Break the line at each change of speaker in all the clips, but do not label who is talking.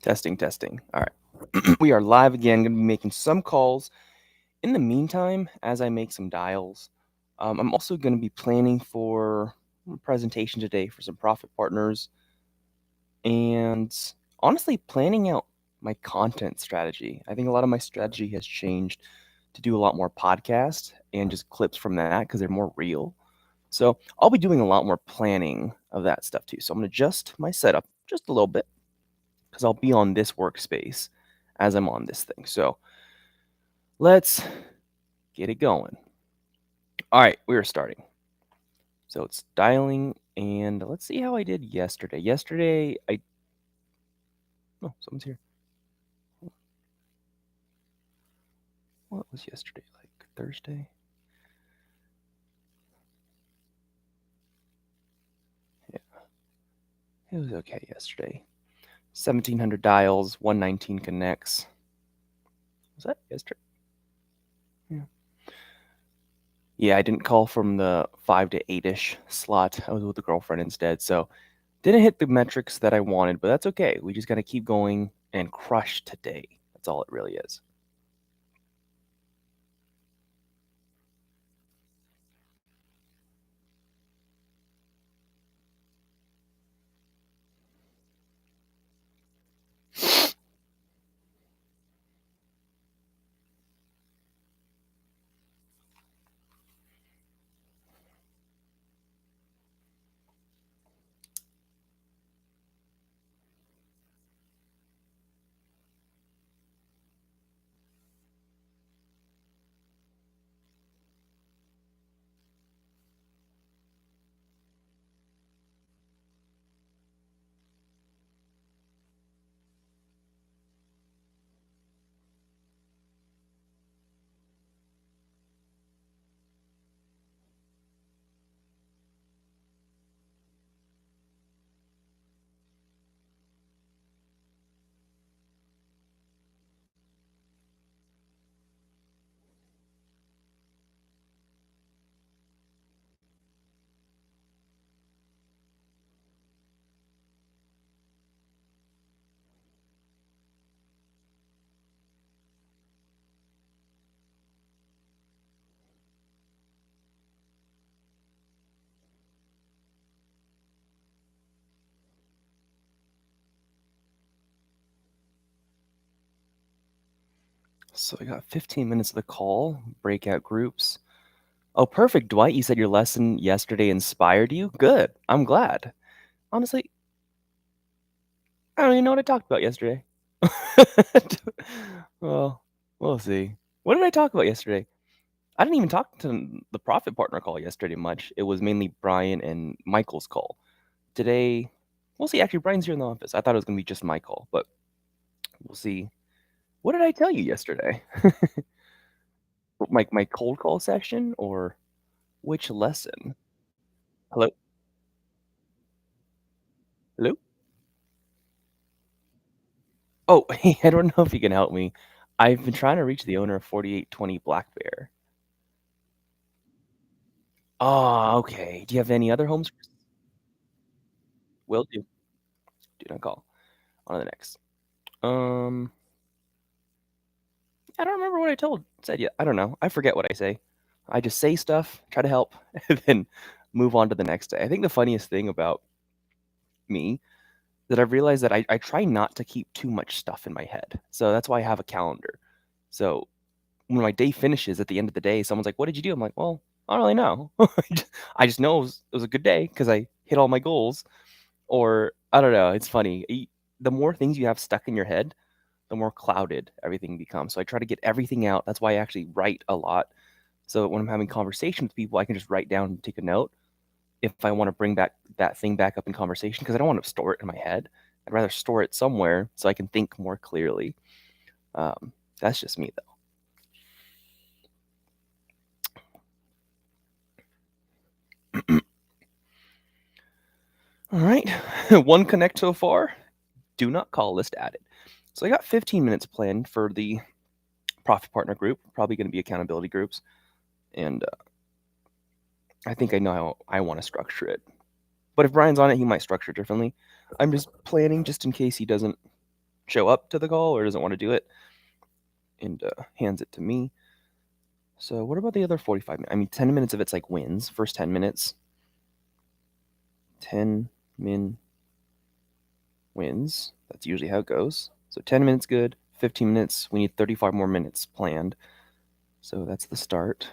Testing, testing. All right. We are live again. Going to be making some calls. In the meantime, as I make some dials, I'm also going to be planning for a presentation today for some profit partners and honestly planning out my content strategy. I think a lot of my strategy has changed to do a lot more podcasts and just clips from that because they're more real. So I'll be doing a lot more planning of that stuff too. So I'm going to adjust my setup just a little bit because I'll be on this workspace as I'm on this thing. So let's get it going. All right, we are starting. So it's dialing, and let's see how I did yesterday. Oh, someone's here. What was yesterday like? Thursday? Yeah, it was okay yesterday. 1,700 dials, 119 connects. Was that yesterday? Yeah. Yeah, I didn't call from the 5 to 8-ish slot. I was with a girlfriend instead, so didn't hit the metrics that I wanted, but that's okay. We just got to keep going and crush today. That's all it really is. So I got 15 minutes of the call, breakout groups. Oh, perfect, Dwight. You said your lesson yesterday inspired you? Good. I'm glad. Honestly, I don't even know what I talked about yesterday. Well, we'll see. What did I talk about yesterday? I didn't even talk to the profit partner call yesterday much. It was mainly Brian and Michael's call. Today, we'll see. Actually, Brian's here in the office. I thought it was going to be just my call, but we'll see. What did I tell you yesterday? My cold call session or which lesson? Hello? Hello? Oh, hey, I don't know if you can help me. I've been trying to reach the owner of 4820 Black Bear. Oh, okay. Do you have any other homes? Will do. Do not call. On to the next. Um, I don't remember what I said yet. I don't know. I forget what I say. I just say stuff, try to help, and then move on to the next day. I think the funniest thing about me that I've realized that I try not to keep too much stuff in my head. So that's why I have a calendar. So when my day finishes at the end of the day, someone's like, "What did you do?" I'm like, "Well, I don't really know. I just know it was a good day because I hit all my goals." Or I don't know. It's funny. The more things you have stuck in your head, the more clouded everything becomes. So I try to get everything out. That's why I actually write a lot. So when I'm having conversation with people, I can just write down and take a note if I want to bring back that thing back up in conversation because I don't want to store it in my head. I'd rather store it somewhere so I can think more clearly. That's just me, though. All right, one connect so far. Do not call list added. So I got 15 minutes planned for the profit partner group. Probably going to be accountability groups, and I think I know how I want to structure it. But if Brian's on it, he might structure it differently. I'm just planning just in case he doesn't show up to the call or doesn't want to do it and hands it to me. So what about the other 45 minutes? I mean, 10 minutes of it's like wins. First 10 minutes, 10 min wins. That's usually how it goes. So 10 minutes good, 15 minutes. We need 35 more minutes planned. So that's the start.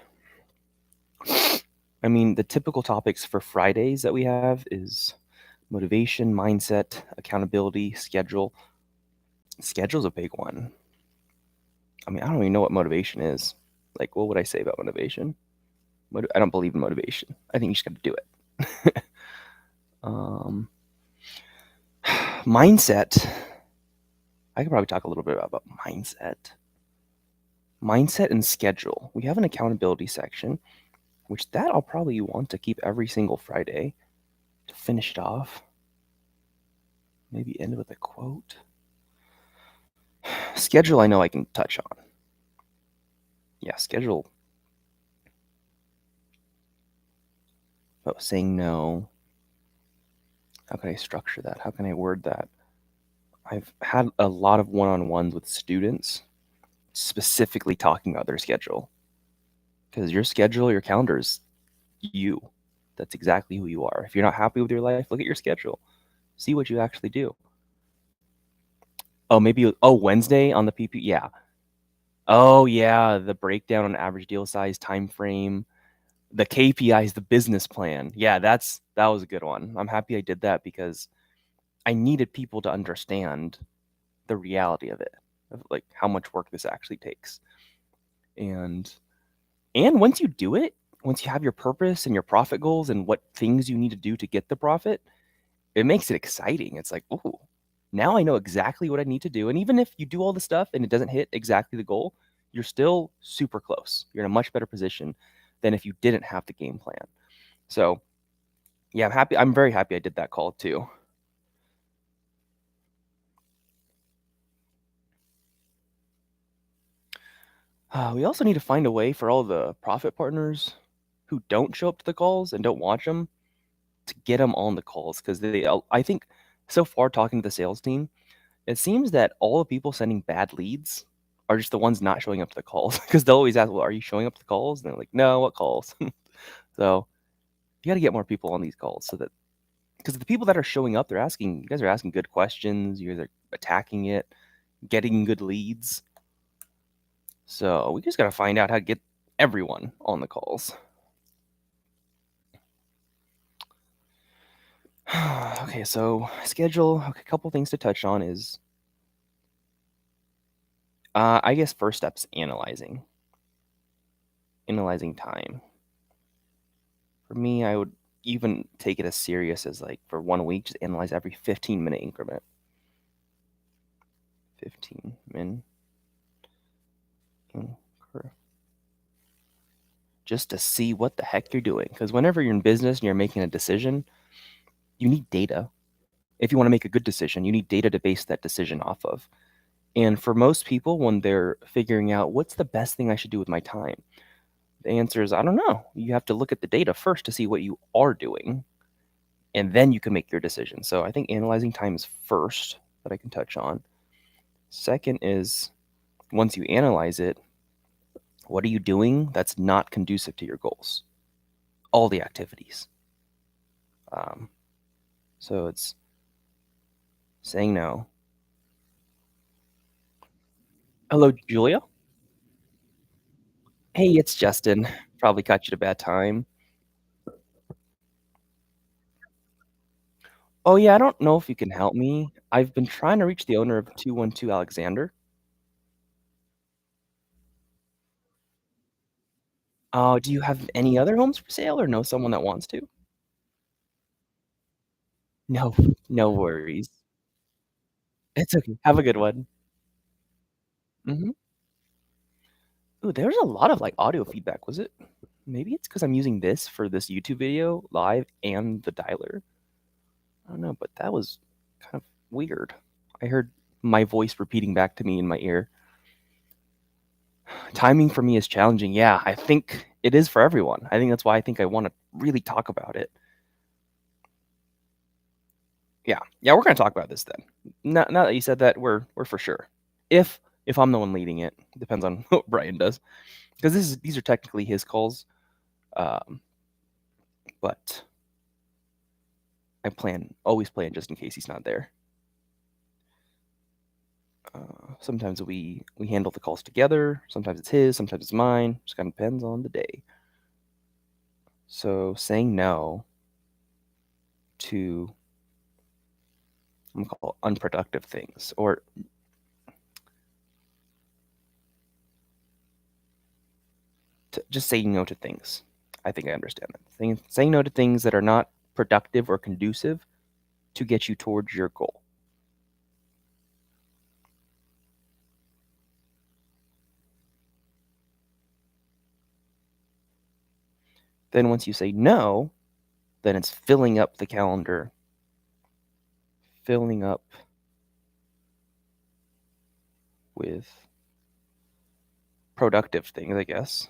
I mean, the typical topics for Fridays that we have is motivation, mindset, accountability, schedule. Schedule's a big one. I mean, I don't even know what motivation is. Like, what would I say about motivation? I don't believe in motivation. I think you just got to do it. um, mindset. I could probably talk a little bit about mindset. Mindset and schedule. We have an accountability section, which that I'll probably want to keep every single Friday to finish it off. Maybe end with a quote. Schedule, I know I can touch on. Yeah, schedule. Oh, saying no. How can I structure that? How can I word that? I've had a lot of one-on-ones with students specifically talking about their schedule. Because your schedule, your calendar is you. That's exactly who you are. If you're not happy with your life, look at your schedule. See what you actually do. Oh, maybe Wednesday on the PP. Yeah. Oh yeah, the breakdown on average deal size, time frame, the KPIs, the business plan. Yeah, that was a good one. I'm happy I did that because I needed people to understand the reality of it, of like how much work this actually takes. And once you do it, once you have your purpose and your profit goals and what things you need to do to get the profit, it makes it exciting. It's like, oh, now I know exactly what I need to do. And even if you do all the stuff and it doesn't hit exactly the goal, you're still super close. You're in a much better position than if you didn't have the game plan. So, yeah, I'm happy. I'm very happy I did that call too. We also need to find a way for all the profit partners who don't show up to the calls and don't watch them to get them on the calls because I think so far talking to the sales team, it seems that all the people sending bad leads are just the ones not showing up to the calls because they'll always ask, well, are you showing up to the calls? And they're like, no, what calls? So you got to get more people on these calls so that because the people that are showing up, you guys are asking good questions, you guys are attacking it, getting good leads. So we just got to find out how to get everyone on the calls. Okay, so schedule. Okay, a couple things to touch on is, I guess first step's analyzing time. For me, I would even take it as serious as like for 1 week, just analyze every 15-minute increment. 15 min increment. Just to see what the heck you're doing. Because whenever you're in business and you're making a decision, you need data. If you want to make a good decision, you need data to base that decision off of. And for most people, when they're figuring out what's the best thing I should do with my time, the answer is, I don't know. You have to look at the data first to see what you are doing, and then you can make your decision. So I think analyzing time is first that I can touch on. Second is once you analyze it, what are you doing that's not conducive to your goals? All the activities. So it's saying no. Hello, Julia. Hey, it's Justin. Probably caught you at a bad time. Oh, yeah, I don't know if you can help me. I've been trying to reach the owner of 212 Alexander. Do you have any other homes for sale or know someone that wants to? No, no worries. It's okay. Have a good one. Mhm. Ooh, there's a lot of, like, audio feedback. Was it maybe it's because 'cause I'm using this for this YouTube video live and the dialer? I don't know, but that was kind of weird. I heard my voice repeating back to me in my ear. Timing for me is challenging. Yeah, I think it is for everyone. I think that's why I think I wanna really talk about it. Yeah, we're gonna talk about this then. Now that you said that, we're for sure. If I'm the one leading it, depends on what Brian does, because these are technically his calls. Um, but always plan just in case he's not there. Sometimes we handle the calls together. Sometimes it's his. Sometimes it's mine. Just kind of depends on the day. So saying no to, I'm gonna call it unproductive things, or just saying no to things. I think I understand that. Saying no to things that are not productive or conducive to get you towards your goal. Then once you say no, then it's filling up the calendar, filling up with productive things, I guess.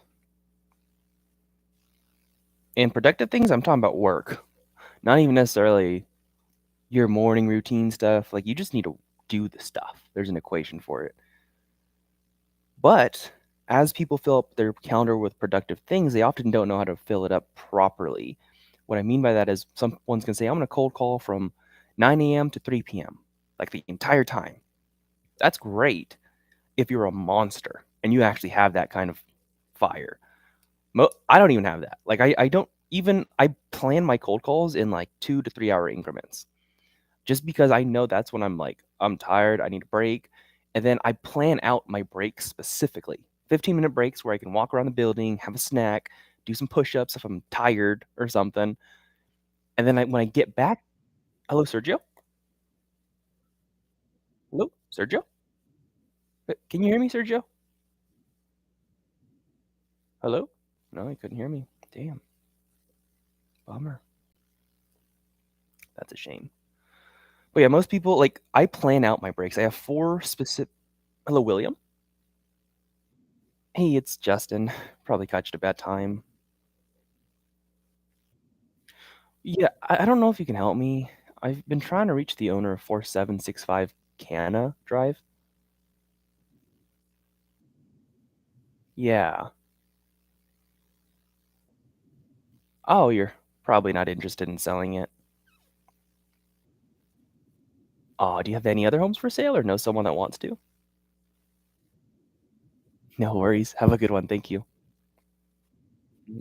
And productive things, I'm talking about work, not even necessarily your morning routine stuff. Like, you just need to do the stuff. There's an equation for it. But as people fill up their calendar with productive things, they often don't know how to fill it up properly. What I mean by that is someone's going to say, I'm going to cold call from 9 a.m. to 3 p.m., like the entire time. That's great if you're a monster and you actually have that kind of fire. I don't even have that. Like, I don't even, I plan my cold calls in like 2 to 3 hour increments, just because I know that's when I'm tired, I need a break. And then I plan out my breaks specifically. 15-minute breaks where I can walk around the building, have a snack, do some push-ups if I'm tired or something. And then when I get back, hello, Sergio? Hello, Sergio? Can you hear me, Sergio? Hello? No, he couldn't hear me. Damn. Bummer. That's a shame. But yeah, most people, like, I plan out my breaks. I have 4 specific. Hello, William. Hey, it's Justin. Probably caught you at a bad time. Yeah, I don't know if you can help me. I've been trying to reach the owner of 4765 Canna Drive. Yeah. Oh, you're probably not interested in selling it. Oh, do you have any other homes for sale or know someone that wants to? No worries. Have a good one. Thank you.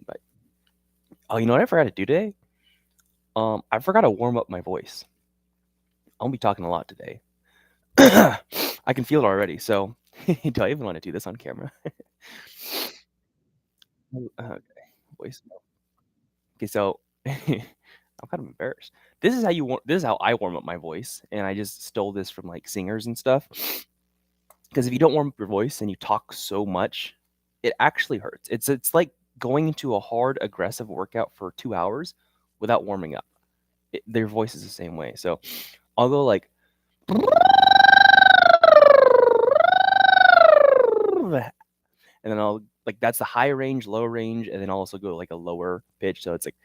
Bye. Oh, you know what I forgot to do today? I forgot to warm up my voice. I'll be talking a lot today. I can feel it already. So, do I even want to do this on camera? Okay, voice. Okay, so I'm kind of embarrassed. This is how I warm up my voice, and I just stole this from like singers and stuff. Because if you don't warm up your voice and you talk so much, it actually hurts. It's like going into a hard, aggressive workout for 2 hours without warming up. Their voice is the same way. So I'll go like, and then I'll like that's the high range, low range, and then I'll also go like a lower pitch. So it's like,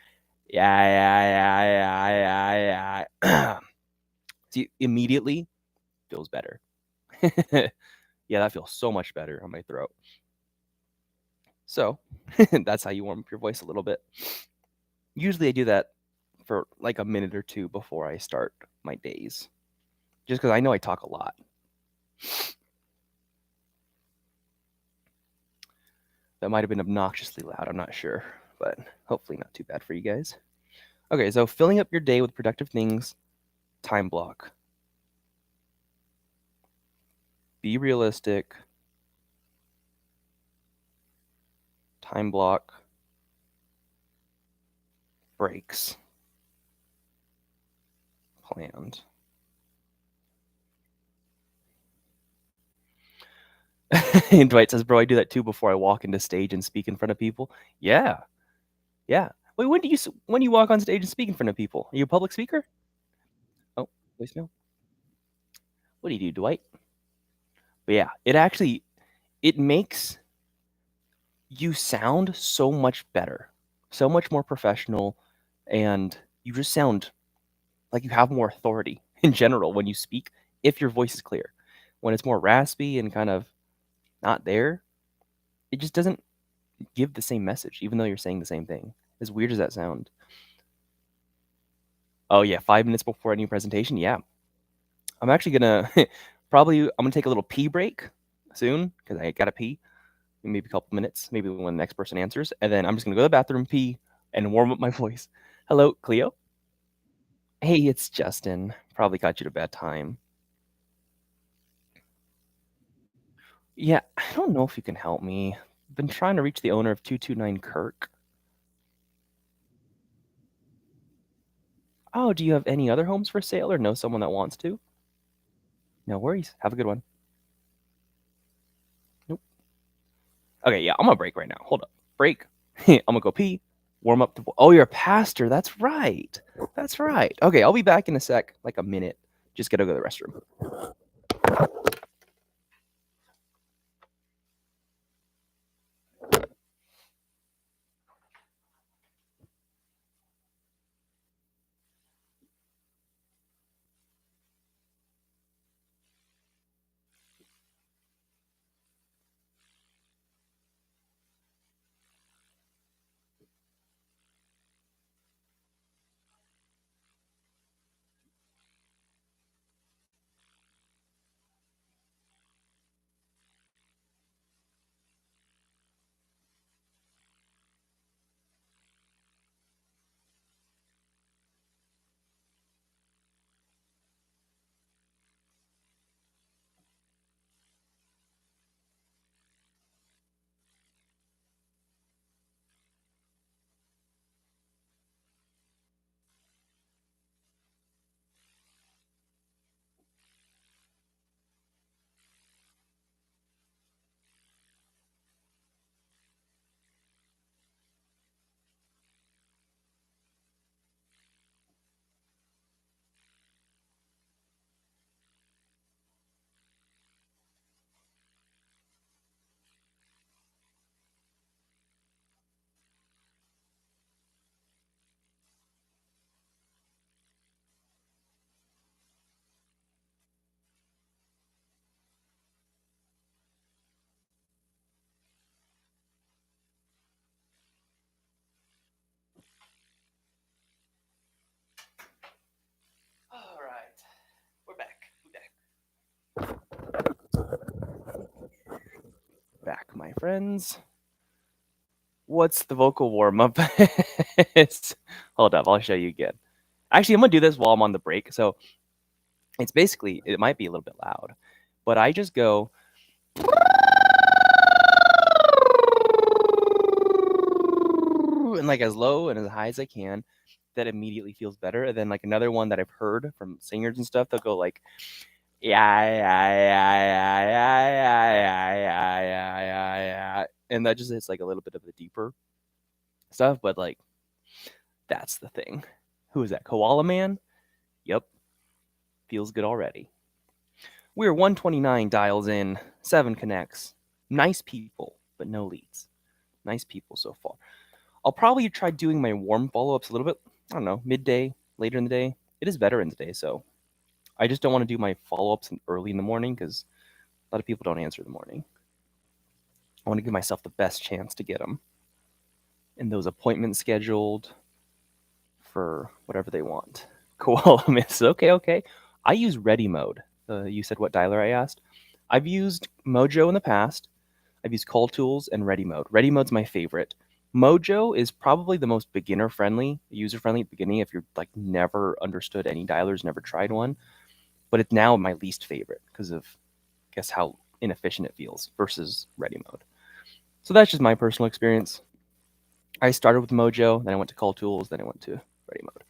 yeah, yeah, yeah, yeah, yeah, yeah. See, immediately feels better. Yeah, that feels so much better on my throat. So that's how you warm up your voice a little bit. Usually I do that for like a minute or two before I start my days, just because I know I talk a lot. That might have been obnoxiously loud. I'm not sure, but hopefully not too bad for you guys. Okay, so filling up your day with productive things, time block. Be realistic. Time block. Breaks. Planned. And Dwight says, "Bro, I do that too before I walk into stage and speak in front of people." Yeah, yeah. Wait, when do you walk on stage and speak in front of people? Are you a public speaker? Oh, voicemail. What do you do, Dwight? But yeah, it makes you sound so much better, so much more professional, and you just sound like you have more authority in general when you speak if your voice is clear. When it's more raspy and kind of not there, it just doesn't give the same message, even though you're saying the same thing. As weird as that sounds. Oh yeah, 5 minutes before any presentation. Yeah, I'm actually gonna probably I'm gonna take a little pee break soon because I gotta pee. Maybe a couple minutes, maybe when the next person answers, and then I'm just gonna go to the bathroom, pee, and warm up my voice. Hello, Cleo. Hey, it's Justin. Probably got you at a bad time. Yeah, I don't know if you can help me. I've been trying to reach the owner of 229 Kirk. Oh, do you have any other homes for sale or know someone that wants to? No worries. Have a good one. Nope. Okay, yeah, I'm gonna break right now. Hold up. Break. I'm gonna go pee. Warm up the. Oh, you're a pastor. That's right. That's right. Okay, I'll be back in a sec, like a minute. Just gotta go to the restroom. All right, we're back. Back, my friends. What's the vocal warm up? Hold up, I'll show you again. Actually, I'm gonna do this while I'm on the break. So it's basically, it might be a little bit loud, but I just go and like as low and as high as I can. That immediately feels better. And then like another one that I've heard from singers and stuff, they'll go like, yeah, yeah, yeah, yeah, yeah, yeah, yeah, yeah, yeah, yeah, yeah. And that just hits like a little bit of the deeper stuff, but like that's the thing. Who is that? Koala Man? Yep. Feels good already. We're 129 dials in, 7 connects. Nice people, but no leads. Nice people so far. I'll probably try doing my warm follow ups a little bit. I don't know, midday, later in the day. It is Veterans Day, so I just don't want to do my follow ups early in the morning because a lot of people don't answer in the morning. I want to give myself the best chance to get them. And those appointments scheduled for whatever they want. Koala Miss. Okay, okay. I use Ready Mode. You said what dialer I asked? I've used Mojo in the past. I've used Call Tools and Ready Mode. Ready Mode's my favorite. Mojo is probably the most beginner friendly, user friendly at the beginning if you're like never understood any dialers, never tried one. But it's now my least favorite because of guess how inefficient it feels versus Ready Mode. So that's just my personal experience. I started with Mojo, then I went to Call Tools, then I went to Ready Mode.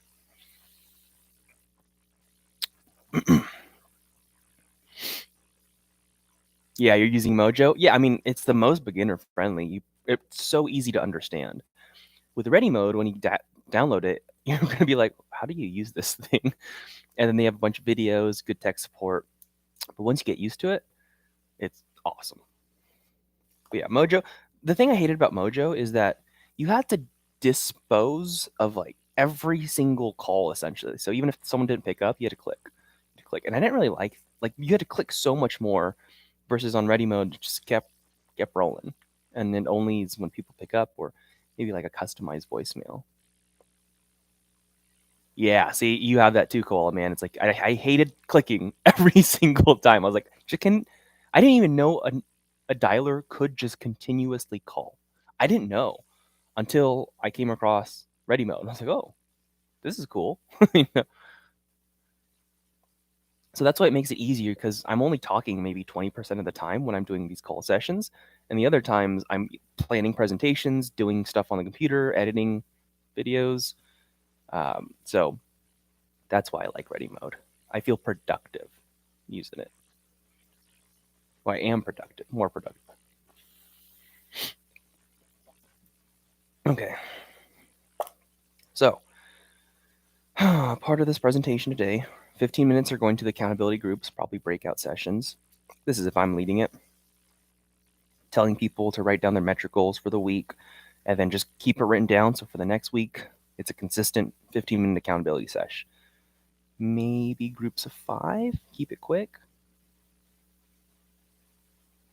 Yeah, you're using Mojo. Yeah, I mean it's the most beginner friendly. It's so easy to understand. With Ready Mode, when you download it, you're going to be like, how do you use this thing? And then they have a bunch of videos, good tech support. But once you get used to it, it's awesome. But yeah, Mojo. The thing I hated about Mojo is that you had to dispose of like every single call essentially. So even if someone didn't pick up, you had to click. And I didn't really like you had to click so much more versus on ready mode, it just kept rolling. And then only is when people pick up or maybe like a customized voicemail. Yeah, see, you have that too, Cole, man. It's like I hated clicking every single time. I was like, I didn't even know a dialer could just continuously call. I didn't know until I came across ready mode. I was like, oh, this is cool. You know? So that's why it makes it easier because I'm only talking maybe 20% of the time when I'm doing these call sessions. And the other times I'm planning presentations, doing stuff on the computer, editing videos. So that's why I like ready mode. I feel productive using it. Well, I am productive, more productive. Okay. So, part of this presentation today, 15 minutes are going to the accountability groups, probably breakout sessions. This is if I'm leading it. Telling people to write down their metric goals for the week and then just keep it written down. So for the next week, it's a consistent 15-minute accountability sesh. Maybe groups of 5, keep it quick.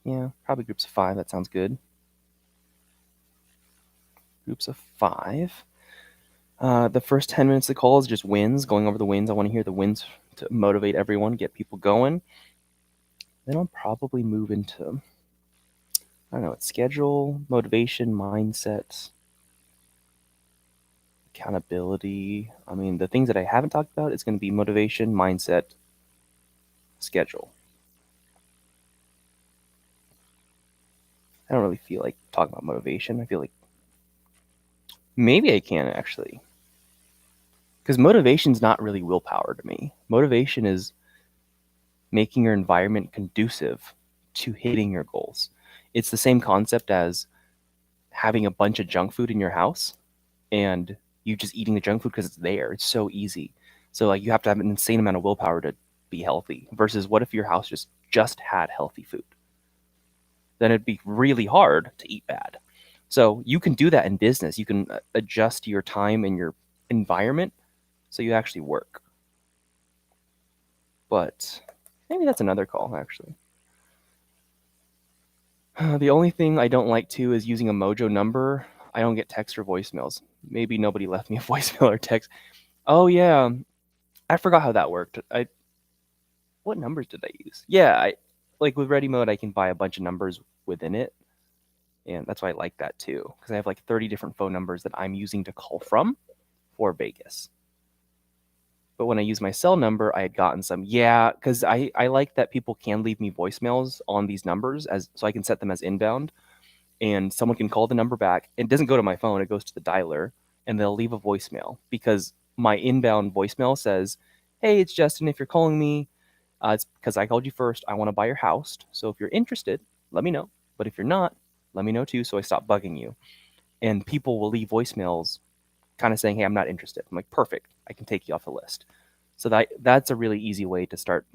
Yeah, probably groups of 5. That sounds good. Groups of 5. The first 10 minutes of the call is just wins, going over the wins. I want to hear the wins to motivate everyone, get people going. Then I'll probably move into, I don't know, it's schedule, motivation, mindset, accountability. I mean, the things that I haven't talked about is going to be motivation, mindset, schedule. I don't really feel like talking about motivation. I feel like maybe I can actually. Because motivation's not really willpower to me. Motivation is making your environment conducive to hitting your goals. It's the same concept as having a bunch of junk food in your house and you just eating the junk food because it's there. It's so easy. So like you have to have an insane amount of willpower to be healthy versus what if your house just had healthy food? Then it'd be really hard to eat bad. So you can do that in business. You can adjust your time and your environment so you actually work. But maybe that's another call, actually. The only thing I don't like too is using a Mojo number. I don't get text or voicemails. Maybe nobody left me a voicemail or text. Oh yeah, I forgot how that worked. What numbers did I use? Yeah, I like with Ready Mode, I can buy a bunch of numbers within it, and that's why I like that too because I have like 30 different phone numbers that I'm using to call from for Vegas. But when I use my cell number, I had gotten some. Yeah, because I like that people can leave me voicemails on these numbers as so I can set them as inbound, and someone can call the number back. It doesn't go to my phone; it goes to the dialer, and they'll leave a voicemail because my inbound voicemail says, "Hey, it's Justin. If you're calling me, it's because I called you first. I want to buy your house. So if you're interested, let me know. But if you're not, let me know too, so I stop bugging you." And people will leave voicemails kind of saying, "Hey, I'm not interested." I'm like, "Perfect. I can take you off the list." So that's a really easy way to start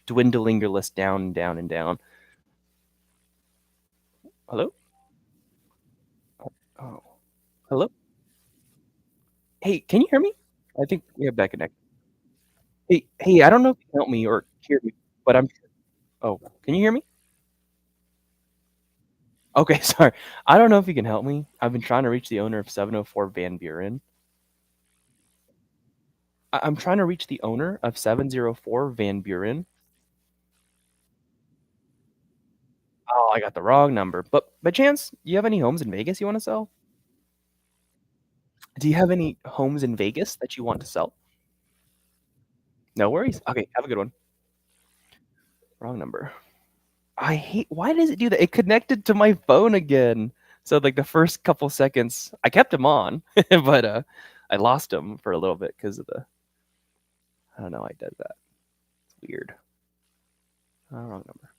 dwindling your list down and down and down. Hello? Oh, hello? Hey, can you hear me? I think we have bad connection. Hey, I don't know if you can help me or hear me, but oh, can you hear me? Okay, sorry. I don't know if you can help me. I've been trying to reach the owner of 704 Van Buren. I'm trying to reach the owner of 704 Van Buren. Oh, I got the wrong number. But by chance, do you have any homes in Vegas you want to sell? Do you have any homes in Vegas that you want to sell? No worries. Okay, have a good one. Wrong number. I hate why does it do that? It connected to my phone again. So like the first couple seconds, I kept him on, but I lost him for a little bit because of the I don't know, I did that. It's weird. Wrong number.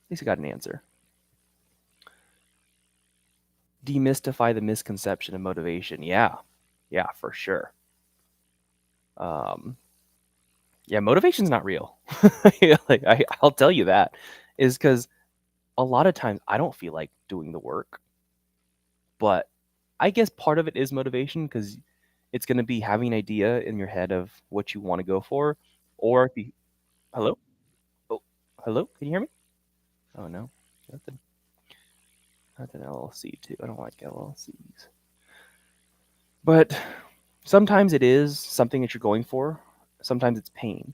At least I got an answer. Demystify the misconception of motivation. Yeah. Yeah, for sure. Um yeah, motivation's not real. Like I'll tell you that is because a lot of times I don't feel like doing the work, but I guess part of it is motivation because It's going to be having an idea in your head of what you want to go for, or if you, hello, oh, hello, can you hear me? Oh no, nothing, nothing LLC too. I don't like LLCs, but sometimes it is something that you're going for. Sometimes it's pain,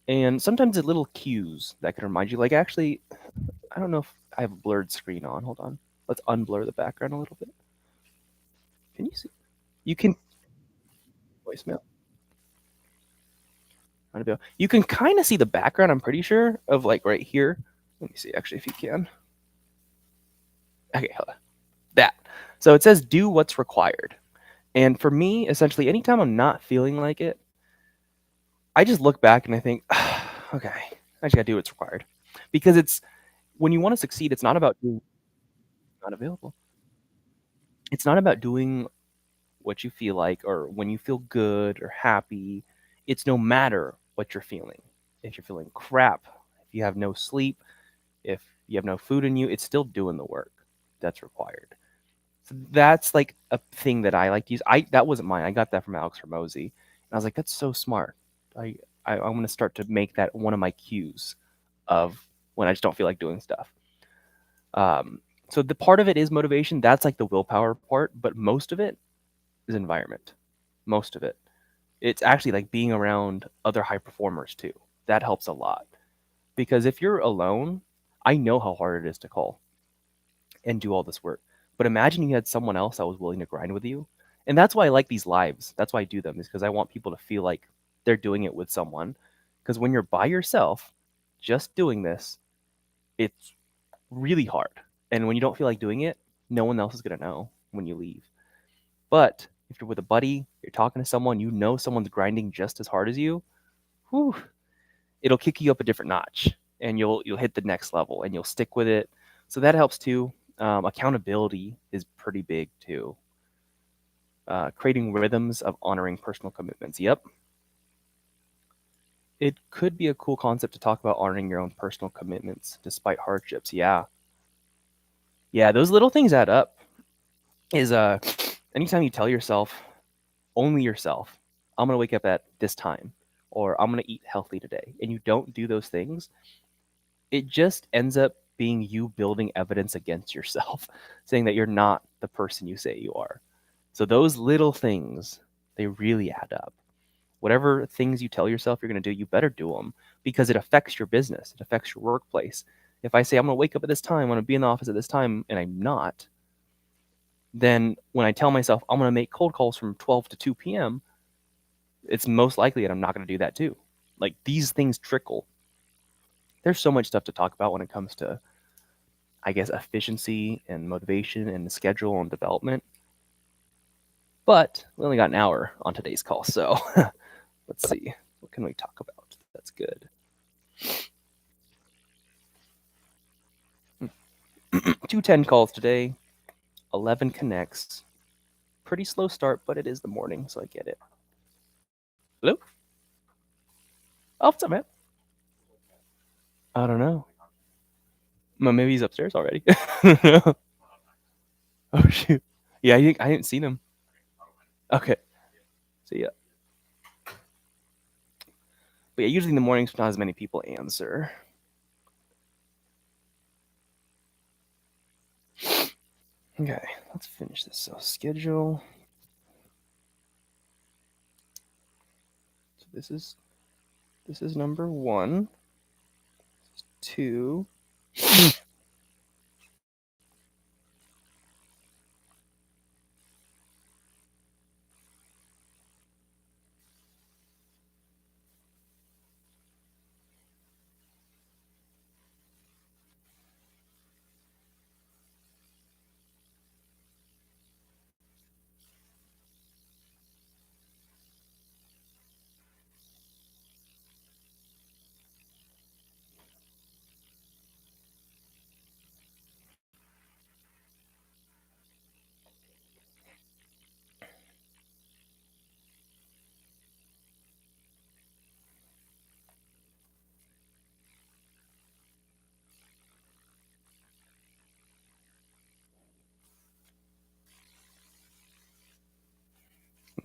and sometimes it's little cues that can remind you. Like actually, I don't know if I have a blurred screen on. Hold on, let's unblur the background a little bit. Can you see? You can voicemail. You can kind of see the background. I'm pretty sure of like right here. Let me see actually if you can. Okay, hold on. That. So it says do what's required. And for me, essentially, anytime I'm not feeling like it, I just look back and I think, okay, I just got to do what's required. Because it's when you want to succeed, it's not about being not available. It's not about doing what you feel like or when you feel good or happy. It's no matter what you're feeling. If you're feeling crap, if you have no sleep, if you have no food in you, it's still doing the work that's required. So that's like a thing that I like to use. I that wasn't mine. I got that from Alex Ramosi, and I was like, that's so smart. I, I'm going to start to make that one of my cues of when I just don't feel like doing stuff. Um, so the part of it is motivation. That's like the willpower part, but most of it is environment. Most of it. It's actually like being around other high performers too. That helps a lot because if you're alone, I know how hard it is to call and do all this work. But imagine you had someone else that was willing to grind with you. And that's why I like these lives. That's why I do them, is because I want people to feel like they're doing it with someone. Because when you're by yourself, just doing this, it's really hard. And when you don't feel like doing it, no one else is going to know when you leave. But if you're with a buddy, you're talking to someone, you know someone's grinding just as hard as you, whew, it'll kick you up a different notch and you'll hit the next level and you'll stick with it. So that helps too. Accountability is pretty big too. Creating rhythms of honoring personal commitments. Yep. It could be a cool concept to talk about honoring your own personal commitments despite hardships. Yeah. Yeah, those little things add up. Is anytime you tell yourself, only yourself, I'm going to wake up at this time or I'm going to eat healthy today and you don't do those things, it just ends up being you building evidence against yourself, saying that you're not the person you say you are. So those little things, they really add up. Whatever things you tell yourself you're going to do, you better do them because it affects your business. It affects your workplace. If I say I'm going to wake up at this time, I'm going to be in the office at this time, and I'm not, then when I tell myself I'm going to make cold calls from 12 to 2 p.m., it's most likely that I'm not going to do that too. Like these things trickle. There's so much stuff to talk about when it comes to, I guess, efficiency and motivation and schedule and development. But we only got an hour on today's call, so let's see. What can we talk about? That's good. 210 calls today, 11 connects. Pretty slow start, but it is the morning, so I get it. Hello? Oh, what's up, man? I don't know. Well, maybe he's upstairs already. Oh, shoot. Yeah, I didn't see him. Okay. So, yeah. But yeah, usually in the mornings, not as many people answer. Okay, let's finish this. So, schedule. So, this is number 1. 2.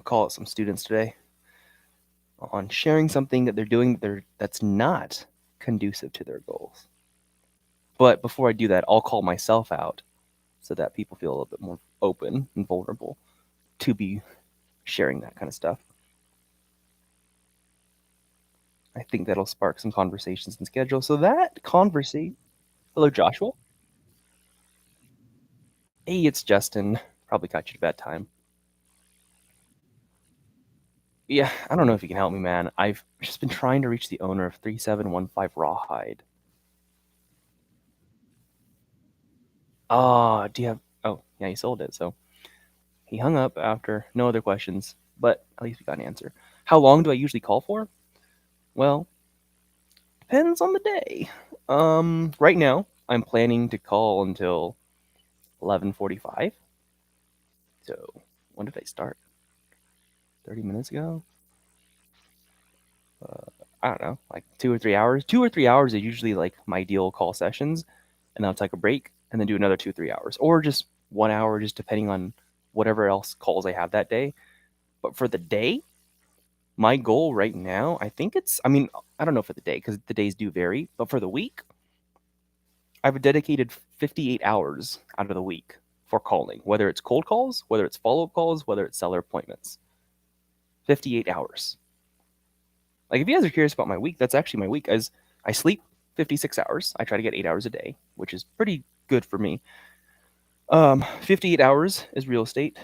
call out some students today on sharing something that they're doing that's not conducive to their goals. But before I do that, I'll call myself out so that people feel a little bit more open and vulnerable to be sharing that kind of stuff. I think that'll spark some conversations and schedule. So that conversation. Hello, Joshua. Hey, it's Justin. Probably caught you at a bad time. Yeah, I don't know if you can help me, man. I've just been trying to reach the owner of 3715 Rawhide. Oh, do you have. Oh, yeah, he sold it. So he hung up after no other questions, but at least we got an answer. How long do I usually call for? Well, depends on the day. Right now, I'm planning to call until 11:45. So when did I start? 30 minutes ago? I don't know, like 2 or 3 hours. 2 or 3 hours is usually like my ideal call sessions, and then I'll take a break and then do another 2 or 3 hours, or just 1 hour, just depending on whatever else calls I have that day. But for the day, my goal right now, I think it's, I mean, I don't know for the day because the days do vary, but for the week, I've dedicated 58 hours out of the week for calling, whether it's cold calls, whether it's follow up calls, whether it's seller appointments. 58 hours. Like, if you guys are curious about my week, that's actually my week. As I sleep 56 hours, I try to get 8 hours a day, which is pretty good for me. 58 hours is real estate.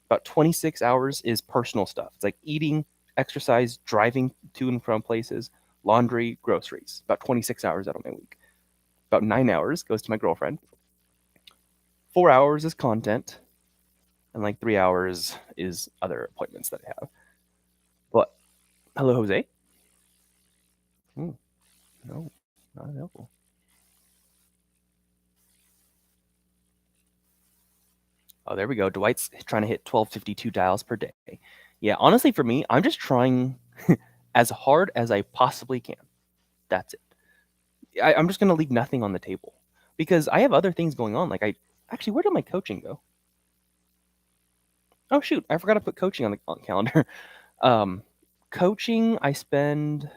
About 26 hours is personal stuff. It's like eating, exercise, driving to and from places, laundry, groceries. About 26 hours out of my week. About 9 hours goes to my girlfriend. 4 hours is content, and like 3 hours is other appointments that I have. But hello, Jose. Hmm, no, not available. Oh, there we go. Dwight's trying to hit 1252 dials per day. Yeah, honestly, for me, I'm just trying as hard as I possibly can. That's it. I'm just going to leave nothing on the table because I have other things going on. Like, I actually, where did my coaching go? Oh, shoot. I forgot to put coaching on the calendar. Um, Coaching, I spend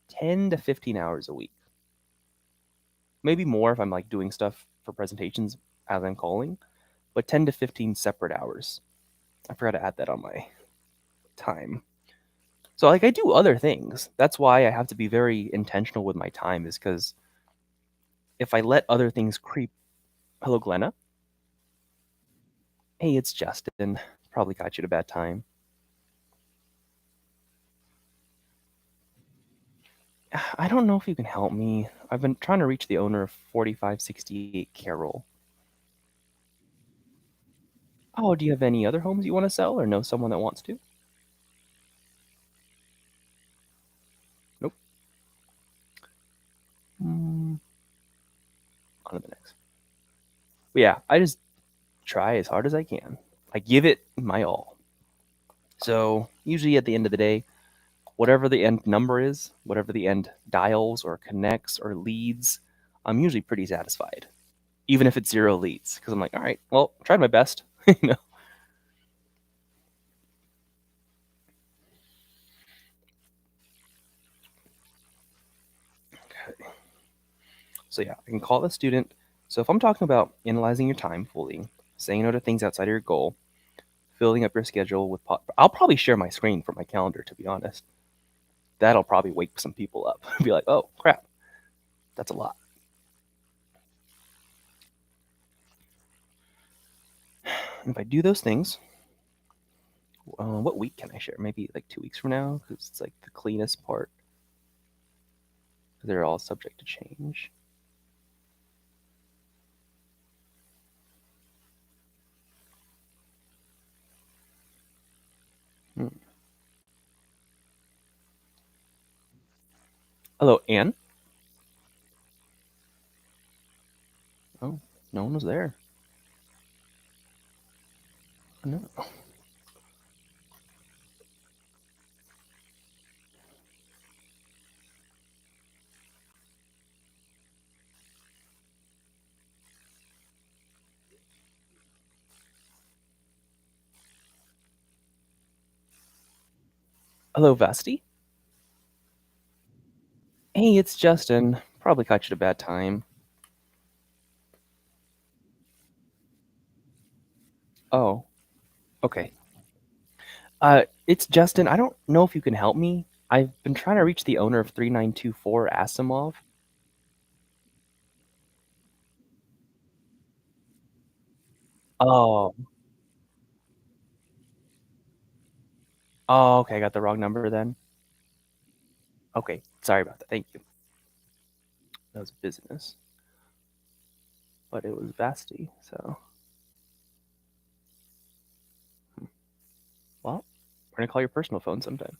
10 to 15 hours a week. Maybe more if I'm like doing stuff for presentations as I'm calling, but 10 to 15 separate hours. I forgot to add that on my time. So like I do other things. That's why I have to be very intentional with my time, is because if I let other things creep. Hello, Glenna. Hey, it's Justin. Probably got you at a bad time. I don't know if you can help me. I've been trying to reach the owner of 4568 Carroll. Oh, do you have any other homes you want to sell or know someone that wants to? Nope. On to the next. But yeah, I just try as hard as I can. I give it my all. So usually at the end of the day, whatever the end number is, whatever the end dials or connects or leads, I'm usually pretty satisfied, even if it's 0 leads, because I'm like, all right, well, I tried my best. you know. Okay. So yeah, I can call the student. So if I'm talking about analyzing your time fully, saying no to things outside of your goal, filling up your schedule with I'll probably share my screen for my calendar, to be honest. That'll probably wake some people up. Be like, oh crap, that's a lot. And if I do those things, what week can I share? Maybe like 2 weeks from now, because it's like the cleanest part. They're all subject to change. Hmm. Hello, Anne. Oh, no one was there. No. Hello, Vasti. Hey, it's Justin. Probably caught you at a bad time. Oh, okay. It's Justin. I don't know if you can help me. I've been trying to reach the owner of 3924 Asimov. Oh, oh, okay. I got the wrong number then. Okay, sorry about that. Thank you. That was business, but it was Vasti. So, well, we're gonna call your personal phone sometime.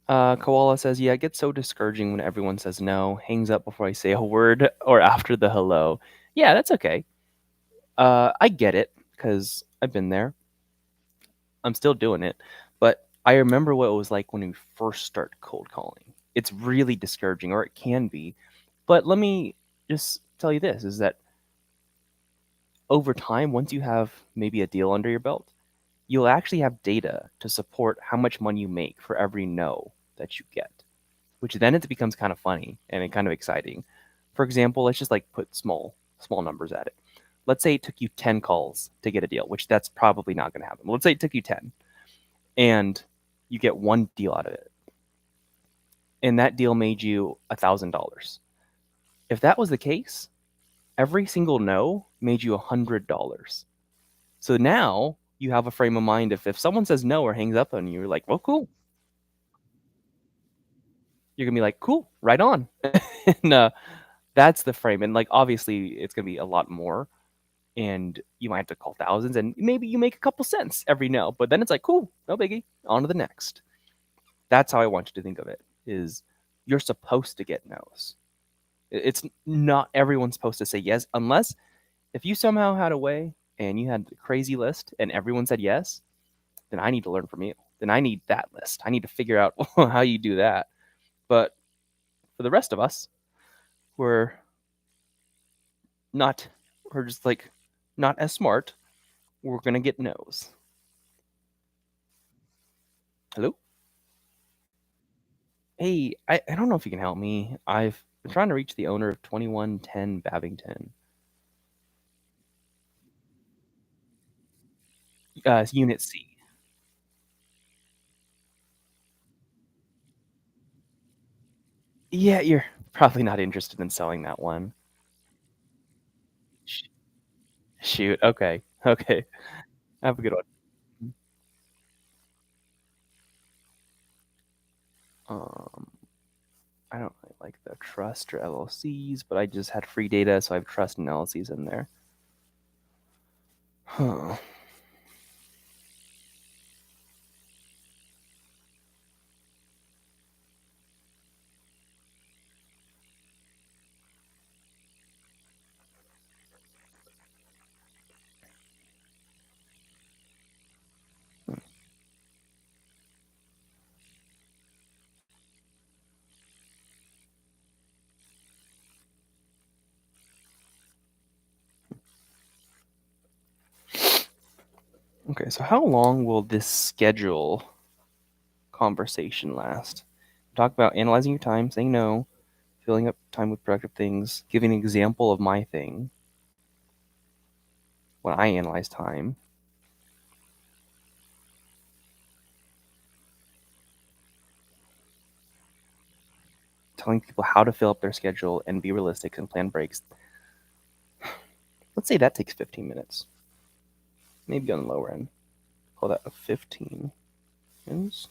Koala says, "Yeah, it gets so discouraging when everyone says no, hangs up before I say a word, or after the hello." Yeah, that's okay. I get it because I've been there. I'm still doing it, but I remember what it was like when we first start cold calling. It's really discouraging, or it can be. But let me just tell you this: is that over time, once you have maybe a deal under your belt, you'll actually have data to support how much money you make for every no that you get, which then it becomes kind of funny and kind of exciting. For example, let's just like put small numbers at it. Let's say it took you 10 calls to get a deal, which that's probably not going to happen. Let's say it took you 10 and you get one deal out of it. And that deal made you $1,000. If that was the case, every single no made you $100. So now you have a frame of mind if someone says no or hangs up on you, you're like, well, cool. You're gonna be like, cool, right on. and that's the frame. And like obviously it's gonna be a lot more. And you might have to call thousands and maybe you make a couple cents every no. But then it's like, cool, no biggie. On to the next. That's how I want you to think of it is you're supposed to get no's. It's not everyone's supposed to say yes unless if you somehow had a way and you had a crazy list and everyone said yes, then I need to learn from you. Then I need that list. I need to figure out how you do that. But for the rest of us, we're not, we're just like not as smart. We're going to get no's. Hello? Hey, I don't know if you can help me. I've been trying to reach the owner of 2110 Babington. Unit C. Yeah, you're probably not interested in selling that one. Sh- Shoot. Okay. Okay. Have a good one. Um, I don't really like the trust or LLCs, but I just had free data, so I have trust and LLCs in there. Huh. Okay, so how long will this schedule conversation last? Talk about analyzing your time, saying no, filling up time with productive things, giving an example of my thing when I analyze time, telling people how to fill up their schedule and be realistic and plan breaks. Let's say that takes 15 minutes, maybe on the lower end. Call that a 15 minutes.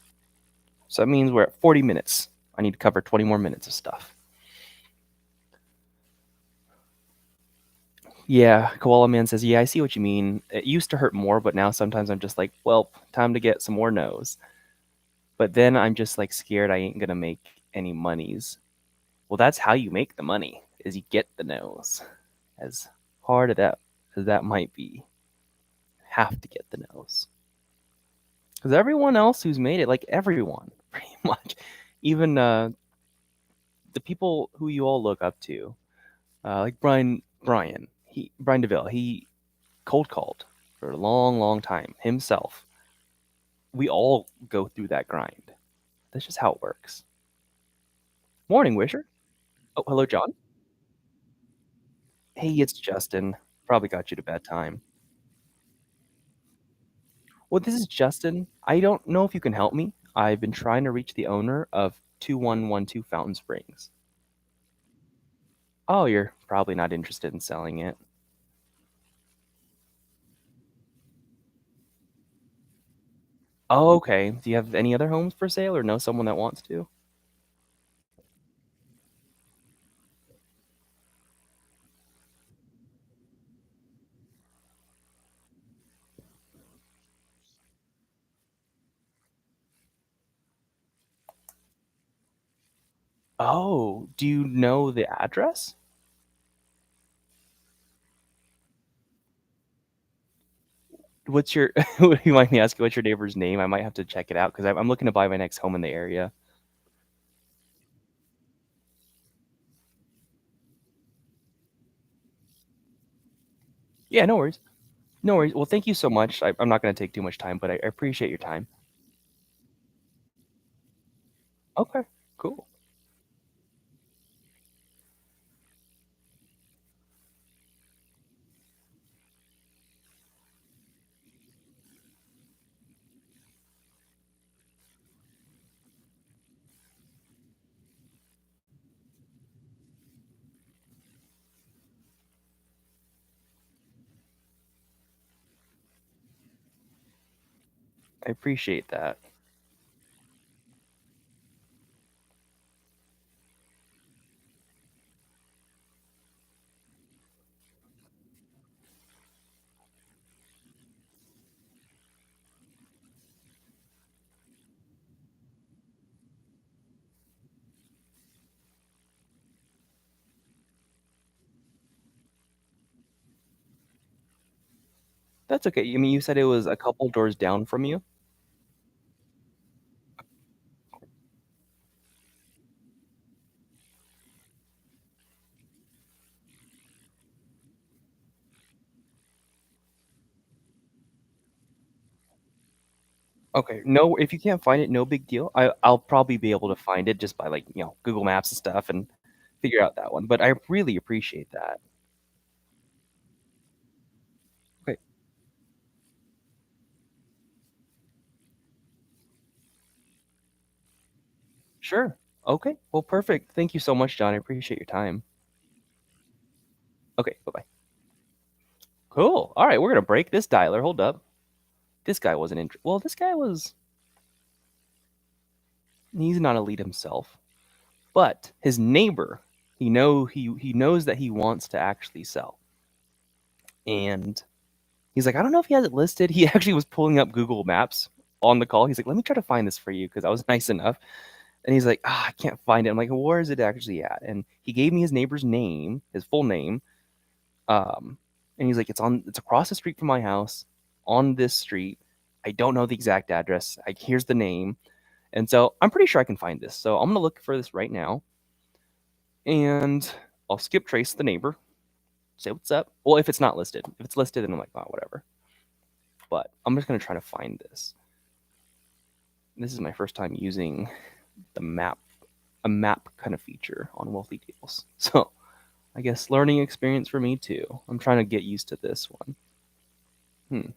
So that means we're at 40 minutes. I need to cover 20 more minutes of stuff. Yeah, Koala Man says, yeah, I see what you mean. It used to hurt more, but now sometimes I'm just like, well, time to get some more no's. But then I'm just like scared I ain't gonna make any monies. Well, that's how you make the money, is you get the no's. As hard as that might be, have to get the no's. Because everyone else who's made it, like everyone, pretty much, even the people who you all look up to, like Brian DeVille, he cold called for a long, long time himself, we all go through that grind. That's just how it works. Morning, Wisher. Oh, hello, John. Hey, it's Justin. Probably got you to bad time. Well, this is Justin. I don't know if you can help me. I've been trying to reach the owner of 2112 Fountain Springs. Oh, you're probably not interested in selling it. Oh, okay. Do you have any other homes for sale or know someone that wants to? Oh, do you know the address? What's your, would you mind me asking what's your neighbor's name? I might have to check it out because I'm looking to buy my next home in the area. Yeah, no worries. No worries. Well, thank you so much. I'm not going to take too much time, but I appreciate your time. Okay, cool. I appreciate that. That's okay. You mean you said it was a couple doors down from you? Okay. No, if you can't find it, no big deal. I'll probably be able to find it just by like, Google Maps and stuff and figure out that one. But I really appreciate that. Okay. Sure. Okay. Well, perfect. Thank you so much, John. I appreciate your time. Okay. Bye-bye. Cool. All right, we're gonna break this dialer. Hold up. This guy wasn't well, this guy was he's not a lead himself. But his neighbor, he knows that he wants to actually sell. And he's like, I don't know if he has it listed. He actually was pulling up Google Maps on the call. He's like, let me try to find this for you because I was nice enough. And he's like, I can't find it. I'm like, where is it actually at? And he gave me his neighbor's name, his full name. And he's like, it's across the street from my house on this street. I don't know the exact address. Here's the name. And so I'm pretty sure I can find this. So I'm gonna look for this right now. And I'll skip trace the neighbor, say what's up. Well, if it's not listed. If it's listed, then I'm like, oh, whatever. But I'm just gonna try to find this. This is my first time using the map, a map kind of feature on Wealthy Deals. So I guess learning experience for me too. I'm trying to get used to this one. Hmm.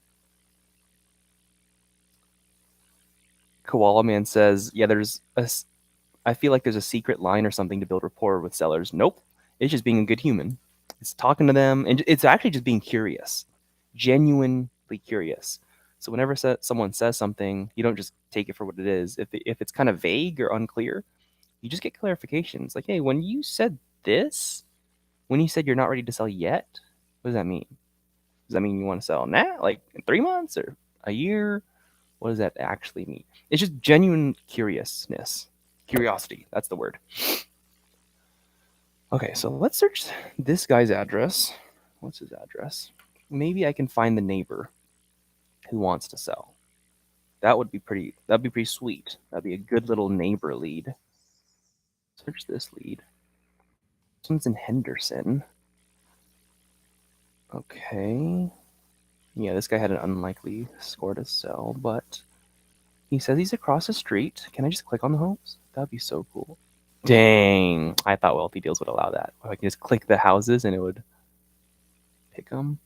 Koala Man says, yeah, I feel like there's a secret line or something to build rapport with sellers. Nope. It's just being a good human. It's talking to them, and it's actually just being curious, genuinely curious. So whenever someone says something, you don't just take it for what it is. If it's kind of vague or unclear, you just get clarifications. Like, hey, when you said this, when you said you're not ready to sell yet, what does that mean? Does that mean you want to sell now, like in 3 months or a year? What does that actually mean? It's just genuine curiousness, curiosity. That's the word. Okay, so let's search this guy's address. What's his address? Maybe I can find the neighbor who wants to sell. That'd be pretty sweet. That'd be a good little neighbor lead. Search this lead. This one's in Henderson. Okay. Yeah, this guy had an unlikely score to sell, but He says he's across the street. Can I just click on the homes? That'd be so cool. Dang. I thought Wealthy Deals would allow that. I can just click the houses and it would pick them.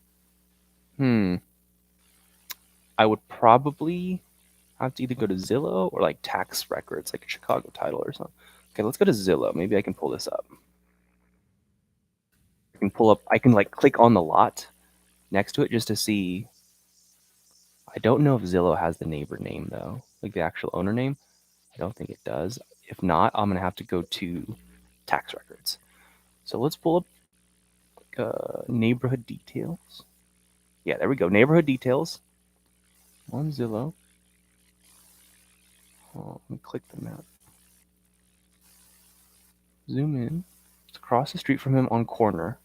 I would probably have to either go to Zillow or like tax records, like a Chicago title or something. Okay, let's go to Zillow. Maybe I can pull this up. I can like click on the lot next to it just to see. I don't know if Zillow has the neighbor name though, like the actual owner name. I don't think it does. If not, I'm gonna have to go to tax records. So let's pull up neighborhood details. Yeah, there we go. Neighborhood details on Zillow. Oh, let me click the map. Zoom in. It's across the street from him on corner.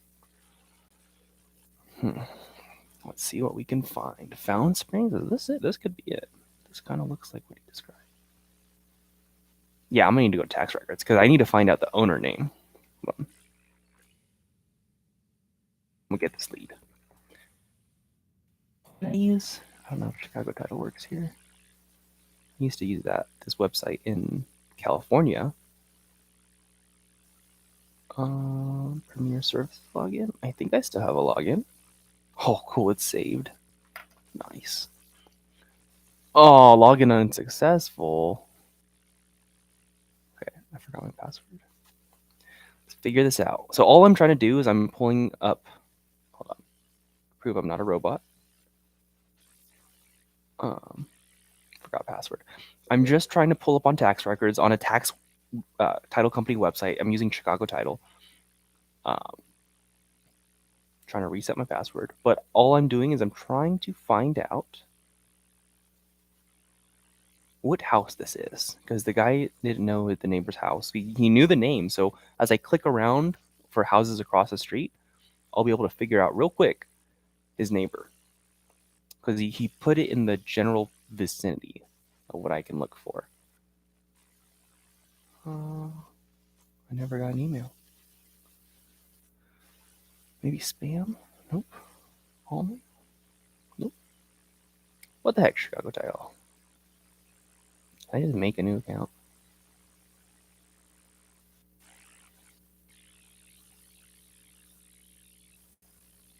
Let's see what we can find. Fountain Springs? Is this it? This could be it. This kind of looks like what he described. Yeah, I'm gonna need to go to tax records because I need to find out the owner name. We'll get this lead. I don't know if Chicago Title works here. I used to use this website in California. Premier Service login. I think I still have a login. Oh, cool. It's saved. Nice. Oh, login unsuccessful. Okay, I forgot my password. Let's figure this out. So all I'm trying to do is I'm pulling up. Hold on. Prove I'm not a robot. Forgot password. I'm just trying to pull up on tax records on a tax title company website. I'm using Chicago Title. Trying to reset my password, but all I'm doing is I'm trying to find out what house this is because the guy didn't know the neighbor's house. He knew the name, so as I click around for houses across the street, I'll be able to figure out real quick his neighbor because he put it in the general vicinity of what I can look for. I never got an email. Maybe spam? Nope. Hallman? Nope. What the heck, Chicago Title? I just make a new account.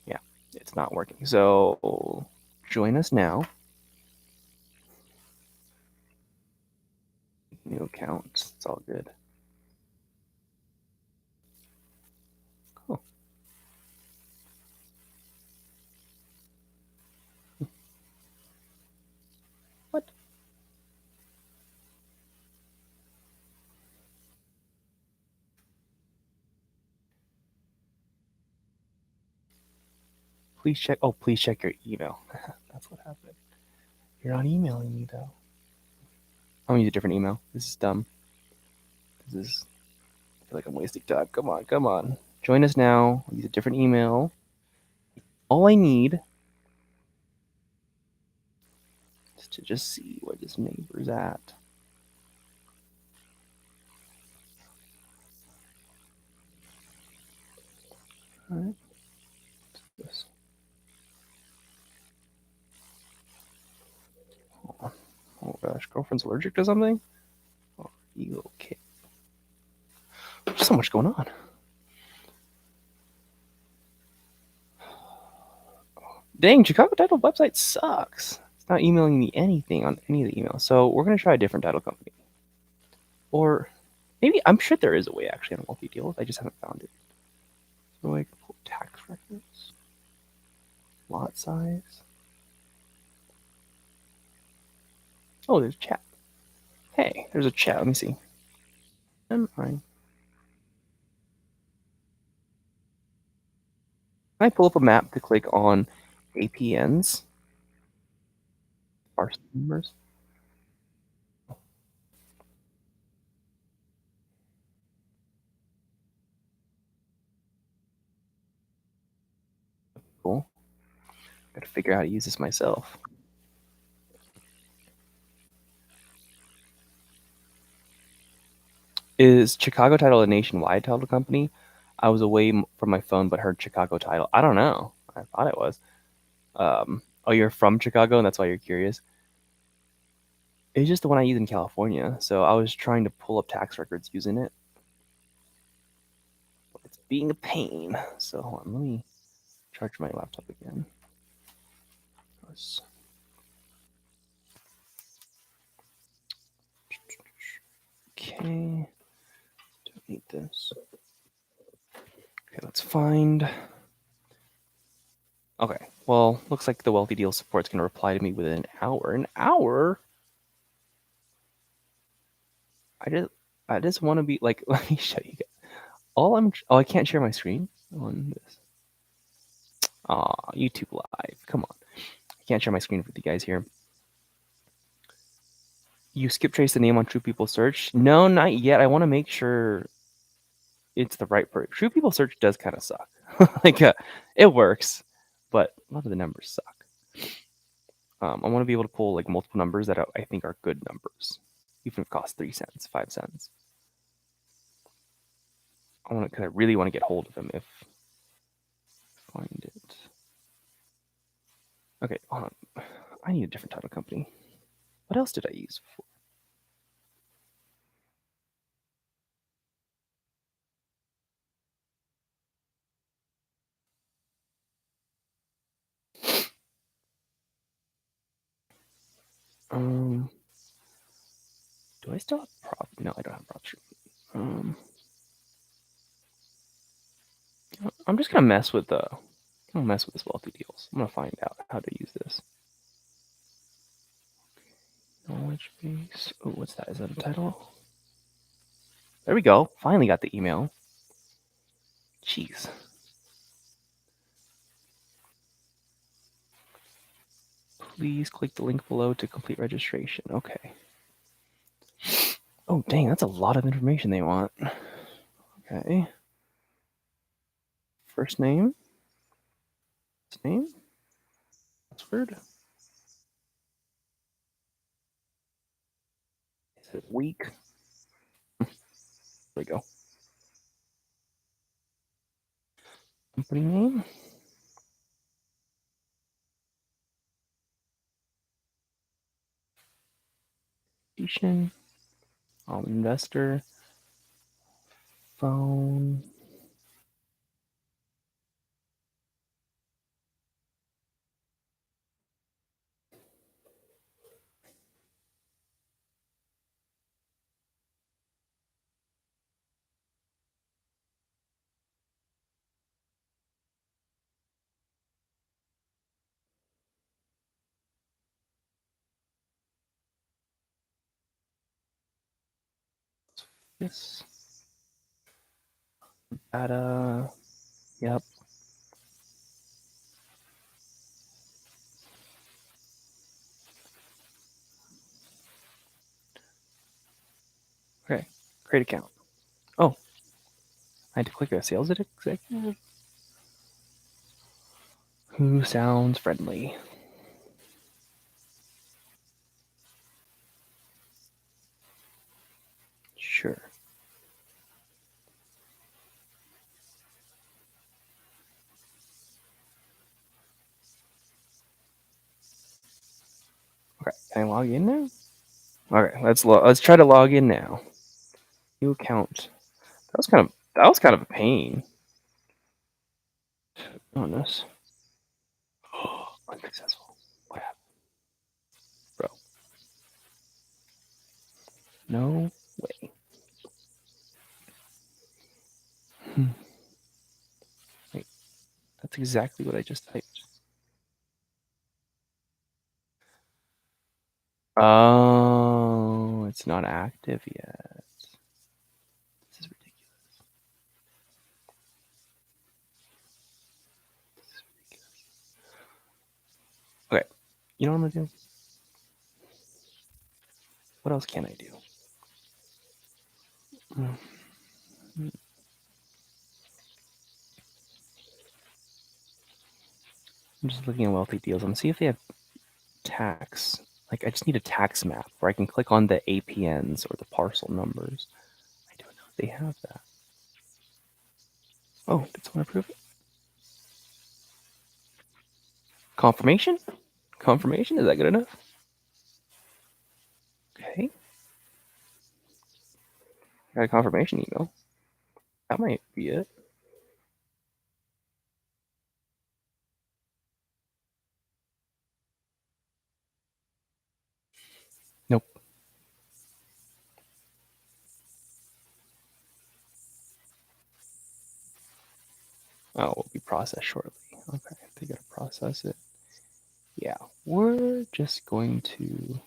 Yeah, it's not working. So join us now. New account. It's all good. Cool. What? Please check. Oh, please check your email. That's what happened. You're not emailing me though. I'm gonna use a different email. This is dumb. This is. I feel like I'm wasting time. Come on, come on. Join us now. Use a different email. All I need is to just see where this neighbor's at. All right. What's this? Oh gosh, girlfriend's allergic to something? Are you okay? There's so much going on. Dang, Chicago Title website sucks. It's not emailing me anything on any of the emails. So we're gonna try a different title company. Or maybe I'm sure there is a way actually on Wealthy Deals. I just haven't found it. So I can pull tax records, lot size. Oh, there's chat. Hey, there's a chat. Let me see. I pull up a map to click on APNs, parcel numbers. Cool. Got to figure out how to use this myself. Is Chicago Title a nationwide title company? I was away from my phone, but heard Chicago Title. I don't know. I thought it was. Oh, you're from Chicago, and that's why you're curious. It's just the one I use in California, so I was trying to pull up tax records using it. It's being a pain. So hold on, let me charge my laptop again. Okay, don't need this. Okay, let's find. Okay, well, looks like the Wealthy Deal support's going to reply to me within an hour. An hour? I just want to be like. Let me show you. I can't share my screen on this. Aw, YouTube Live. Come on, I can't share my screen with you guys here. You skip trace the name on True People Search? No, not yet. I want to make sure it's the right person. True People Search does kind of suck. Like, it works, but a lot of the numbers suck. I want to be able to pull like multiple numbers that I think are good numbers, even if it costs 3 cents, 5 cents. Because I really want to get hold of them. If find it. Okay, hold on. I need a different title company. What else did I use before? Do I still have prop? No, I don't have prop street. I'm just gonna mess with this Wealthy Deals. I'm gonna find out how to use this. Knowledge base. Oh, what's that? Is that a title? There we go. Finally got the email. Jeez. Please click the link below to complete registration. Okay. Oh, dang, that's a lot of information they want. Okay. First name. Last name. Password. Is it week? There we go. Company name. Station. Investor. Phone. This. Data. Yep. Okay. Create account. Oh. I had to click a sales executive. Who sounds friendly? Sure. Okay. Can I log in now? Okay. Let's try to log in now. New account. That was kind of a pain. Honest. Unsuccessful. What happened? Bro. No way. Wait, that's exactly what I just typed. Oh, it's not active yet. This is ridiculous. This is ridiculous. Okay, you know what I'm gonna do? What else can I do? I'm just looking at Wealthy Deals. I'm gonna see if they have tax. Like, I just need a tax map where I can click on the APNs or the parcel numbers. I don't know if they have that. Oh, did someone approve it? Confirmation? Confirmation? Is that good enough? Got a confirmation email. That might be it. Nope. Oh, it will be processed shortly. Okay, they gotta process it. Yeah, we're just going to.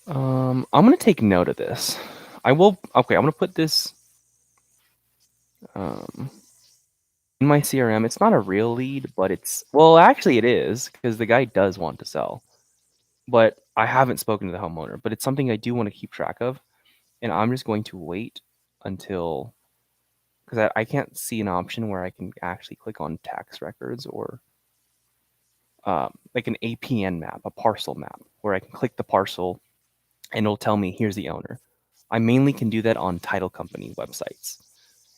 I'm gonna take note of this. I will. Okay, I'm gonna put this um, in my CRM. It's not a real lead, but it's well, actually, it is because the guy does want to sell, but I haven't spoken to the homeowner. But it's something I do want to keep track of, and I'm just going to wait until because I can't see an option where I can actually click on tax records or like an APN map, a parcel map, where I can click the parcel and it'll tell me here's the owner. I mainly can do that on title company websites,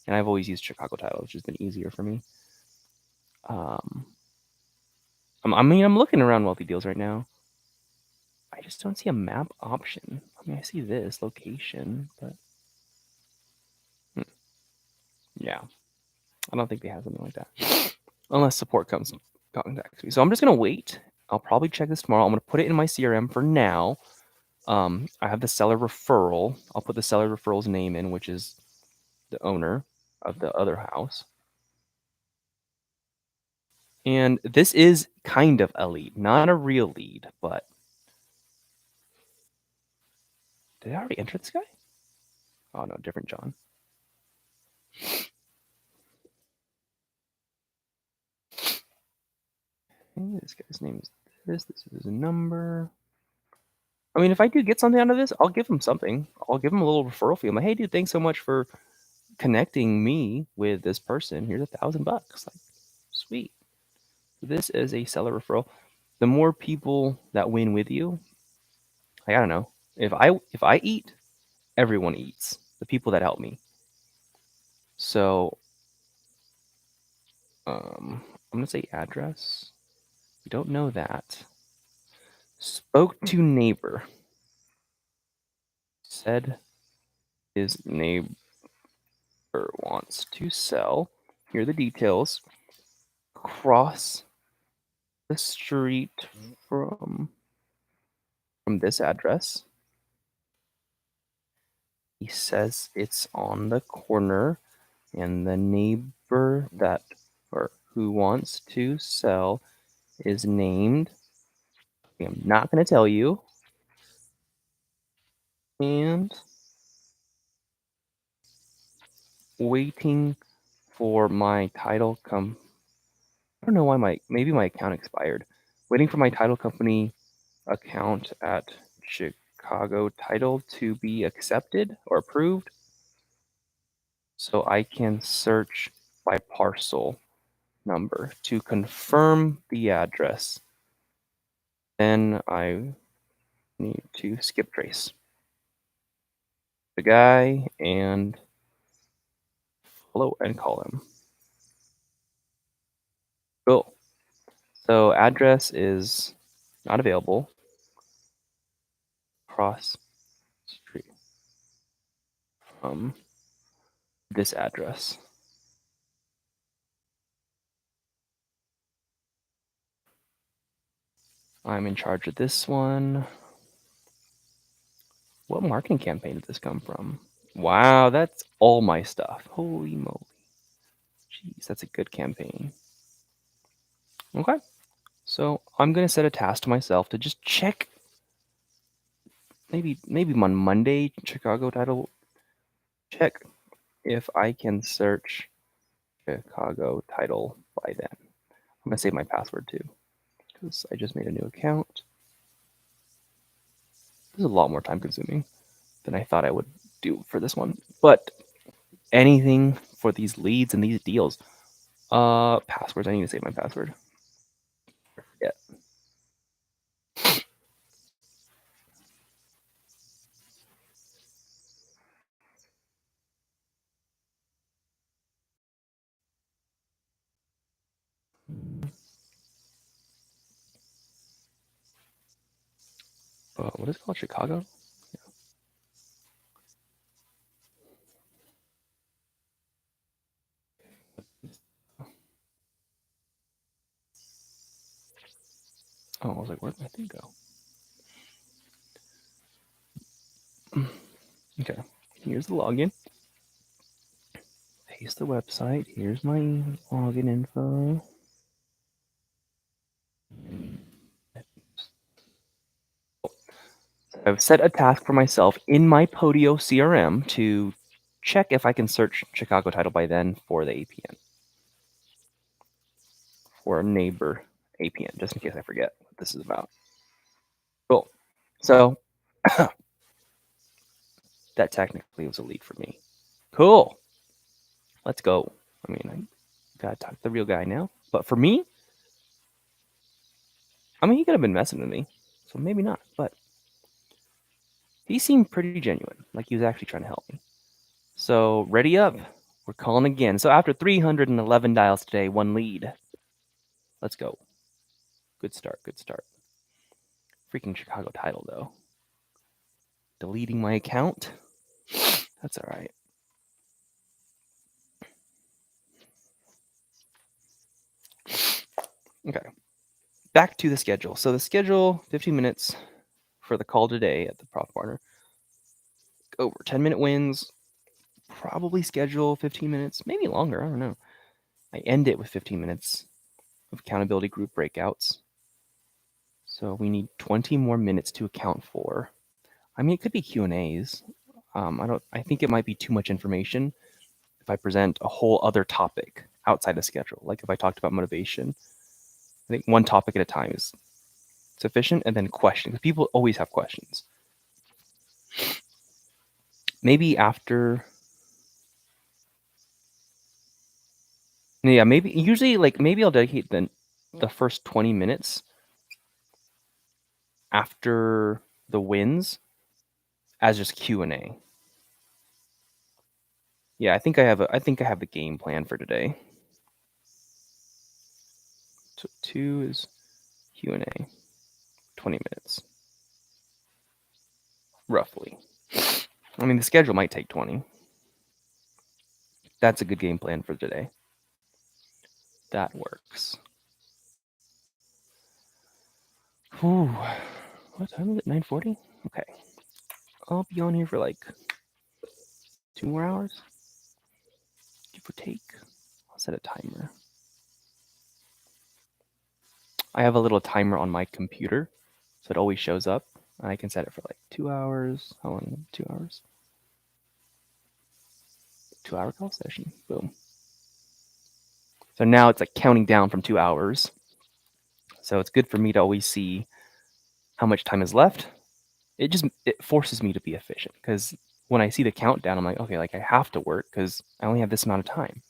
and I've always used Chicago Title, which has been easier for me. Um, I'm looking around Wealthy Deals right now. I just don't see a map option. I mean, I see this location, but yeah, I don't think they have something like that unless support contacts me. So I'm just gonna wait. I'll probably check this tomorrow. I'm gonna put it in my CRM for now. I have the seller referral. I'll put the seller referral's name in, which is the owner of the other house. And this is kind of a lead, not a real lead, but did I already enter this guy? Oh no, different John. Hey, this guy's name is this. This is his number. I mean, if I do get something out of this, I'll give him something. I'll give him a little referral fee. I'm like, hey, dude, thanks so much for connecting me with this person. Here's $1,000. Like, sweet. This is a seller referral. The more people that win with you, like, I don't know. If I eat, everyone eats. The people that help me. So I'm gonna say address. We don't know that. Spoke to neighbor. Said his neighbor wants to sell. Here are the details. Cross the street from this address. He says it's on the corner, and the neighbor that or who wants to sell is named. I'm not going to tell you. And waiting for my title come. I don't know why maybe my account expired. Waiting for my title company account at Chicago Title to be accepted or approved so I can search by parcel number to confirm the address. Then I need to skip trace the guy and follow and call him. Cool. So address is not available. Cross street from this address. I'm in charge of this one. What marketing campaign did this come from? Wow, that's all my stuff. Holy moly. Jeez, that's a good campaign. Okay. So I'm gonna set a task to myself to just check maybe on Monday, Chicago Title, check if I can search Chicago Title by then. I'm gonna save my password too, because I just made a new account. This is a lot more time consuming than I thought I would do for this one. But anything for these leads and these deals. Passwords. I need to save my password. Yeah. What is it called? Chicago? Oh, I was like, where'd my thing go? Okay, here's the login. Paste the website. Here's my login info. I've set a task for myself in my Podio CRM to check if I can search Chicago title by then for the APN. For a neighbor APN, just in case I forget what this is about. Cool. So that technically was a lead for me. Cool. Let's go. I mean, I gotta talk to the real guy now. But for me, I mean, he could have been messing with me, so maybe not. But he seemed pretty genuine, like he was actually trying to help me. So ready up. We're calling again. So after 311 dials today, one lead. Let's go. Good start. Good start. Freaking Chicago title though. Deleting my account. That's all right. Okay. Back to the schedule. So the schedule, 15 minutes for the call today at the Prof Partner. Over 10-minute wins. Probably schedule 15 minutes, maybe longer. I don't know. I end it with 15 minutes of accountability group breakouts. So we need 20 more minutes to account for. I mean, it could be Q&As. I think it might be too much information if I present a whole other topic outside the schedule. Like if I talked about motivation, I think one topic at a time is sufficient, and then questions. Because people always have questions. Maybe after, yeah, maybe usually like maybe I'll dedicate the first 20 minutes after the wins as just Q&A. Yeah, I think I have the game plan for today. So 2 is Q&A, 20 minutes, roughly. I mean, the schedule might take 20. That's a good game plan for today. That works. Whew. What time is it? 9:40? Okay. I'll be on here for like 2 more hours, give or take. I'll set a timer. I have a little timer on my computer, so it always shows up. I can set it for like 2 hours. How long? 2 hours? 2-hour call session. Boom. So now it's like counting down from 2 hours. So it's good for me to always see how much time is left. It forces me to be efficient, because when I see the countdown, I'm like, okay, like I have to work because I only have this amount of time.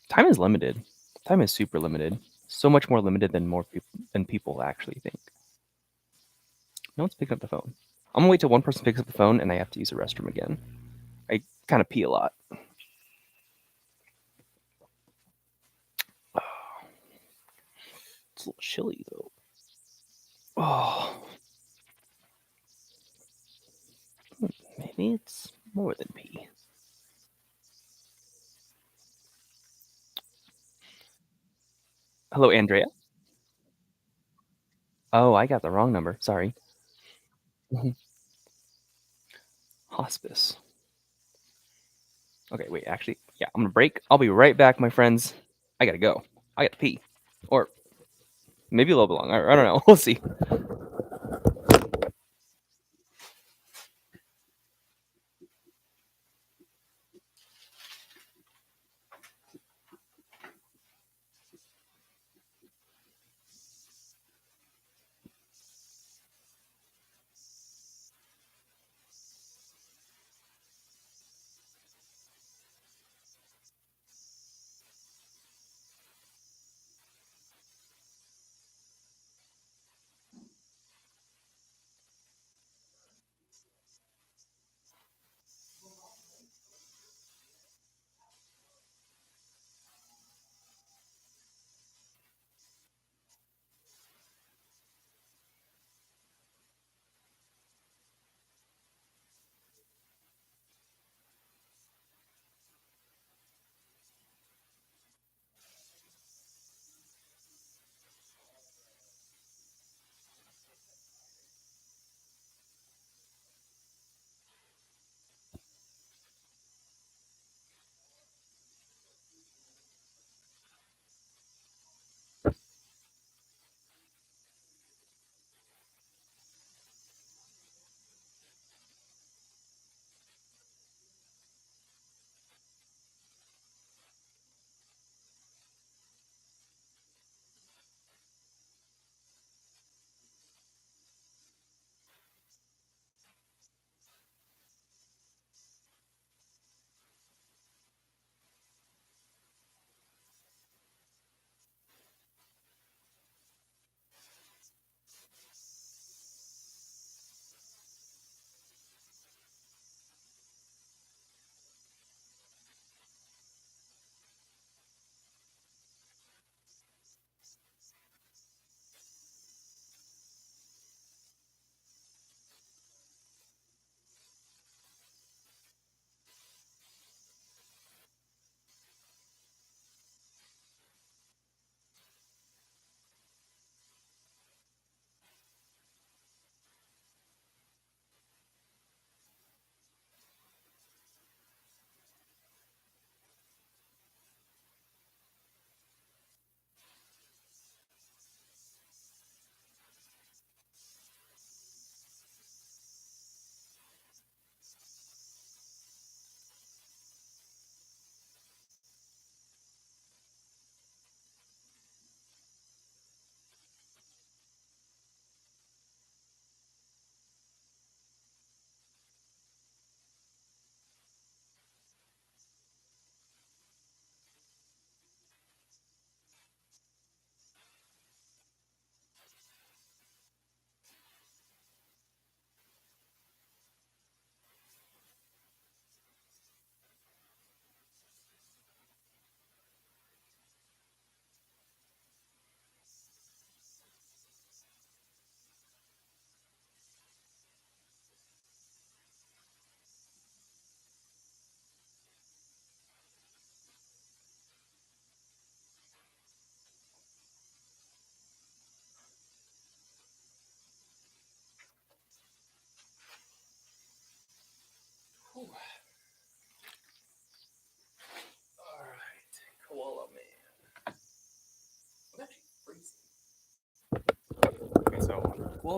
Time is limited. Time is super limited. So much more limited than people actually think. No one's picking up the phone. I'm gonna wait till one person picks up the phone and I have to use the restroom again. I kind of pee a lot. It's a little chilly though. Oh, maybe it's more than pee. Hello, Andrea. Oh, I got the wrong number. Sorry. Mhm. Hospice. Okay, wait, actually, yeah, I'm gonna break. I'll be right back, my friends. I gotta go. I got to pee. Or maybe a little bit longer. I don't know. We'll see.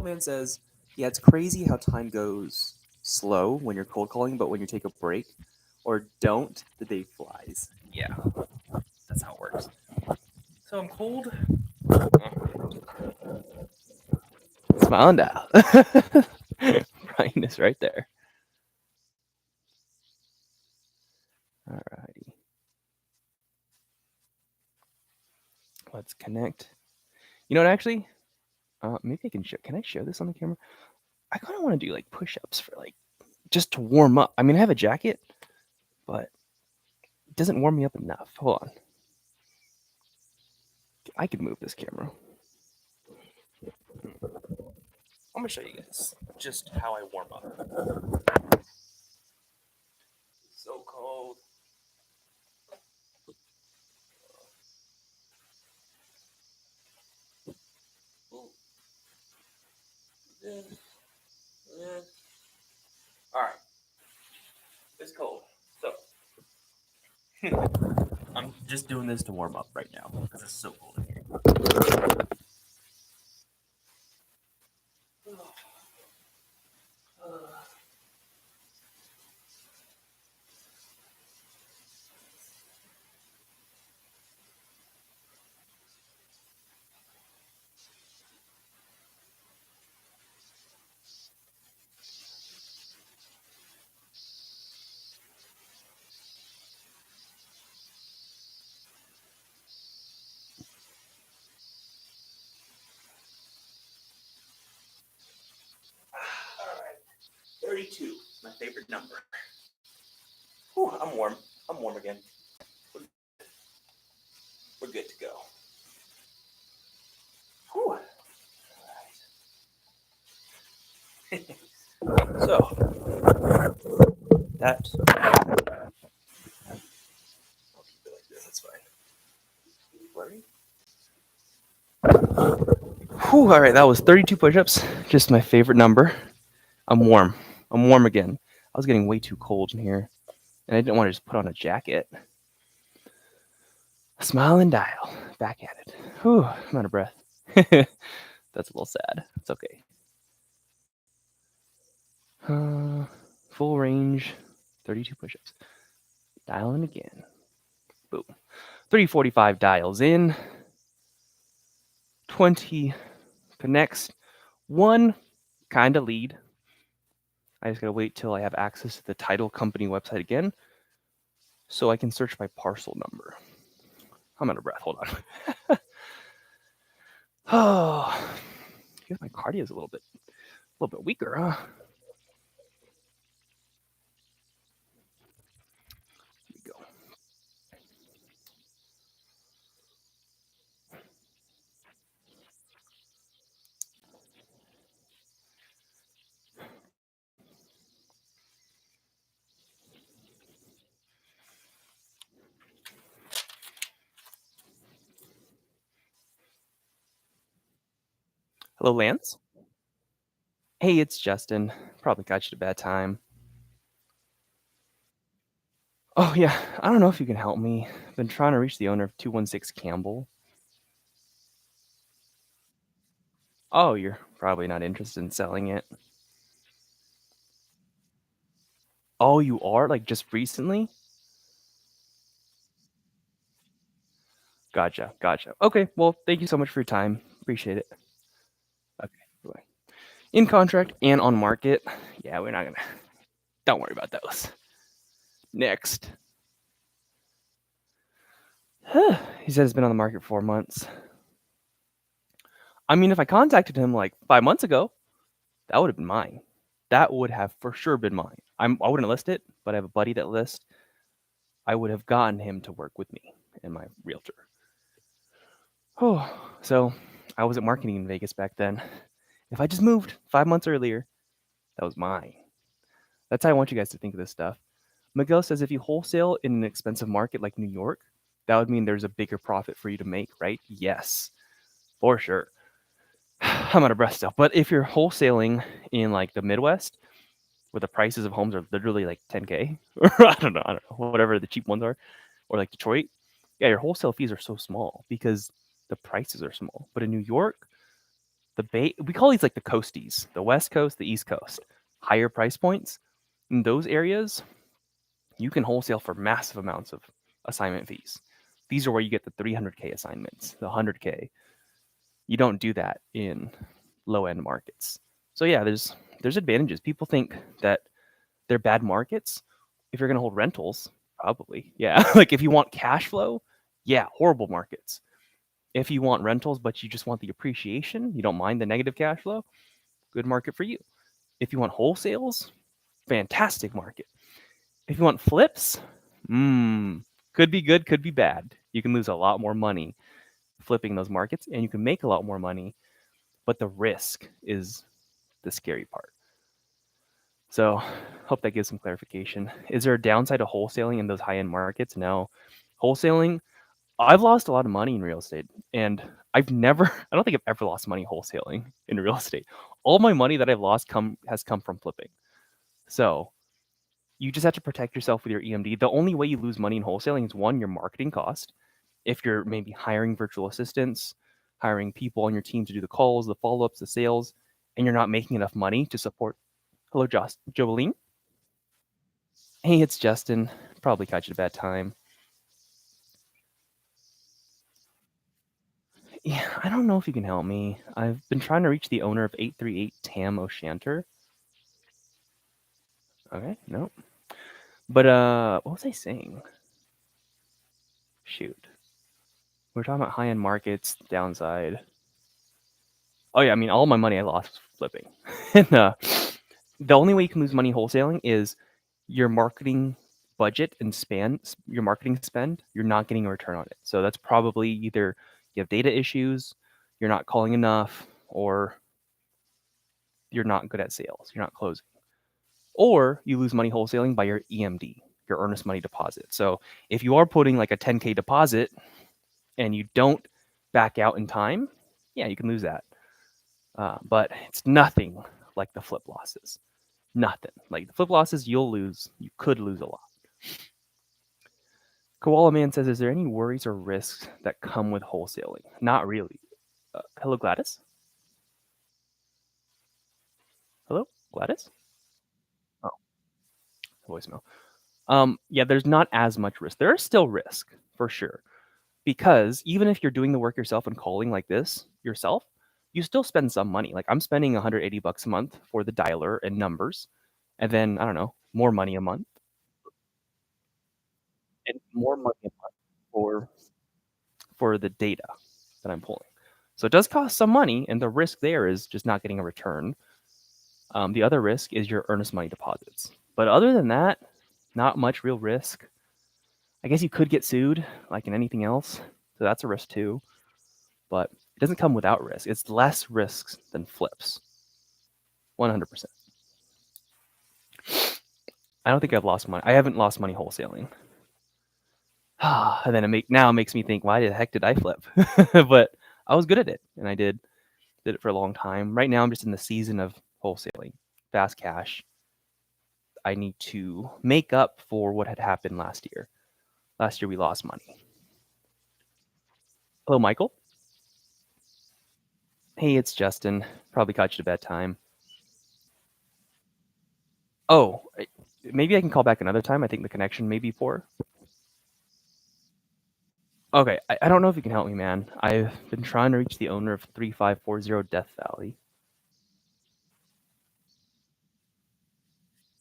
old man says, yeah, it's crazy how time goes slow when you're cold calling, but when you take a break or don't, the day flies. Yeah, that's how it works. So I'm cold. Smiling down. Brightness right there. Alrighty. Let's connect. You know what, actually? Maybe I can show. Can I show this on the camera? I kind of want to do like push-ups for like just to warm up. I mean, I have a jacket, but it doesn't warm me up enough. Hold on. I could move this camera. I'm gonna show you guys just how I warm up. So cold. All right, it's cold. So I'm just doing this to warm up right now because it's so cold in here. All right, 32, my favorite number. Whew, I'm warm. I'm warm again. We're good to go. Whew. So that I'll keep it like this. That's fine. Blurry. Whew, all right, that was 32 push-ups. Just my favorite number. I'm warm. I'm warm again. I was getting way too cold in here, and I didn't want to just put on a jacket. Smile and dial. Back at it. Whew, I'm out of breath. That's a little sad. It's okay. Full range, 32 push-ups. Dialing again. Boom. 345 dials in. 20 connects. 1 kind of lead. I just gotta wait till I have access to the title company website again so I can search by parcel number. I'm out of breath. Hold on. Oh, I guess my cardio is a little bit weaker, huh? Here we go. Hello, Lance. Hey, it's Justin. Probably got you at a bad time. Oh, yeah. I don't know if you can help me. I've been trying to reach the owner of 216 Campbell. Oh, you're probably not interested in selling it. Oh, you are? Like just recently? Gotcha. Okay, well, thank you so much for your time. Appreciate it. Okay, bye. In contract and on market. Yeah, we're not gonna. Don't worry about those. Next. He said it's been on the market for 4 months. I mean, if I contacted him like 5 months ago, that would have been mine. That would have for sure been mine. I wouldn't list it, but I have a buddy that lists. I would have gotten him to work with me and my realtor. Oh, so I wasn't marketing in Vegas back then. If I just moved 5 months earlier, that was mine. That's how I want you guys to think of this stuff. Miguel says if you wholesale in an expensive market like New York, that would mean there's a bigger profit for you to make, right? Yes, for sure. I'm out of breath still. But if you're wholesaling in like the Midwest, where the prices of homes are literally like 10K, or I don't know, whatever the cheap ones are, or like Detroit, yeah, your wholesale fees are so small because the prices are small. But in New York, we call these like the coasties, the West Coast, the East Coast, higher price points. In those areas, you can wholesale for massive amounts of assignment fees. These are where you get the 300K assignments, the 100K. You don't do that in low end markets. So yeah, there's advantages. People think that they're bad markets. If you're going to hold rentals, probably. Yeah. Like if you want cash flow, yeah, horrible markets. If you want rentals but you just want the appreciation, you don't mind the negative cash flow, good market for you. If you want wholesales, fantastic market. If you want flips, could be good, could be bad. You can lose a lot more money flipping those markets and you can make a lot more money, but the risk is the scary part. So, hope that gives some clarification. Is there a downside to wholesaling in those high-end markets? No. Wholesaling, I've lost a lot of money in real estate and I don't think I've ever lost money wholesaling in real estate. All my money that I've lost has come from flipping. So, you just have to protect yourself with your EMD. The only way you lose money in wholesaling is one, your marketing cost. If you're maybe hiring virtual assistants, hiring people on your team to do the calls, the follow-ups, the sales, and you're not making enough money to support. Hello, Jolene. Hey, it's Justin. Probably caught you at a bad time. Yeah, I don't know if you can help me. I've been trying to reach the owner of 838 Tam O'Shanter. Okay, no. But what was I saying? Shoot. We're talking about high-end markets, downside. Oh yeah, I mean all my money I lost flipping. And the only way you can lose money wholesaling is your marketing budget and your marketing spend, you're not getting a return on it. So that's probably either you have data issues, you're not calling enough, or you're not good at sales, you're not closing. Or you lose money wholesaling by your EMD, your earnest money deposit. So if you are putting like a 10K deposit and you don't back out in time, yeah, you can lose that. But it's nothing like the flip losses. Nothing. Like the flip losses, you could lose a lot. Koala Man says, is there any worries or risks that come with wholesaling? Not really. Hello, Gladys? Hello, Gladys? Oh, voicemail. Yeah, there's not as much risk. There is still risk for sure. Because even if you're doing the work yourself and calling like this yourself, you still spend some money. Like I'm spending $180 a month for the dialer and numbers, and then I don't know, more money a month, and more money a month for the data that I'm pulling. So it does cost some money, and the risk there is just not getting a return. The other risk is your earnest money deposits. But other than that, not much real risk. I guess you could get sued, like in anything else. So that's a risk too. But it doesn't come without risk. It's less risks than flips. 100%. I don't think I've lost money. I haven't lost money wholesaling. And then now it makes me think, why the heck did I flip? But I was good at it, and I did it for a long time. Right now, I'm just in the season of wholesaling, fast cash. I need to make up for what had happened last year. Last year, we lost money. Hello, Michael. Hey, it's Justin. Probably caught you at a bad time. Oh, maybe I can call back another time. I think the connection may be poor. Okay, I don't know if you can help me, man. I've been trying to reach the owner of 3540 Death Valley.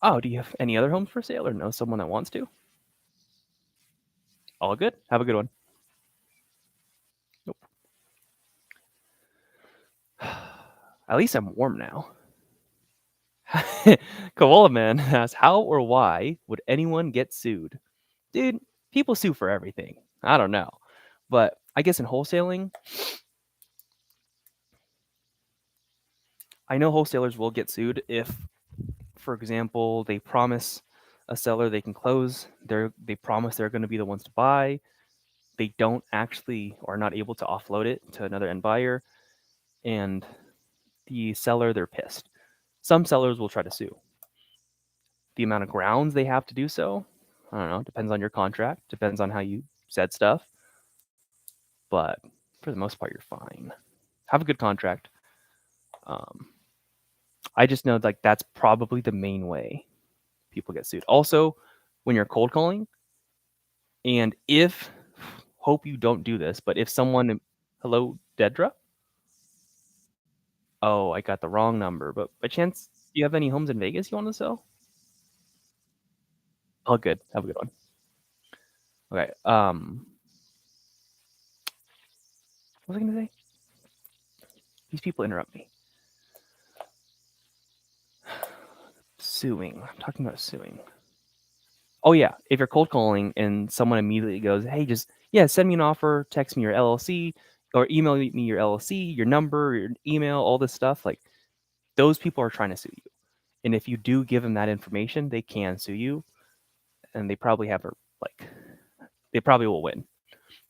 Oh, do you have any other homes for sale or know someone that wants to? All good. Have a good one. Nope. At least I'm warm now. Koala Man asks, how or why would anyone get sued? Dude, people sue for everything. I don't know. But I guess in wholesaling, I know wholesalers will get sued if, for example, they promise a seller they can close. They promise they're going to be the ones to buy. They don't actually or are not able to offload it to another end buyer. And the seller, they're pissed. Some sellers will try to sue. The amount of grounds they have to do so, I don't know, depends on your contract, depends on how you said stuff. But for the most part, you're fine. Have a good contract. Um, I just know like that's probably the main way people get sued. Also, when you're cold calling, and if hope you don't do this, but if someone hello, Dedra? Oh, I got the wrong number, but by chance, do you have any homes in Vegas you want to sell? Oh, good. Have a good one. Okay. What was I gonna say? These people interrupt me. Suing. I'm talking about suing. Oh yeah, if you're cold calling and someone immediately goes, "Hey, just yeah, send me an offer, text me your LLC, or email me your LLC, your number, your email, all this stuff," like those people are trying to sue you. And if you do give them that information, they can sue you, and they probably have a like they probably will win,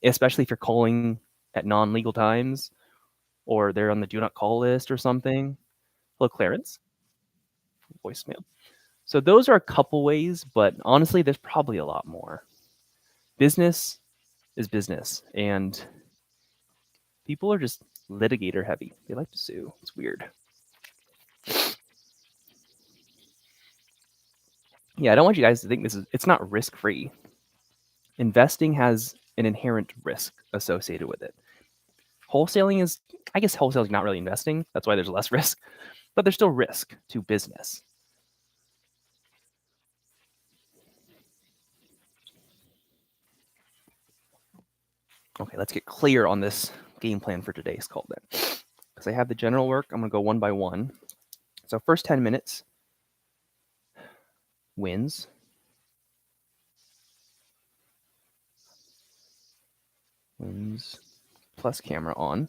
especially if you're calling at non-legal times or they're on the do not call list or something. Hello, Clarence. Voicemail. So those are a couple ways, but honestly, there's probably a lot more. Business is business, and people are just litigator heavy. They like to sue. It's weird. Yeah, I don't want you guys to think it's not risk free. Investing has an inherent risk associated with it. Wholesaling is, I guess, wholesaling is not really investing. That's why there's less risk, but there's still risk to business. Okay, let's get clear on this game plan for today's call then. Because I have the general work, I'm going to go one by one. So, first 10 minutes wins. Wins plus camera on.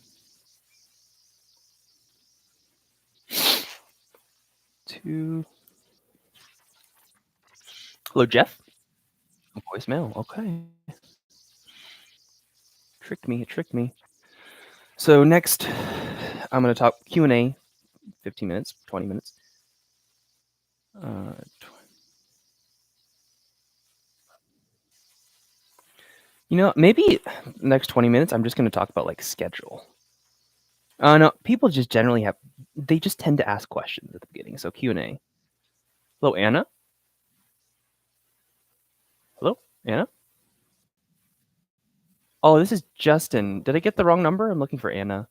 2. Hello, Jeff. Voicemail. Okay. Tricked me. It tricked me. So next, I'm going to talk Q&A, 15 minutes, 20 minutes. Uh, maybe next 20 minutes, I'm just going to talk about like schedule. No, people just generally they just tend to ask questions at the beginning. So Q&A. Hello, Anna. Hello, Anna. Oh, this is Justin. Did I get the wrong number? I'm looking for Anna.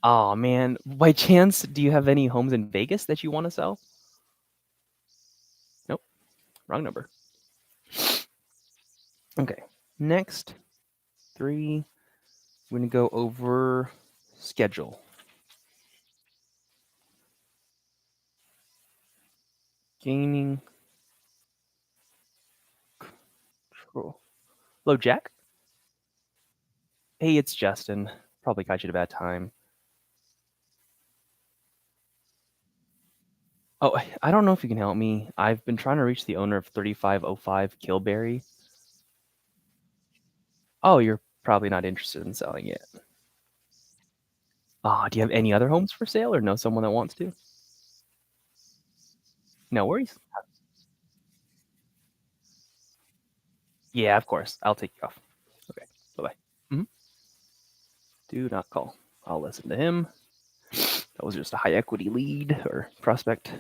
Oh man, by chance, do you have any homes in Vegas that you want to sell? Nope, wrong number. Okay, next 3, we're gonna go over schedule. Gaining control. Hello, Jack. Hey, it's Justin. Probably got you at a bad time. Oh, I don't know if you can help me. I've been trying to reach the owner of 3505 Kilberry. Oh, you're probably not interested in selling it. Do you have any other homes for sale or know someone that wants to? No worries. Yeah, of course. I'll take you off. Okay. Bye-bye. Mhm. Do not call. I'll listen to him. That was just a high equity lead or prospect.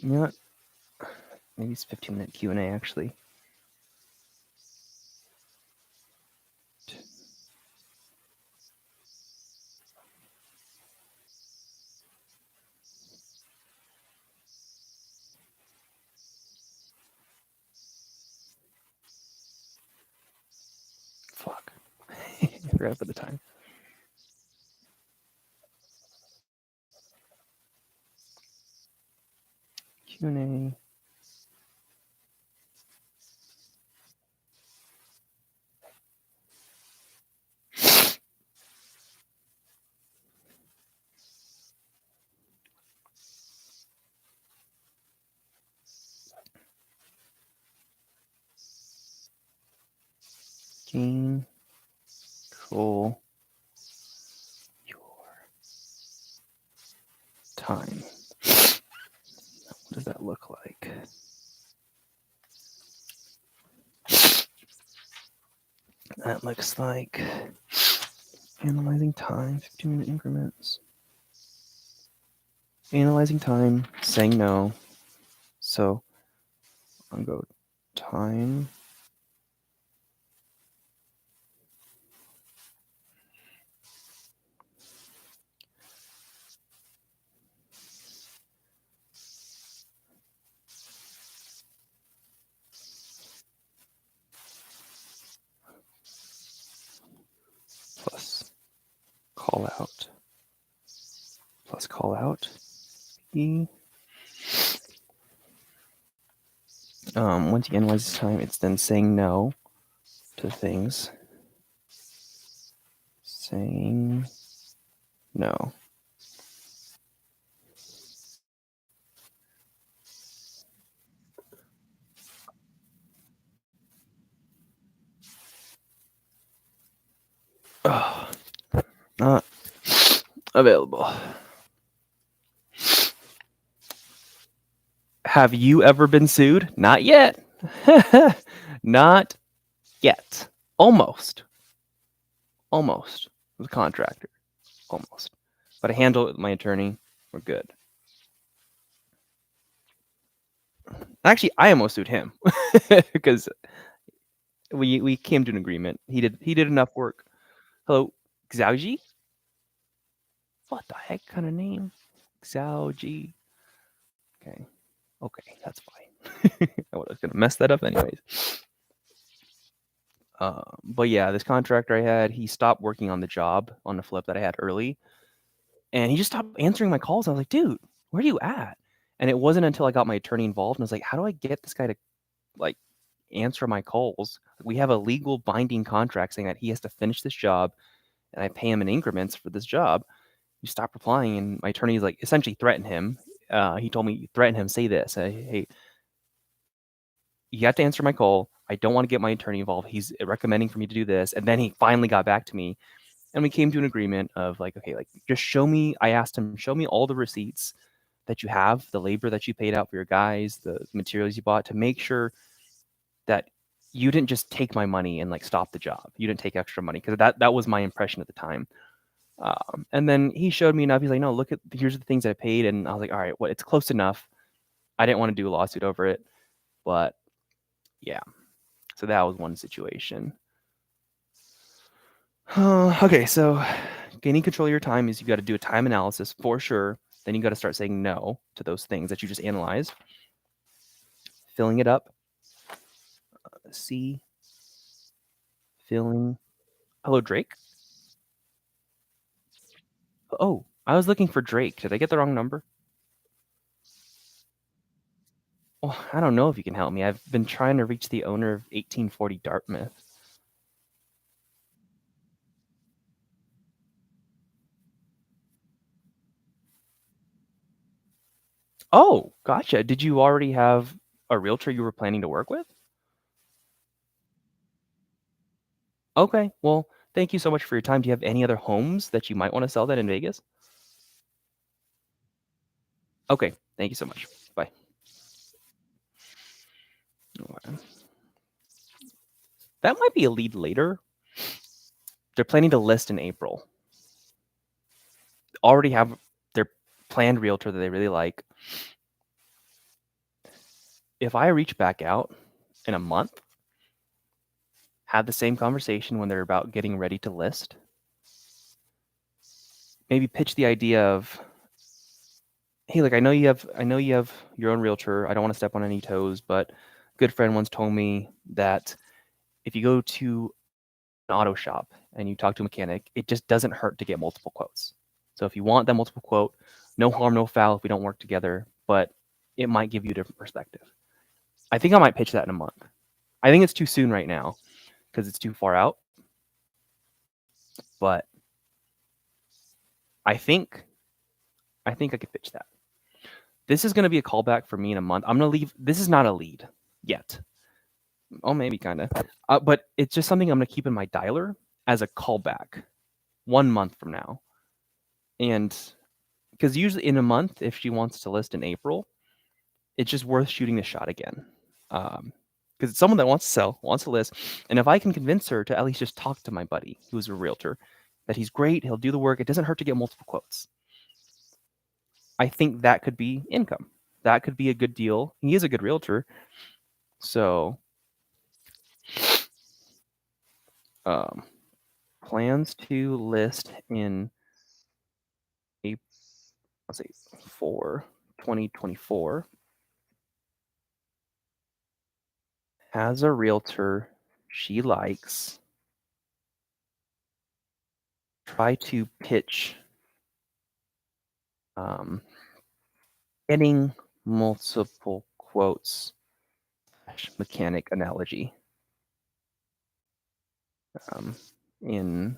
You know what? Maybe it's 15-minute Q&A actually. Fuck. I forgot to put the time. Q&A. Control your time. What does that look like? That looks like analyzing time, 15-minute increments. Analyzing time, saying no. So I'll go time. Plus call out. Plus call out. Once you analyze time, it's then saying no to things. Saying no. Oh, not available. Have you ever been sued? Not yet. Not yet. Almost. Almost. With a contractor. Almost. But I handle it with my attorney. We're good. Actually, I almost sued him because we came to an agreement. He did enough work. Hello, Xiaoji? What the heck kind of name? Xiaoji. Okay. Okay, that's fine. I was gonna mess that up anyways. But yeah, this contractor I had, he stopped working on the job on the flip that I had early, and he just stopped answering my calls. I was like, dude, where are you at? And it wasn't until I got my attorney involved, and I was like, how do I get this guy to like answer my calls? We have a legal binding contract saying that he has to finish this job, and I pay him in increments for this job. You stop replying, and my attorney like essentially threatened him. He told me, threaten him, say this, hey, you have to answer my call. I don't want to get my attorney involved. He's recommending for me to do this. And then he finally got back to me, and we came to an agreement of like, okay, like just show me. I asked him, show me all the receipts that you have, the labor that you paid out for your guys, the materials you bought, to make sure that you didn't just take my money and like stop the job. You didn't take extra money, because that was my impression at the time. And then he showed me enough. He's like, no, look at, here's the things I paid. And I was like, all right, well, it's close enough. I didn't want to do a lawsuit over it, but yeah. So that was one situation. Okay, so gaining control of your time is you got to do a time analysis for sure. Then you got to start saying no to those things that you just analyzed. Filling it up. C. Filling. Hello, Drake. Oh, I was looking for Drake. Did I get the wrong number? Well, I don't know if you can help me. I've been trying to reach the owner of 1840 Dartmouth. Oh, gotcha. Did you already have a realtor you were planning to work with? Okay, well, thank you so much for your time. Do you have any other homes that you might want to sell that in Vegas? Okay, thank you so much. Bye. Okay. That might be a lead later. They're planning to list in April. Already have their planned realtor that they really like. If I reach back out in a month, have the same conversation when they're about getting ready to list, maybe pitch the idea of, hey, like I know you have your own realtor. I don't want to step on any toes, but a good friend once told me that if you go to an auto shop and you talk to a mechanic, it just doesn't hurt to get multiple quotes. So if you want that multiple quote, no harm, no foul if we don't work together, but it might give you a different perspective. I think I might pitch that in a month. I think it's too soon right now because it's too far out, but I think I could pitch that. This is going to be a callback for me in a month. I'm going to leave. This is not a lead yet. Oh, maybe kind of. But it's just something I'm going to keep in my dialer as a callback 1 month from now. And because usually in a month, if she wants to list in April, it's just worth shooting the shot again. Because it's someone that wants to sell, wants to list. And if I can convince her to at least just talk to my buddy, who's a realtor, that he's great, he'll do the work, it doesn't hurt to get multiple quotes. I think that could be income. That could be a good deal. He is a good realtor. So, um, plans to list in April, let's say for 2024. Has a realtor she likes. Try to pitch getting multiple quotes mechanic analogy in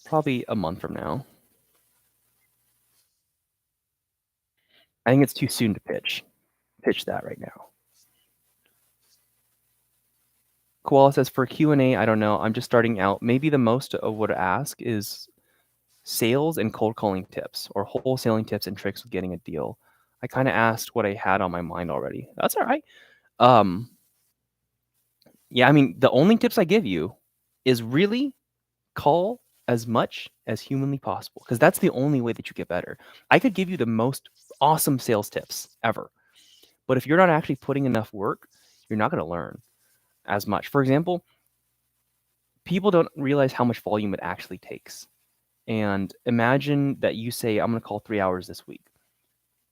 probably a month from now. I think it's too soon to pitch that right now. Koala says for Q&A, I don't know. I'm just starting out. Maybe the most I would ask is sales and cold calling tips or wholesaling tips and tricks with getting a deal. I kind of asked what I had on my mind already. That's all right. Yeah, I mean, the only tips I give you is really call as much as humanly possible because that's the only way that you get better. I could give you the most awesome sales tips ever, but if you're not actually putting enough work, you're not going to learn as much. For example, people don't realize how much volume it actually takes. And imagine that you say, I'm going to call 3 hours this week.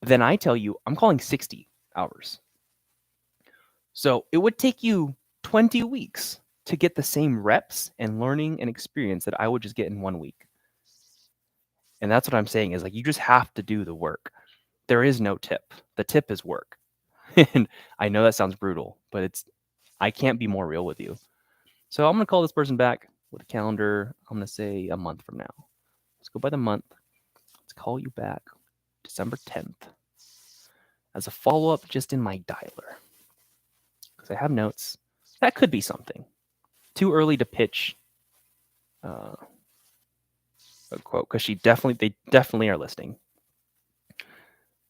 Then I tell you, I'm calling 60 hours. So it would take you 20 weeks to get the same reps and learning and experience that I would just get in 1 week. And that's what I'm saying is like, you just have to do the work. There is no tip. The tip is work. And I know that sounds brutal, but I can't be more real with you. So I'm going to call this person back with a calendar. I'm going to say a month from now. Let's go by the month. Let's call you back December 10th as a follow-up just in my dialer. Because I have notes. That could be something. Too early to pitch a quote because they definitely are listing.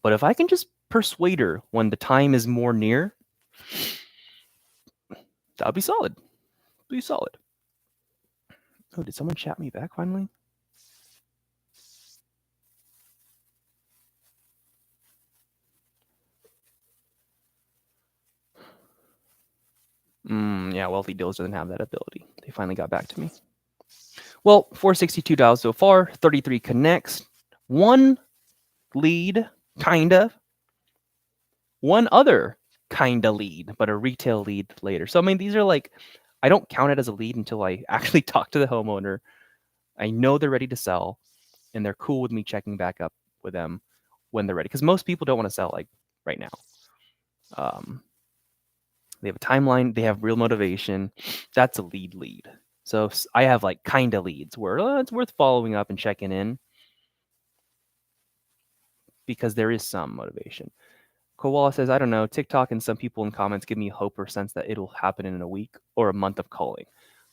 But if I can just persuade her when the time is more near, that would be solid. Be solid. Oh, did someone chat me back finally? Yeah, Wealthy Deals doesn't have that ability. They finally got back to me. Well, 462 dials so far, 33 connects, 1 lead, kind of. 1 other kind of lead, but a retail lead later. So, I mean, these are like, I don't count it as a lead until I actually talk to the homeowner. I know they're ready to sell, and they're cool with me checking back up with them when they're ready. Because most people don't want to sell like right now. They have a timeline. They have real motivation. That's a lead. So I have like kind of leads where it's worth following up and checking in because there is some motivation. Koala says, I don't know, TikTok and some people in comments give me hope or sense that it'll happen in a week or a month of calling.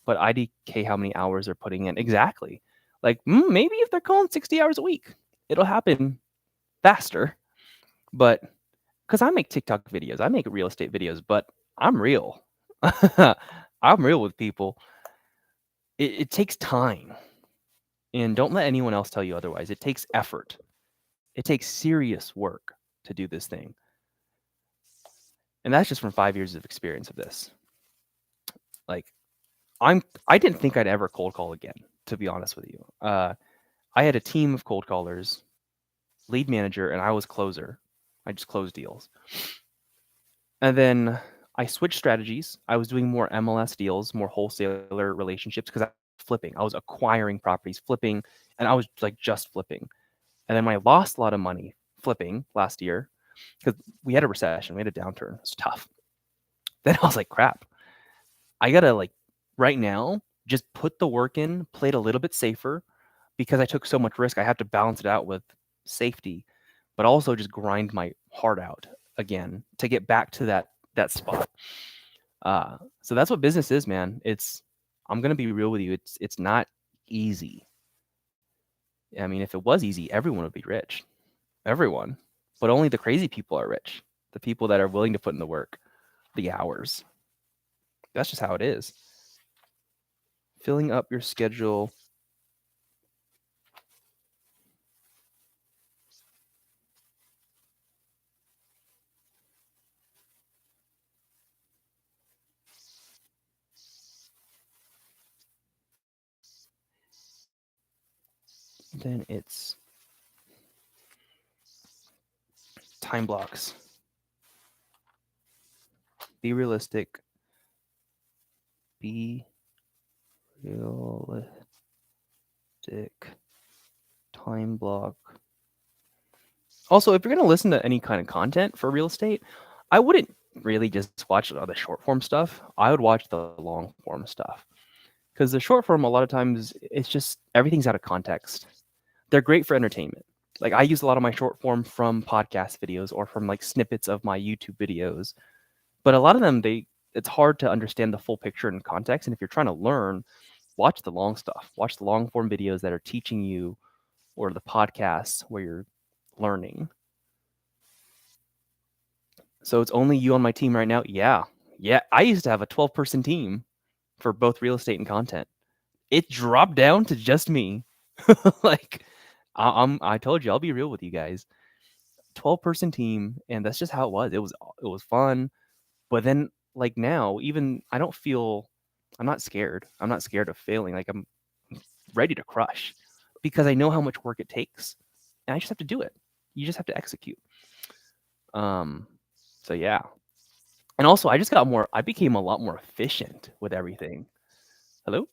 But IDK how many hours they're putting in. Exactly. Like maybe if they're calling 60 hours a week, it'll happen faster. But because I make TikTok videos, I make real estate videos, but I'm real. I'm real with people. It takes time. And don't let anyone else tell you otherwise. It takes effort. It takes serious work to do this thing. And that's just from 5 years of experience of this. Like, I didn't think I'd ever cold call again, to be honest with you. I had a team of cold callers, lead manager, and I was closer. I just closed deals. And then I switched strategies. I was doing more MLS deals, more wholesaler relationships because I was flipping. I was acquiring properties, flipping, and I was like just flipping. And then when I lost a lot of money flipping last year, because we had a recession, we had a downturn, it was tough. Then I was like, crap, I gotta like right now just put the work in, play it a little bit safer because I took so much risk. I have to balance it out with safety. but also just grind my heart out again to get back to that spot. So that's what business is, man. I'm gonna be real with you. It's not easy. I mean, if it was easy, everyone would be rich. Everyone. But only the crazy people are rich. The people that are willing to put in the work, the hours. That's just how it is. Filling up your schedule. Then it's time blocks. Be realistic. Be realistic. Time block. Also, if you're going to listen to any kind of content for real estate, I wouldn't really just watch the short form stuff. I would watch the long form stuff. Because the short form, a lot of times, it's just everything's out of context. They're great for entertainment. Like I use a lot of my short form from podcast videos or from like snippets of my YouTube videos. But a lot of them, it's hard to understand the full picture and context. And if you're trying to learn, watch the long stuff. Watch the long form videos that are teaching you, or the podcasts where you're learning. So it's only you on my team right now? Yeah. Yeah. I used to have a 12-person team for both real estate and content. It dropped down to just me. Like I told you, I'll be real with you guys. 12-person team, and that's just how it was. It was fun. But then like now, even I'm not scared. I'm not scared of failing. Like I'm ready to crush because I know how much work it takes. And I just have to do it. You just have to execute. So yeah. And also I became a lot more efficient with everything. Hello?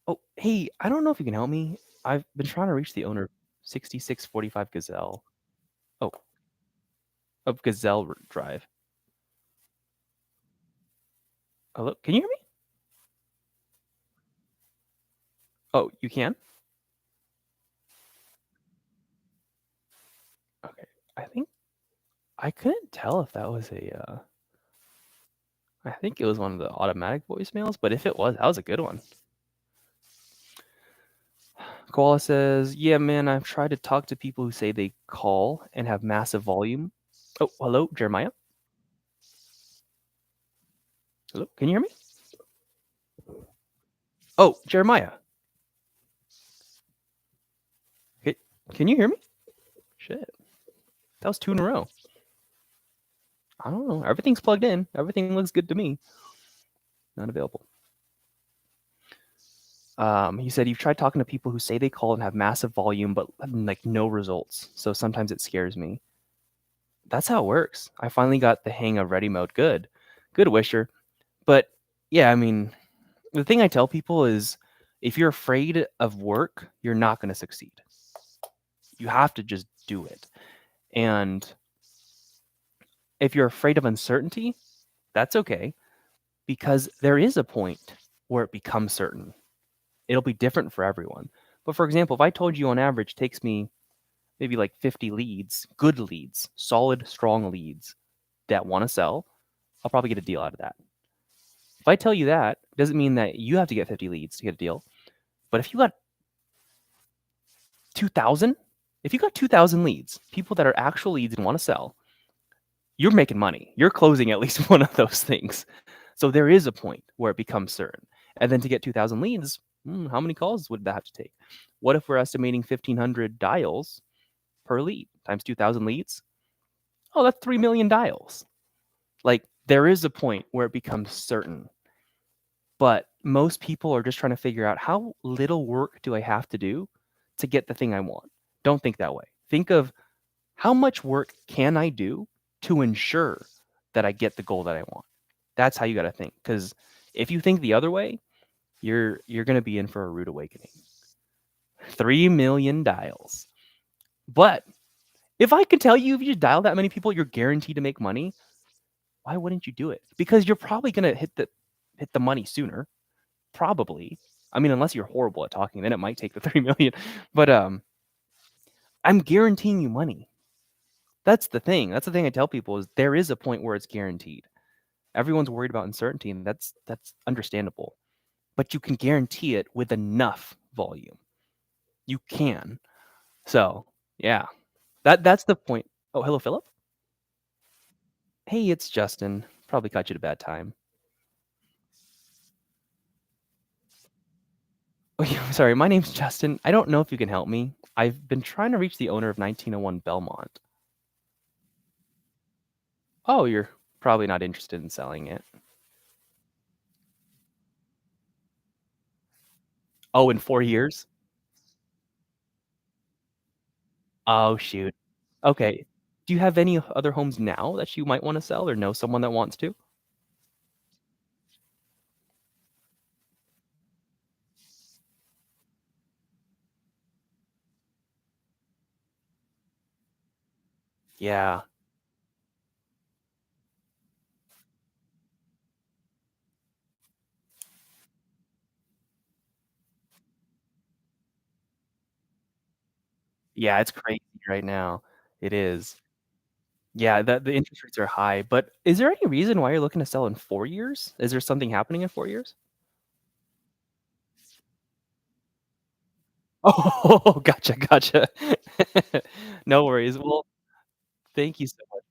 Oh, hey, I don't know if you can help me. I've been trying to reach the owner of 6645 Gazelle. Oh, of Gazelle Drive. Hello? Can you hear me? Oh, you can? Okay. I think I couldn't tell if that was I think it was one of the automatic voicemails, but if it was, that was a good one. Koala says, "Yeah, man, I've tried to talk to people who say they call and have massive volume." Oh, hello, Jeremiah. Hello, can you hear me? Oh, Jeremiah. Okay, can you hear me? Shit, that was two in a row. I don't know. Everything's plugged in. Everything looks good to me. Not available. He said you've tried talking to people who say they call and have massive volume, but like no results. So sometimes it scares me. That's how it works. I finally got the hang of ready mode. Good, good, Wisher. But yeah, I mean, the thing I tell people is if you're afraid of work, you're not going to succeed. You have to just do it. And if you're afraid of uncertainty, that's okay because there is a point where it becomes certain. It'll be different for everyone. But for example, if I told you on average it takes me maybe like 50 leads, good leads, solid, strong leads that want to sell, I'll probably get a deal out of that. If I tell you that, it doesn't mean that you have to get 50 leads to get a deal. But if you got 2,000, if you got 2,000 leads, people that are actual leads and want to sell, you're making money. You're closing at least one of those things. So there is a point where it becomes certain. And then to get 2,000 leads, how many calls would that have to take? What if we're estimating 1,500 dials per lead times 2,000 leads? Oh, that's 3 million dials. Like there is a point where it becomes certain. But most people are just trying to figure out how little work do I have to do to get the thing I want. Don't think that way. Think of how much work can I do to ensure that I get the goal that I want. That's how you got to think. Because if you think the other way, you're going to be in for a rude awakening. 3 million dials. But if I could tell you, if you just dial that many people, you're guaranteed to make money. Why wouldn't you do it? Because you're probably going to hit the money sooner. Probably. I mean, unless you're horrible at talking, then it might take the 3 million. But I'm guaranteeing you money. That's the thing. That's the thing I tell people is there is a point where it's guaranteed. Everyone's worried about uncertainty, and that's understandable. But you can guarantee it with enough volume. You can. So, yeah. That's the point. Oh, hello, Philip. Hey, it's Justin. Probably caught you at a bad time. Oh, yeah, sorry. My name's Justin. I don't know if you can help me. I've been trying to reach the owner of 1901 Belmont. Oh, you're probably not interested in selling it. Oh, in 4 years? Oh, shoot. Okay. Do you have any other homes now that you might wanna sell or know someone that wants to? Yeah. Yeah, it's crazy right now. It is. Yeah, the interest rates are high, but is there any reason why you're looking to sell in 4 years? Is there something happening in 4 years? Oh, gotcha, gotcha. No worries. Well, thank you so much.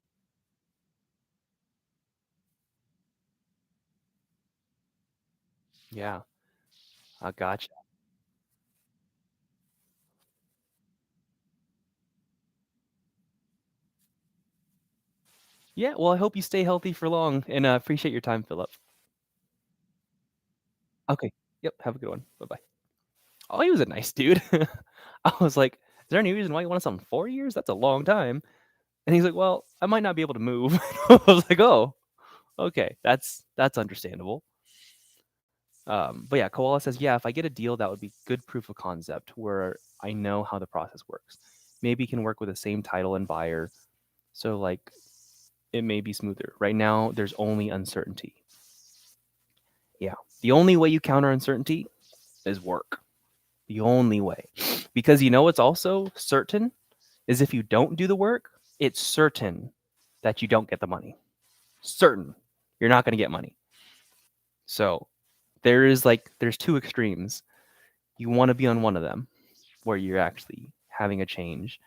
Yeah, I gotcha. Yeah, well, I hope you stay healthy for long, and, appreciate your time, Philip. Okay. Yep, have a good one. Bye-bye. Oh, he was a nice dude. I was like, "Is there any reason why you wanna sell in 4 years? That's a long time." And he's like, "Well, I might not be able to move." I was like, "Oh, okay. That's understandable." But yeah, Koala says, "Yeah, if I get a deal, that would be good proof of concept where I know how the process works. Maybe can work with the same title and buyer, so, like, it may be smoother. Right now, there's only uncertainty." Yeah. The only way you counter uncertainty is work. The only way. Because you know what's also certain is if you don't do the work, it's certain that you don't get the money. Certain. You're not going to get money. So there's two extremes. You want to be on one of them where you're actually having a change.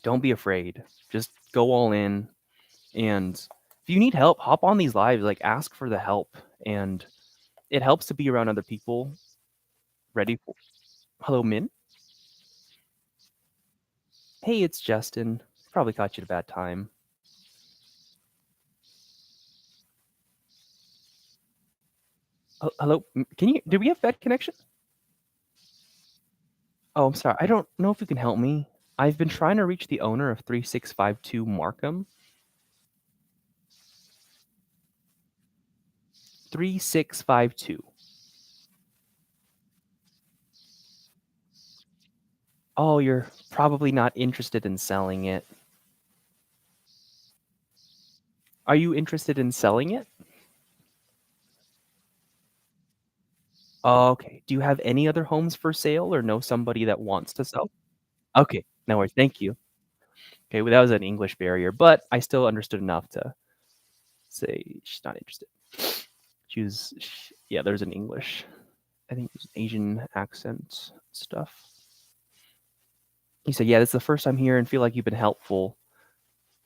Don't be afraid. Just go all in. And if you need help, hop on these lives, like ask for the help. And it helps to be around other people ready for. Hello, Min. Hey, it's Justin. Probably caught you at a bad time. Hello, can you? Did we have bad connection? Oh, I'm sorry. I don't know if you can help me. I've been trying to reach the owner of 3652 Markham. 3652. Oh, you're probably not interested in selling it. Are you interested in selling it? Oh, okay. Do you have any other homes for sale or know somebody that wants to sell? Okay, no worries. Thank you. Okay, well, that was an English barrier, but I still understood enough to say she's not interested. Yeah, there's an English. I think it was Asian accent stuff. He said, "Yeah, this is the first time here and feel like you've been helpful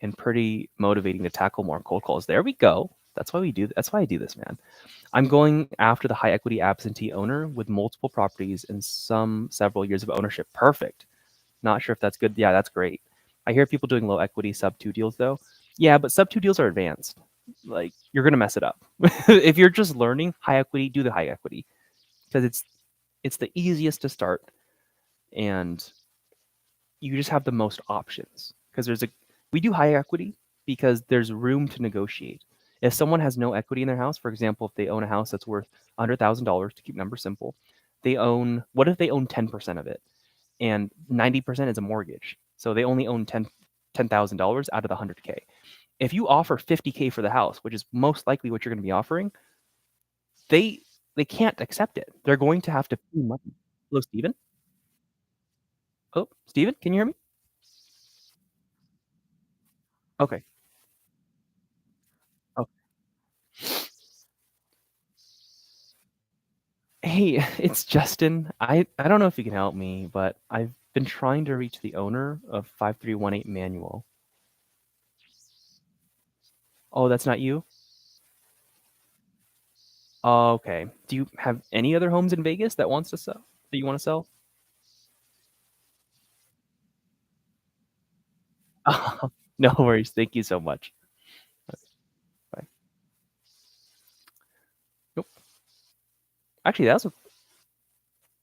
and pretty motivating to tackle more cold calls." There we go. That's why I do this, man. I'm going after the high equity absentee owner with multiple properties and several years of ownership. Perfect. Not sure if that's good. Yeah, that's great. I hear people doing low equity sub two deals though. Yeah, but sub two deals are advanced. Like you're gonna mess it up. If you're just learning high equity, do the high equity because it's the easiest to start and you just have the most options because we do high equity because there's room to negotiate. If someone has no equity in their house, for example, if they own a house that's worth $100,000 to keep numbers simple, what if they own 10% of it and 90% is a mortgage? So they only own $10,000 out of the 100K. If you offer 50K for the house, which is most likely what you're going to be offering, they they can't accept it. They're going to have to pay money. Hello, Steven? Oh, Steven, can you hear me? Okay. Oh, hey, it's Justin. I don't know if you can help me, but I've been trying to reach the owner of 5318 Manual. Oh, that's not you? Oh, okay. Do you have any other homes in Vegas that wants to sell that you want to sell? No worries. Thank you so much. Bye. Nope. Actually, that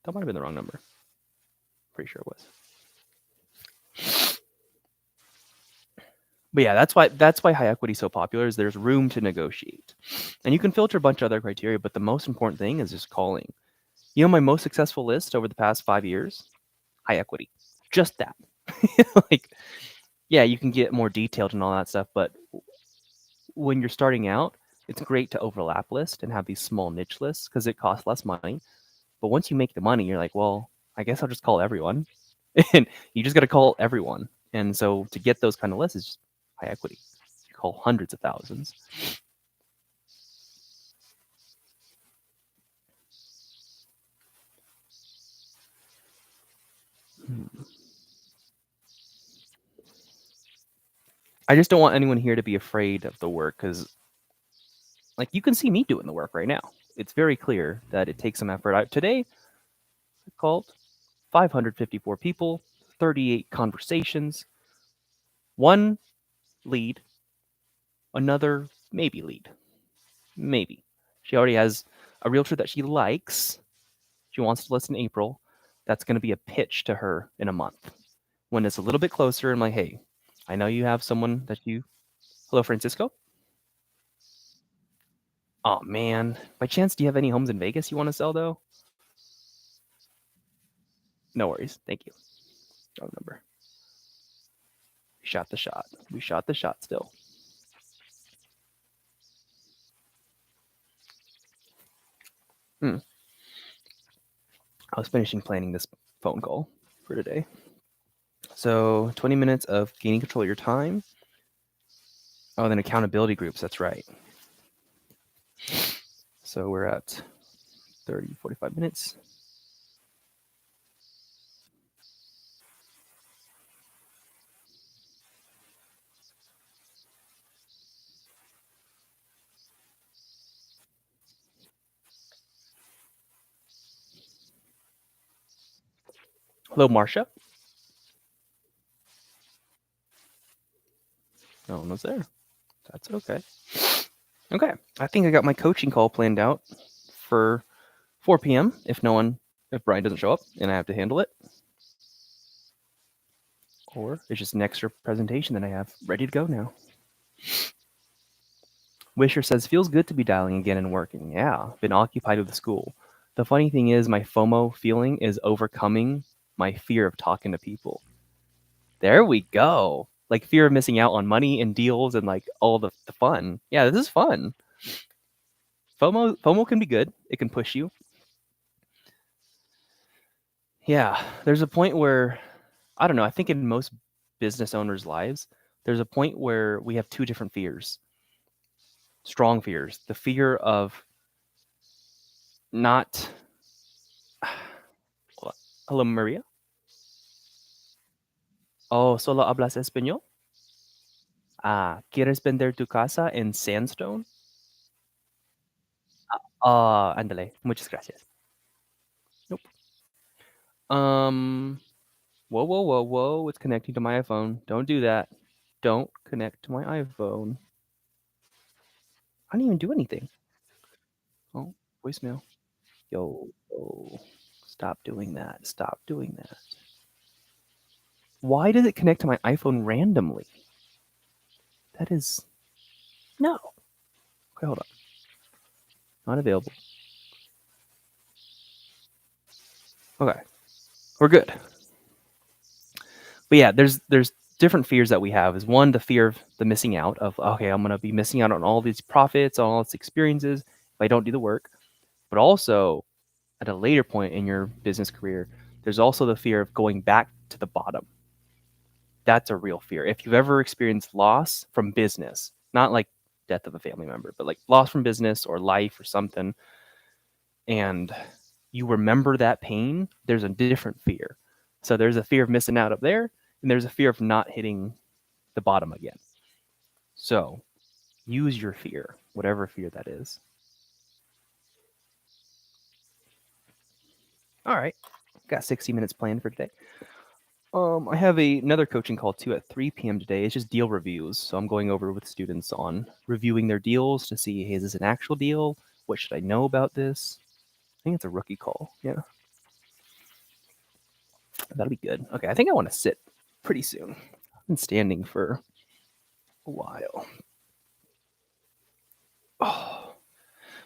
might have been the wrong number. Pretty sure it was. But yeah, that's why high equity is so popular is there's room to negotiate. And you can filter a bunch of other criteria, but the most important thing is just calling. You know my most successful list over the past 5 years? High equity. Just that. Like, yeah, you can get more detailed and all that stuff, but when you're starting out, it's great to overlap list and have these small niche lists because it costs less money. But once you make the money, you're like, well, I guess I'll just call everyone. And you just got to call everyone. And so to get those kind of lists is just high equity. You call hundreds of thousands. I just don't want anyone here to be afraid of the work because, like, you can see me doing the work right now. It's very clear that it takes some effort. Today, I called 554 people, 38 conversations, one lead, another maybe lead. Maybe. She already has a realtor that she likes. She wants to list in April. That's going to be a pitch to her in a month. When it's a little bit closer, I'm like, hey, I know you have someone that you. Hello, Francisco. Oh man, by chance, do you have any homes in Vegas you want to sell though? No worries. Thank you. Wrong number. We shot the shot. We shot the shot still. Hmm. I was finishing planning this phone call for today. So 20 minutes of gaining control of your time. Oh, then accountability groups. That's right. So we're at 30, 45 minutes. Hello, Marcia. No one was there. That's okay. Okay. I think I got my coaching call planned out for 4 p.m. If Brian doesn't show up and I have to handle it. Or it's just an extra presentation that I have ready to go now. Wisher says, feels good to be dialing again and working. Yeah, been occupied with school. The funny thing is, my FOMO feeling is overcoming my fear of talking to people. There we go. Like fear of missing out on money and deals and like all the fun. Yeah, this is fun. FOMO can be good. It can push you. Yeah, there's a point where I don't know. I think in most business owners' lives, there's a point where we have two different fears, strong fears. The fear of not. Hello, Maria. Oh, solo hablas español? Ah, ¿quieres vender tu casa en Sandstone? Ah, ándale. Muchas gracias. Nope. Um, whoa, whoa, whoa, whoa. It's connecting to my iPhone. Don't do that. Don't connect to my iPhone. I didn't even do anything. Oh, voicemail. Yo, yo. Stop doing that. Stop doing that. Why does it connect to my iPhone randomly? That is no. Okay, hold on. Not available. Okay, we're good. But yeah, there's different fears that we have. Is one the fear of the missing out of okay, I'm gonna be missing out on all these profits, on all these experiences if I don't do the work. But also at a later point in your business career, There's also the fear of going back to the bottom. That's a real fear. If you've ever experienced loss from business, not like death of a family member, but like loss from business or life or something, and you remember that pain, there's a different fear. So there's a fear of missing out up there, and there's a fear of not hitting the bottom again. So use your fear, whatever fear that is. All right. Got 60 minutes planned for today. I have another coaching call too at 3 p.m. today. It's just deal reviews. So I'm going over with students on reviewing their deals to see, hey, is this an actual deal? What should I know about this? I think it's a rookie call. Yeah, that'll be good. Okay, I think I want to sit pretty soon. I've been standing for a while. Oh,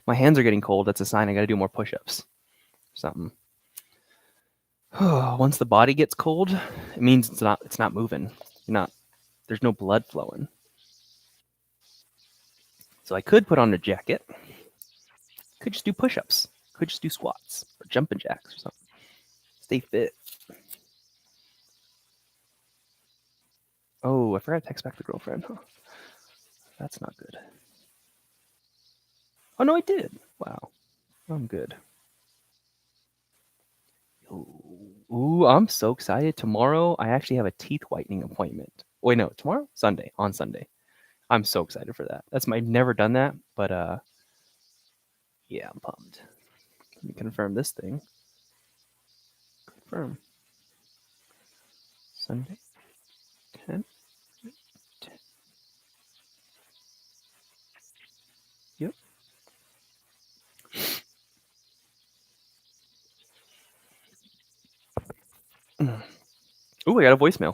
my hands are getting cold. That's a sign I got to do more push-ups. Something. Once the body gets cold, it means it's not moving. You're not. There's no blood flowing. So I could put on a jacket. Could just do push-ups. Could just do squats or jumping jacks or something. Stay fit. Oh, I forgot to text back the girlfriend. Huh. That's not good. Oh no, I did. Wow, I'm good. Ooh, I'm so excited. Tomorrow, I actually have a teeth whitening appointment. Wait, no, tomorrow? Sunday, on Sunday. I'm so excited for that. I've never done that, but yeah, I'm pumped. Let me confirm this thing. Confirm. Sunday, 10. 10. Yep. Ooh, I got a voicemail.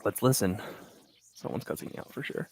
Let's listen. Someone's cussing me out for sure.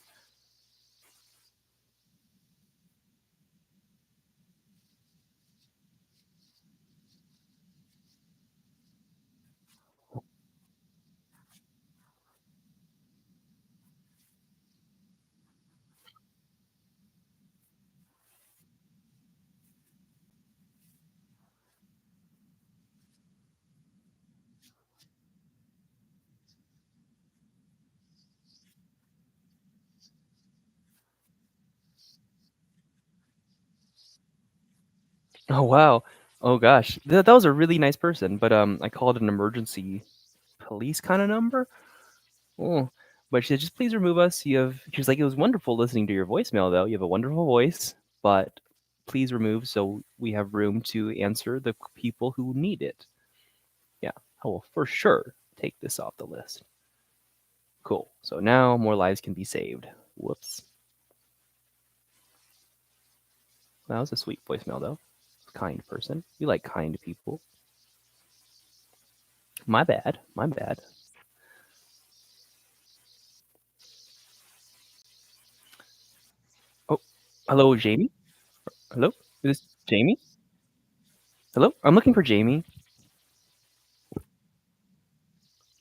Oh wow. Oh gosh, that was a really nice person, but I called an emergency police kind of number. Oh, but she said, just please remove us. She was like, it was wonderful listening to your voicemail, though. You have a wonderful voice, but please remove so we have room to answer the people who need it. Yeah, I will for sure take this off the list. Cool. So now more lives can be saved. Whoops. That was a sweet voicemail, though. Kind person. You like kind people. My bad. My bad. Oh, hello, Jamie. Hello? Is this Jamie? Hello? I'm looking for Jamie.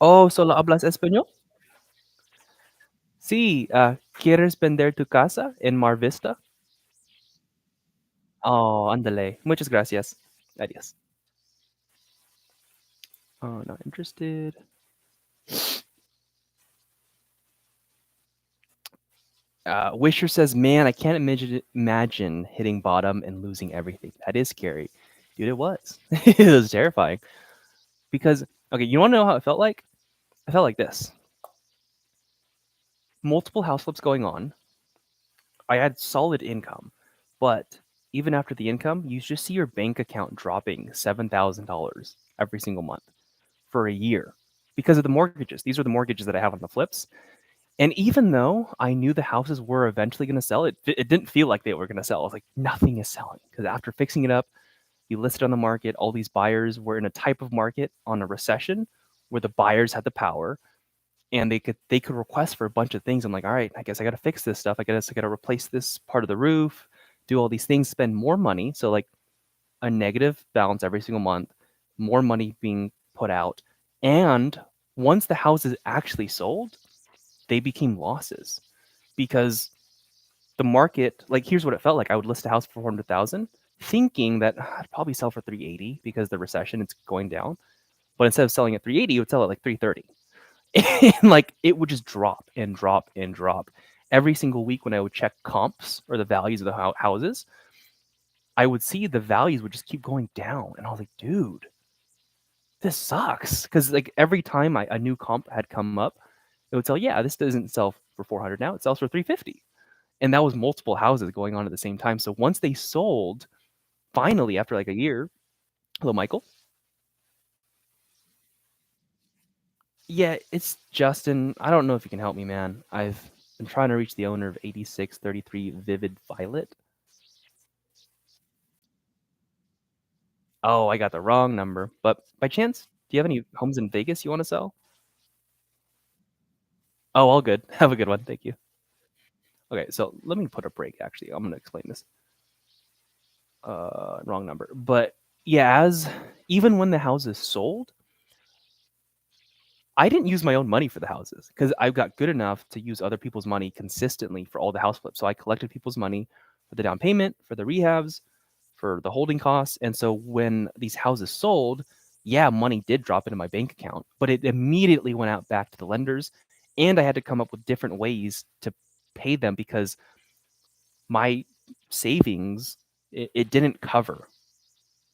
Oh, solo hablas español? Sí, ¿quieres vender tu casa en Mar Vista? Oh, ándale. Muchas gracias. Adiós. Oh, not interested. Wisher says, man, I can't imagine hitting bottom and losing everything. That is scary. Dude, it was. It was terrifying. Because, okay, you want to know how it felt like? I felt like this. Multiple house flips going on. I had solid income, but even after the income, you just see your bank account dropping $7,000 every single month for a year because of the mortgages. These are the mortgages that I have on the flips. And even though I knew the houses were eventually going to sell, it didn't feel like they were going to sell. I was like, nothing is selling because after fixing it up, you listed on the market, all these buyers were in a type of market on a recession where the buyers had the power and they could request for a bunch of things. I'm like, all right, I guess I got to fix this stuff. I guess I got to replace this part of the roof, do all these things, spend more money. So like a negative balance every single month, more money being put out. And once the house is actually sold, they became losses because the market, like here's what it felt like. I would list a house for 400,000 thinking that I'd probably sell for 380 because the recession it's going down. But instead of selling at 380, it would sell at like 330. And like it would just drop and drop and drop. Every single week when I would check comps or the values of the houses, I would see the values would just keep going down. And I was like, dude, this sucks. Because like every time a new comp had come up, it would tell, yeah, this doesn't sell for 400 now, it sells for 350. And that was multiple houses going on at the same time. So once they sold, finally, after like a year, hello, Michael. Yeah, it's Justin. I don't know if you can help me, man. I've been trying to reach the owner of 8633 Vivid Violet. Oh, I got the wrong number. But by chance, do you have any homes in Vegas you want to sell? Oh, all good. Have a good one. Thank you. Okay, so let me put a break, actually. I'm going to explain this. Wrong number. But yeah, as even when the house is sold, I didn't use my own money for the houses because I've got good enough to use other people's money consistently for all the house flips. So I collected people's money for the down payment, for the rehabs, for the holding costs. And so when these houses sold, yeah, money did drop into my bank account, but it immediately went out back to the lenders. And I had to come up with different ways to pay them because my savings, it didn't cover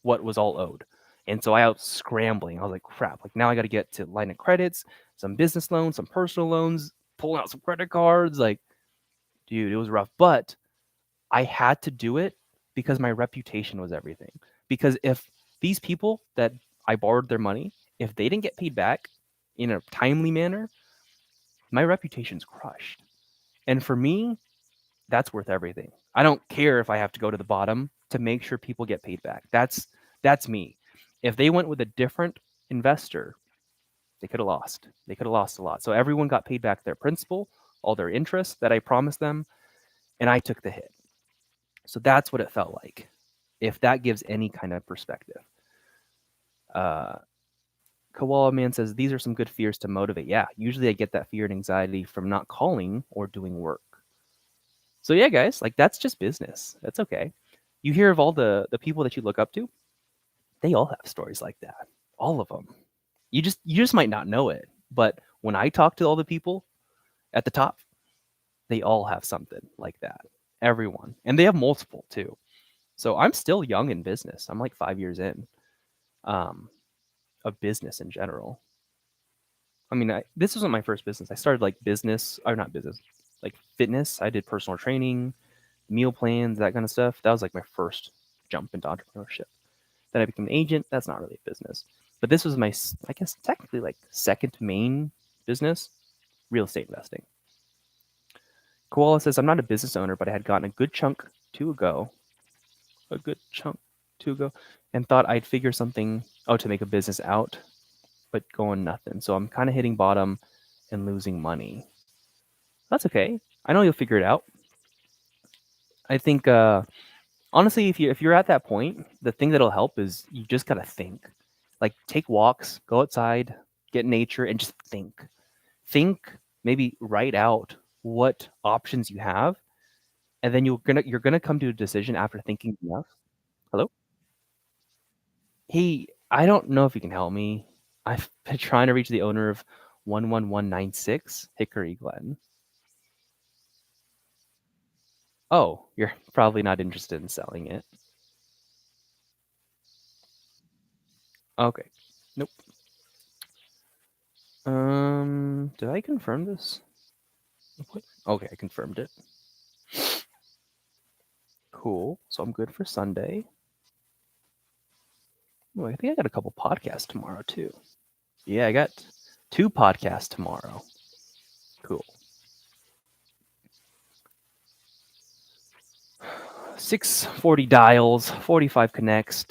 what was all owed. And so I was scrambling. I was like, crap, like now I got to get to line of credits, some business loans, some personal loans, pulling out some credit cards. Like, dude, it was rough. But I had to do it because my reputation was everything. Because if these people that I borrowed their money, if they didn't get paid back in a timely manner, my reputation's crushed. And for me, that's worth everything. I don't care if I have to go to the bottom to make sure people get paid back. That's me. If they went with a different investor, they could have lost. They could have lost a lot. So everyone got paid back their principal, all their interest that I promised them, and I took the hit. So that's what it felt like. If that gives any kind of perspective. Uh, Koala Man says these are some good fears to motivate. Yeah, usually I get that fear and anxiety from not calling or doing work. So yeah, guys, like that's just business. That's okay. You hear of all the people that you look up to, they all have stories like that. All of them. You just might not know it, but when I talk to all the people at the top, they all have something like that. Everyone. And they have multiple too. So I'm still young in business. I'm like 5 years in um, of business in general. I mean, this wasn't my first business. I started like business, or not business, like fitness. I did personal training, meal plans, that kind of stuff. That was like my first jump into entrepreneurship. Then I became an agent. That's not really a business. But this was my, I guess, technically like second main business, real estate investing. Koala says, I'm not a business owner, but I had gotten a good chunk a good chunk to ago, and thought I'd figure something out to make a business out, but going nothing. So I'm kind of hitting bottom and losing money. That's okay. I know you'll figure it out. I think honestly, if you're at that point, the thing that'll help is you just gotta think. Like take walks, go outside, get in nature, and just think. Think, maybe write out what options you have, and then you're gonna come to a decision after thinking enough. Hello? Hey, I don't know if you can help me. I've been trying to reach the owner of 11196 Hickory Glen. Oh, you're probably not interested in selling it. Okay. Nope. Did I confirm this? Okay, I confirmed it. Cool. So I'm good for Sunday. Oh, I think I got a couple podcasts tomorrow too. Yeah, I got 2 podcasts tomorrow. Cool. 640 dials, 45 connects,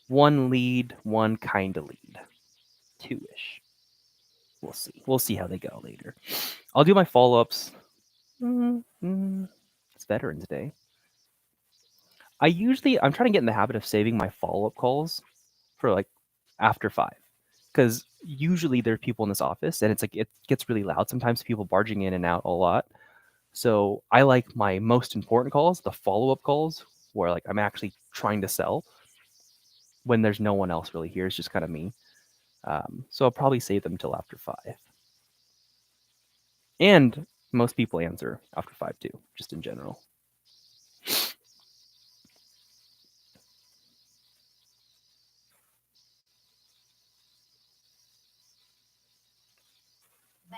1 lead, 1 kind of lead. 2-ish. We'll see. We'll see how they go later. I'll do my follow-ups. It's Veterans Day. I'm trying to get in the habit of saving my follow-up calls for like after 5. Because usually there are people in this office and it's like it gets really loud. Sometimes people barging in and out a lot. So I like my most important calls, the follow-up calls, where like I'm actually trying to sell when there's no one else really here. It's just kind of me. So I'll probably save them till after 5. And most people answer after 5 too, just in general.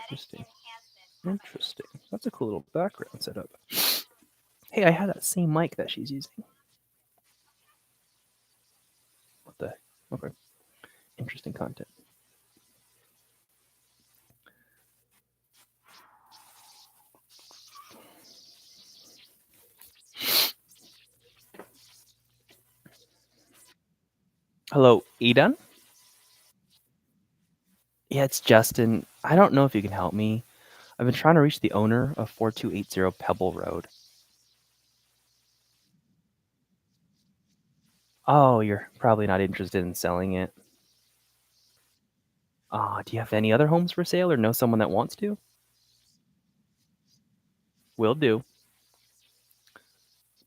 Interesting. Interesting. That's a cool little background setup. Hey, I have that same mic that she's using. What the? Okay. Interesting content. Hello, Eden? Yeah, it's Justin. I don't know if you can help me. I've been trying to reach the owner of 4280 Pebble Road. Oh, you're probably not interested in selling it. Do you have any other homes for sale or know someone that wants to? Will do.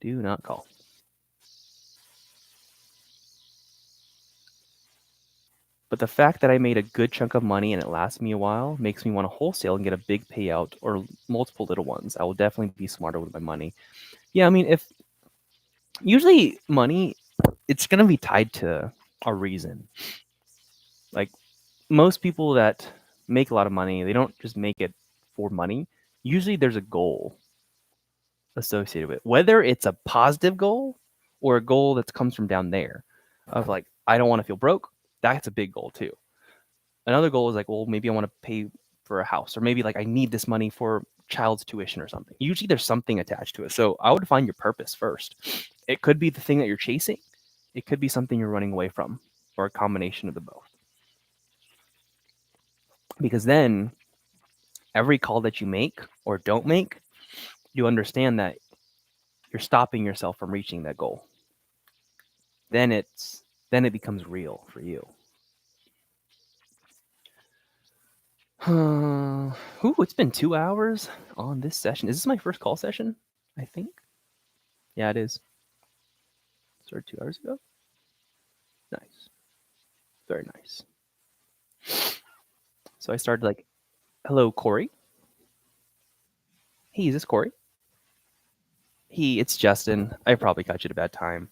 Do not call. But the fact that I made a good chunk of money and it lasts me a while makes me want to wholesale and get a big payout or multiple little ones. I will definitely be smarter with my money. Yeah, I mean, if usually money, it's going to be tied to a reason. Like most people that make a lot of money, they don't just make it for money. Usually there's a goal associated with it, whether it's a positive goal or a goal that comes from down there of like, I don't want to feel broke. That's a big goal too. Another goal is like, well, maybe I want to pay for a house, or maybe like I need this money for child's tuition or something. Usually there's something attached to it. So I would find your purpose first. It could be the thing that you're chasing, it could be something you're running away from, or a combination of the both. Because then every call that you make or don't make, you understand that you're stopping yourself from reaching that goal. Then it becomes real for you. Ooh, it's been 2 hours on this session. Is this my first call session? I think. Yeah, it is. Started 2 hours ago. Nice. Very nice. So I started like, hello, Corey. Hey, is this Corey? It's Justin. I probably caught you at a bad time.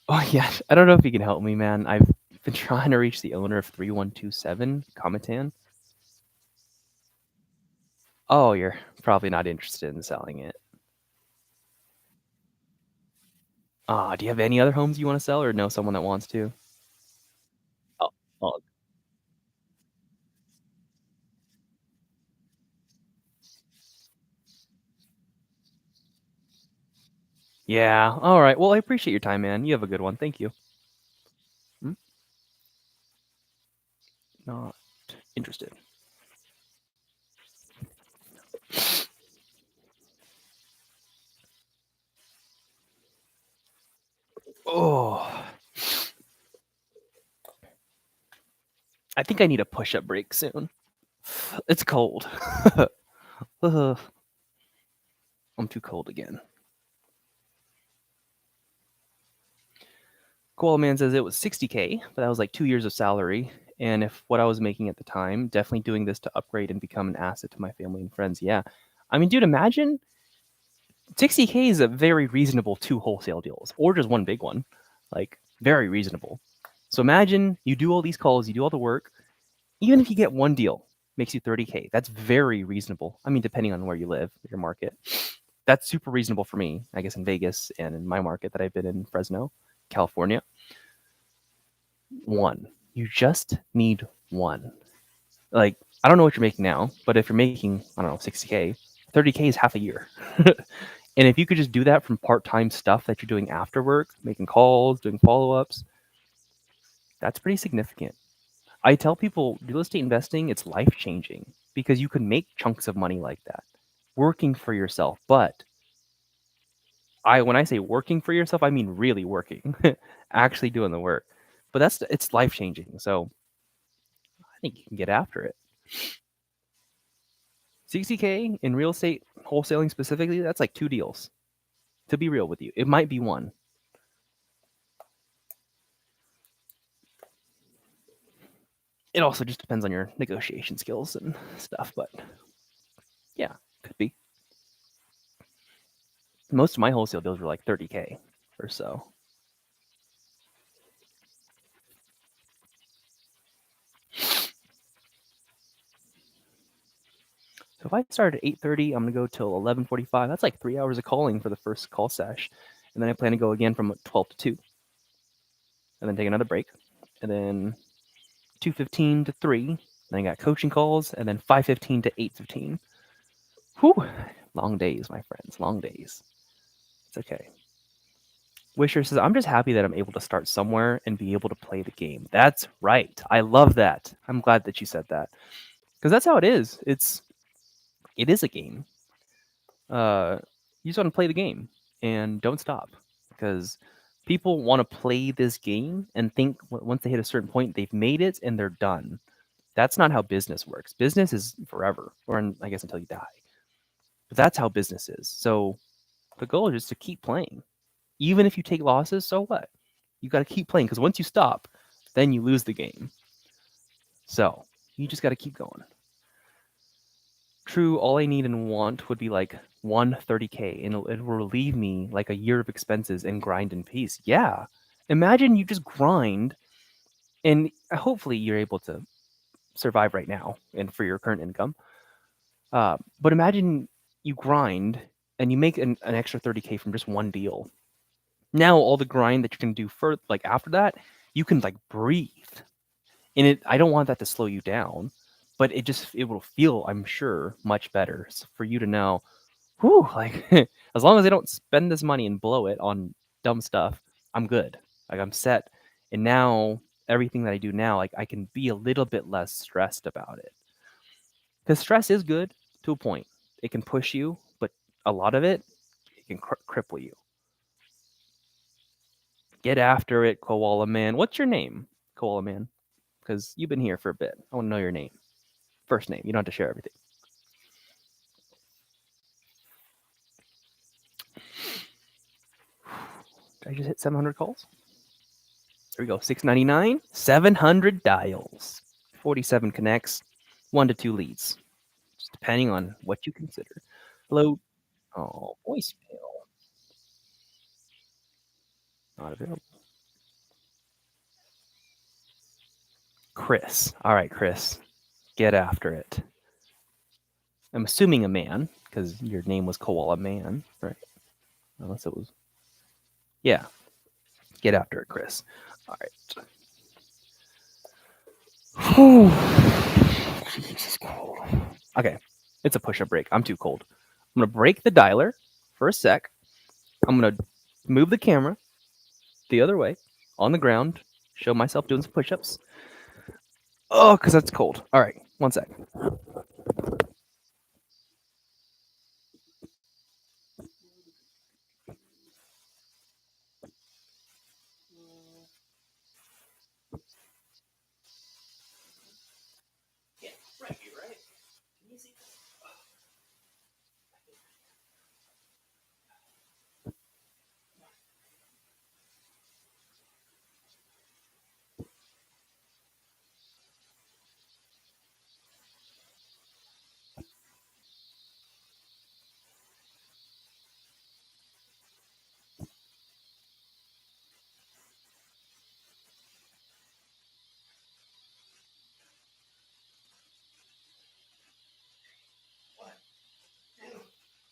Oh yeah, I don't know if you can help me, man. I've been trying to reach the owner of 3127 Cometan. Oh, you're probably not interested in selling it. Do you have any other homes you want to sell or know someone that wants to? Oh, oh, yeah. All right. Well, I appreciate your time, man. You have a good one. Thank you. Hmm? Not interested. Oh, I think I need a push-up break soon. It's cold. I'm too cold again. Koala Man says it was 60K, but that was like 2 years of salary. And if what I was making at the time, definitely doing this to upgrade and become an asset to my family and friends. Yeah. I mean, dude, imagine 60K is a very reasonable 2 wholesale deals or just one big one. Like, very reasonable. So imagine you do all these calls, you do all the work. Even if you get one deal, makes you 30K. That's very reasonable. I mean, depending on where you live, your market. That's super reasonable for me, I guess, in Vegas and in my market that I've been in Fresno, California. One. You just need one. Like, I don't know what you're making now, but if you're making, I don't know, 60K, 30K is half a year. And if you could just do that from part-time stuff that you're doing after work, making calls, doing follow-ups, that's pretty significant. I tell people real estate investing, it's life-changing because you can make chunks of money like that working for yourself. But when I say working for yourself, I mean really working, actually doing the work. But it's life-changing. So I think you can get after it. 60K in real estate wholesaling specifically, that's like 2 deals. To be real with you, it might be one. It also just depends on your negotiation skills and stuff, but yeah, could be. Most of my wholesale deals were like 30K or so. So if I start at 8:30, I'm gonna go till 11:45. That's like 3 hours of calling for the first call sesh, and then I plan to go again from 12 to 2, and then take another break, and then 2:15 to 3. Then I got coaching calls, and then 5:15 to 8:15. Whew, long days, my friends, long days. It's okay. Wisher says, I'm just happy that I'm able to start somewhere and be able to play the game. That's right. I love that. I'm glad that you said that. Because that's how it is. It is a game. You just want to play the game and don't stop. Because people want to play this game and think once they hit a certain point, they've made it and they're done. That's not how business works. Business is forever, or I guess until you die. But that's how business is. So the goal is just to keep playing. Even if you take losses, so what? You got to keep playing because once you stop, then you lose the game. So you just got to keep going. True, all I need and want would be like 130K, and it will relieve me like a year of expenses and grind in peace. Yeah. Imagine you just grind, and hopefully you're able to survive right now and for your current income. But imagine you grind and you make an extra 30K from just one deal. Now all the grind that you can do for like after that, you can like breathe. And I don't want that to slow you down, but it will feel, I'm sure, much better for you to know, whew, like as long as I don't spend this money and blow it on dumb stuff, I'm good. Like I'm set. And now everything that I do now, like I can be a little bit less stressed about it. Because stress is good to a point. It can push you, but a lot of it can cripple you. Get after it, Koala Man. What's your name, Koala Man? Because you've been here for a bit. I want to know your name. First name. You don't have to share everything. Did I just hit 700 calls? There we go. 699, 700 dials, 47 connects, 1 to 2 leads, just depending on what you consider. Hello. Oh, voicemail. Not available. Chris. All right, Chris. Get after it. I'm assuming a man because your name was Koala Man, right? Unless it was. Yeah. Get after it, Chris. All right. Jesus, cold. Okay. It's a push-up break. I'm too cold. I'm going to break the dialer for a sec. I'm going to move the camera the other way on the ground, show myself doing some push-ups. Oh, because that's cold. All right. 1 sec. Yeah, right here, right? Can you see?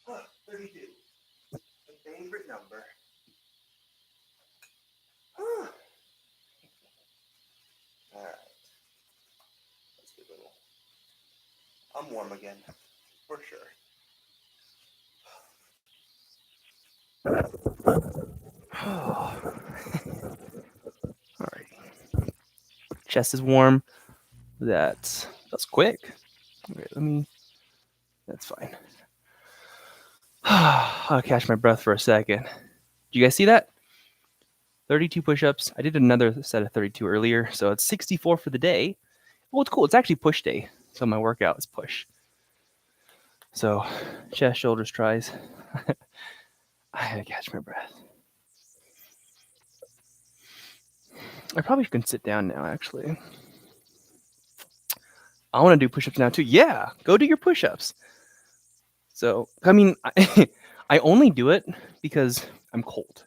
What? 32. My favorite number. All right. Let's get a little. I'm warm again, for sure. All right. Chest is warm. That's quick. Okay, let me. That's fine. I'll catch my breath for a second. Do you guys see that? 32 push-ups. I did another set of 32 earlier, so it's 64 for the day. Well, it's cool. It's actually push day, so my workout is push. So, chest, shoulders, tries. I gotta catch my breath. I probably can sit down now, actually. I want to do push-ups now too. Yeah, go do your push-ups. So, I mean, I only do it because I'm cold.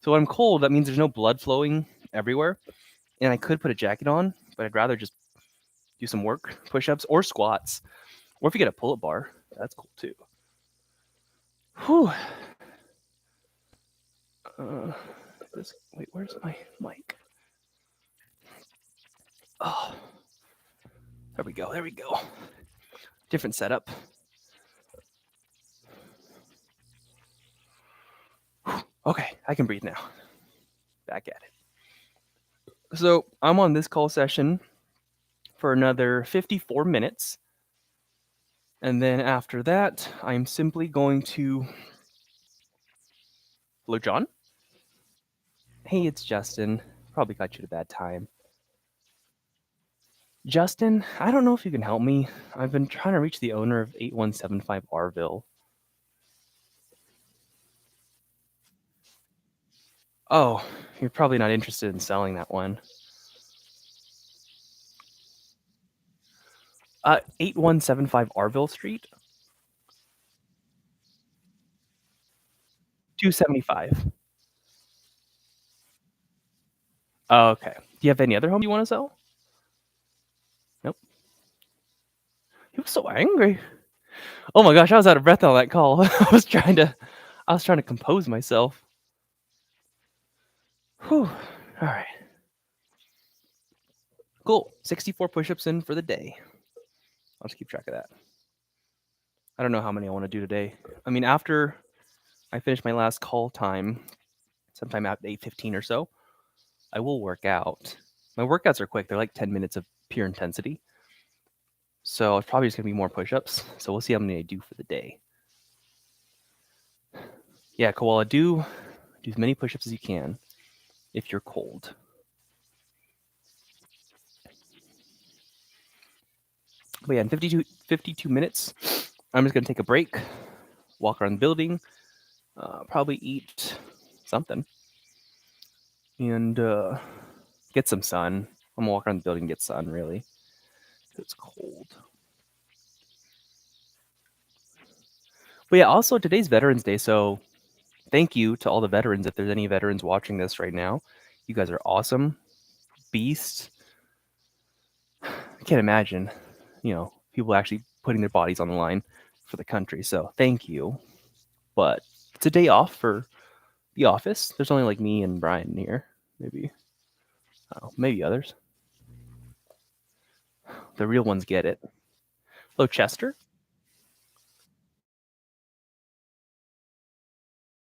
So when I'm cold, that means there's no blood flowing everywhere, and I could put a jacket on, but I'd rather just do some work, push-ups or squats, or if you get a pull-up bar, that's cool too. Whew. Uh, wait, where's my mic? Oh, there we go. There we go. Different setup. Okay, I can breathe now. Back at it. So I'm on this call session for another 54 minutes. And then after that, I'm simply going to. Hello, John. Hey, it's Justin. Probably got you at a bad time. Justin, I don't know if you can help me. I've been trying to reach the owner of 8175 Arville. Oh, you're probably not interested in selling that one. 8175 Arville Street, 275. Oh, okay. Do you have any other home you want to sell? Nope. He was so angry. Oh my gosh, I was out of breath on that call. I was trying to compose myself. Whew. All right. Cool. 64 push-ups in for the day. I'll just keep track of that. I don't know how many I want to do today. I mean, after I finish my last call time, sometime at 8:15 or so, I will work out. My workouts are quick. They're like 10 minutes of pure intensity. So it's probably just going to be more push-ups. So we'll see how many I do for the day. Yeah, Koala, do as many push-ups as you can if you're cold. But yeah, in 52 minutes, I'm just going to take a break, walk around the building, probably eat something, and get some sun. I'm going to walk around the building and get sun, really. It's cold. But yeah, also today's Veterans Day, so thank you to all the veterans. If there's any veterans watching this right now, you guys are awesome. Beasts. I can't imagine, people actually putting their bodies on the line for the country. So thank you. But it's a day off for the office. There's only like me and Brian here. Maybe, maybe others. The real ones get it. Hello, Chester.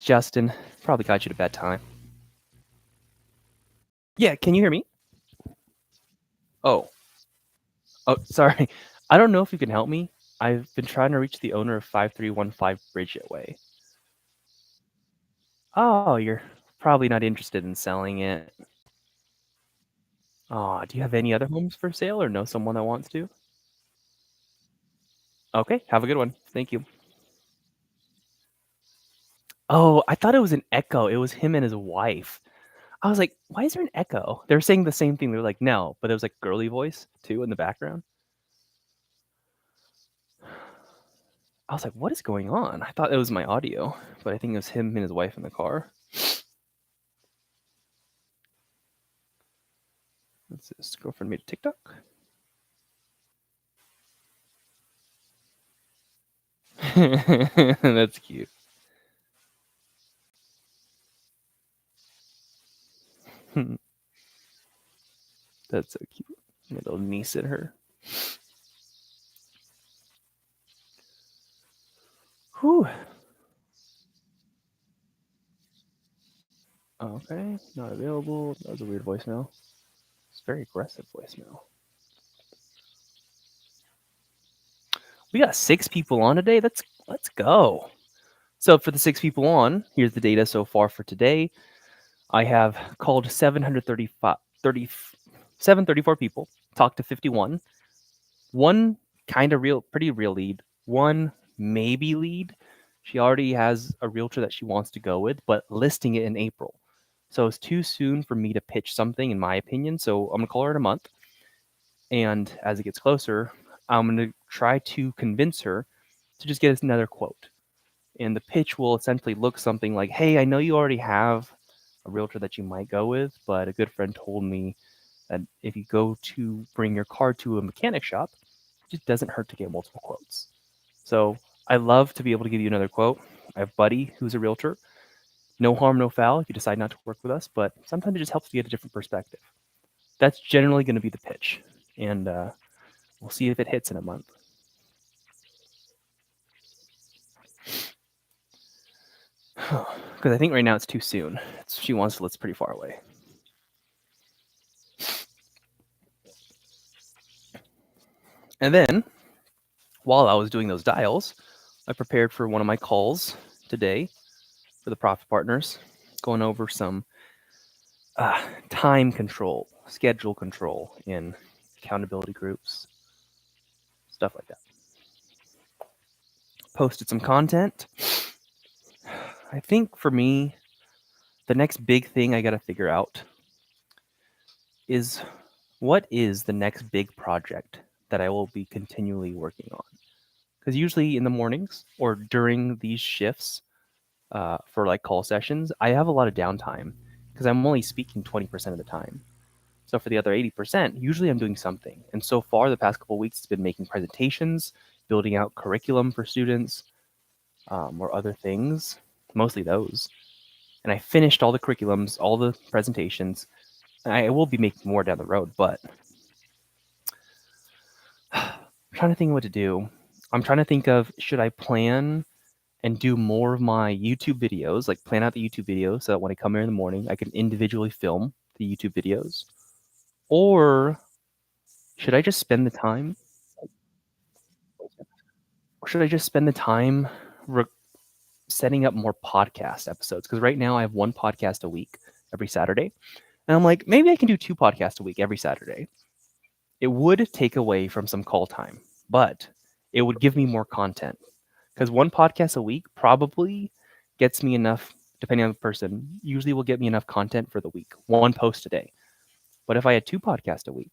Justin. Probably got you at a bad time. Yeah, can you hear me? Oh, sorry. I don't know if you can help me. I've been trying to reach the owner of 5315 Bridget Way. Oh, you're probably not interested in selling it. Oh, do you have any other homes for sale or know someone that wants to? Okay, have a good one. Thank you. Oh, I thought it was an echo. It was him and his wife. I was like, why is there an echo? They were saying the same thing. They were like, no, but there was like girly voice too in the background. I was like, what is going on? I thought it was my audio, but I think it was him and his wife in the car. What's this? Girlfriend made a TikTok? That's cute. That's so cute. My little niece and her. Whew. Okay, not available. That was a weird voicemail. It's a very aggressive voicemail. We got 6 people on today. Let's go. So for the 6 people on, here's the data so far for today. I have called 734 people, talked to 51. One kind of pretty real lead. One maybe lead. She already has a realtor that she wants to go with, but listing it in April. So it's too soon for me to pitch something, in my opinion. So I'm gonna call her in a month, and as it gets closer, I'm going to try to convince her to just get us another quote. And the pitch will essentially look something like, hey, I know you already have a realtor that you might go with, but a good friend told me that if you go to bring your car to a mechanic shop, it just doesn't hurt to get multiple quotes. So I love to be able to give you another quote. I have a buddy who's a realtor. No harm, no foul if you decide not to work with us, but sometimes it just helps to get a different perspective. That's generally going to be the pitch. And we'll see if it hits in a month. Because I think right now it's too soon. She wants to live pretty far away. And then, while I was doing those dials, I prepared for one of my calls today for the profit partners, going over some time control, schedule control in accountability groups, stuff like that. Posted some content. I think for me, the next big thing I got to figure out is what is the next big project that I will be continually working on. Because usually in the mornings or during these shifts for like call sessions, I have a lot of downtime because I'm only speaking 20% of the time. So for the other 80%, usually I'm doing something. And so far, the past couple of weeks, it's been making presentations, building out curriculum for students, or other things, mostly those. And I finished all the curriculums, all the presentations. And I will be making more down the road, but I'm trying to think what to do. I'm trying to think of, should I plan and do more of my YouTube videos, like plan out the YouTube videos so that when I come here in the morning, I can individually film the YouTube videos? Or should I just spend the time? Or should I just spend the time setting up more podcast episodes? Because right now I have one podcast a week every Saturday. And I'm like, maybe I can do 2 podcasts a week every Saturday. It would take away from some call time, but it would give me more content. Because one podcast a week probably gets me enough, depending on the person, usually will get me enough content for the week, one post a day. But if I had 2 podcasts a week,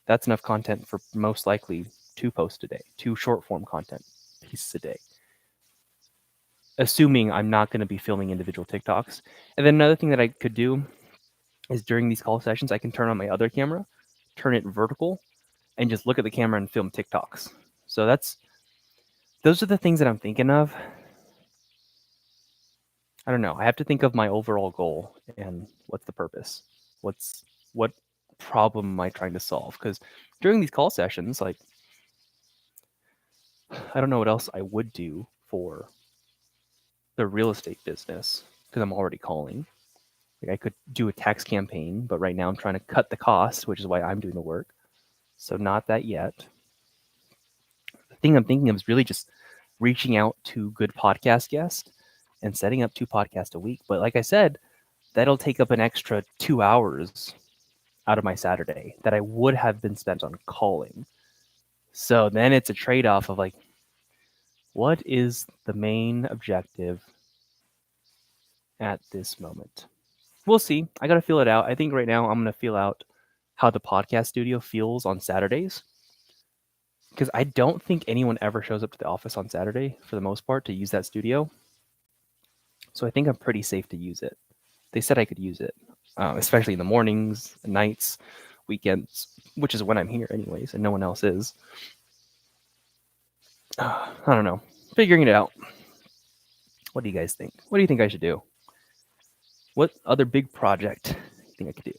that's enough content for most likely 2 posts a day, 2 short form content pieces a day. Assuming I'm not going to be filming individual TikToks. And then another thing that I could do is during these call sessions, I can turn on my other camera, turn it vertical, and just look at the camera and film TikToks. So those are the things that I'm thinking of. I don't know. I have to think of my overall goal and what's the purpose. What problem am I trying to solve? Because during these call sessions, like I don't know what else I would do for the real estate business because I'm already calling. Like I could do a tax campaign, but right now I'm trying to cut the cost, which is why I'm doing the work. So not that yet. The thing I'm thinking of is really just reaching out to good podcast guests and setting up 2 podcasts a week. But like I said, that'll take up an extra 2 hours out of my Saturday that I would have been spent on calling. So then it's a trade-off of like, what is the main objective at this moment? We'll see. I got to feel it out. I think right now I'm going to feel out how the podcast studio feels on Saturdays. Because I don't think anyone ever shows up to the office on Saturday for the most part to use that studio. So I think I'm pretty safe to use it. They said I could use it, especially in the mornings, nights, weekends, which is when I'm here anyways, and no one else is. I don't know. Figuring it out. What do you guys think? What do you think I should do? What other big project do you think I could do?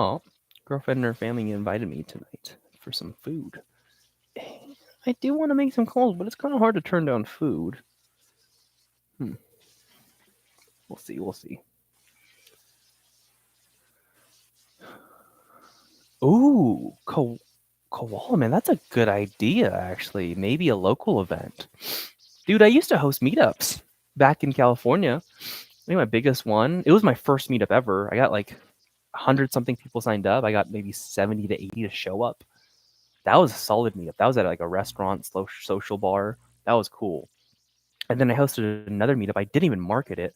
Oh, girlfriend and her family invited me tonight for some food. I do want to make some calls, but it's kind of hard to turn down food. We'll see. We'll see. Ooh, koala man, that's a good idea. Actually, maybe a local event. Dude, I used to host meetups back in California. I think my biggest one. It was my first meetup ever. I got like 100 something people signed up. I got maybe 70 to 80 to show up. That was a solid meetup. That was at like a restaurant, social bar. That was cool. And then I hosted another meetup. I didn't even market it,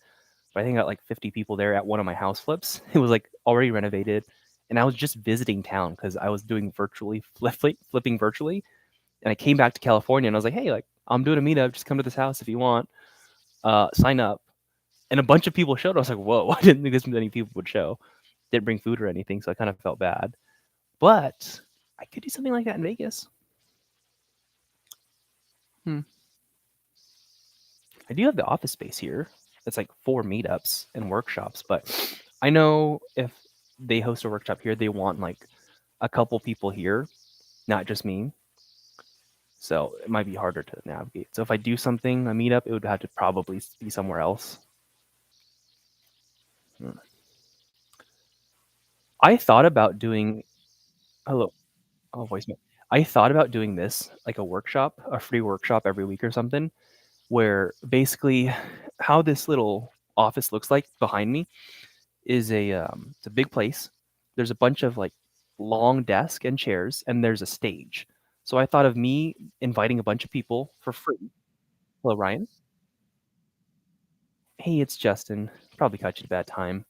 but I think I got like 50 people there at one of my house flips. It was like already renovated, and I was just visiting town because I was doing flipping virtually. And I came back to California, and I was like, hey, like I'm doing a meetup. Just come to this house if you want. Sign up. And a bunch of people showed. I was like, whoa, I didn't think this many people would show. Didn't bring food or anything, so I kind of felt bad. But I could do something like that in Vegas. Hmm. I do have the office space here. It's like 4 meetups and workshops, but I know if they host a workshop here, they want like a couple people here, not just me. So it might be harder to navigate. So if I do something, a meetup, it would have to probably be somewhere else. Hmm. I thought about doing hello, oh voicemail. I thought about doing this like a workshop, a free workshop every week or something, where basically how this little office looks like behind me is it's a big place. There's a bunch of like long desk and chairs, and there's a stage. So I thought of me inviting a bunch of people for free. Hello, Ryan. Hey, it's Justin. Probably caught you at a bad time.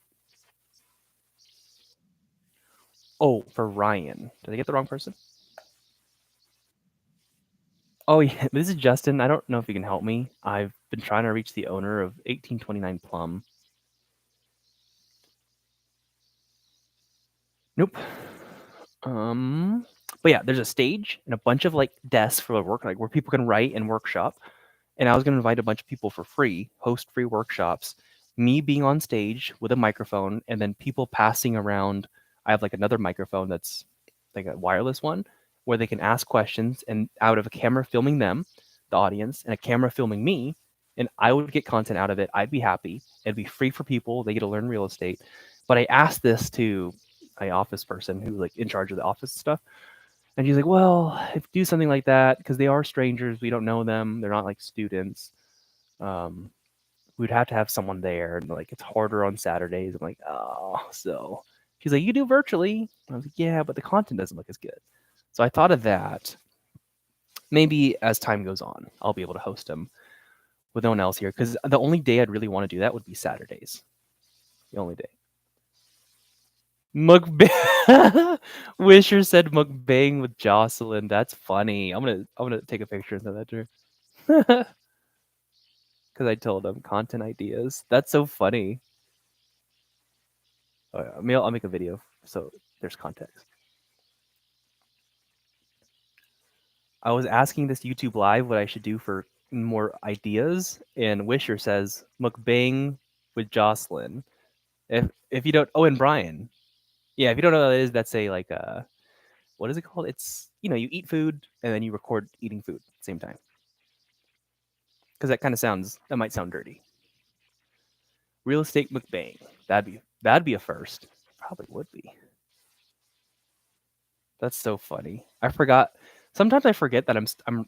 Oh, for Ryan. Did I get the wrong person? Oh yeah, this is Justin. I don't know if you can help me. I've been trying to reach the owner of 1829 Plum. Nope. Um, but yeah, there's a stage and a bunch of like desks for work, like where people can write and workshop. And I was going to invite a bunch of people for free, host free workshops, me being on stage with a microphone, and then people passing around. I have like another microphone that's like a wireless one where they can ask questions, and out of a camera filming them, the audience, and a camera filming me, and I would get content out of it. I'd be happy. It'd be free for people. They get to learn real estate. But I asked this to my office person who's like in charge of the office stuff. And she's like, well, if you do something like that, because they are strangers, we don't know them, they're not like students. Um, we'd have to have someone there, and like it's harder on Saturdays. I'm like, oh, so she's like, you do virtually. I was like, yeah, but the content doesn't look as good. So I thought of that. Maybe as time goes on, I'll be able to host them with no one else here, because the only day I'd really want to do that would be Saturdays. The only day. Mukbang. Wisher said mukbang with Jocelyn. That's funny. I'm gonna take a picture and send that to her. Because I told him content ideas. That's so funny. Oh, yeah. I'll make a video so there's context. I was asking this YouTube live what I should do for more ideas, and Wisher says mukbang with Jocelyn. If you don't, oh, and Brian, yeah, if you don't know what that is, that's a like what is it called? It's you eat food and then you record eating food at the same time because that might sound dirty. Real estate mukbang. That'd be a first. Probably would be. That's so funny. I forgot. Sometimes I forget that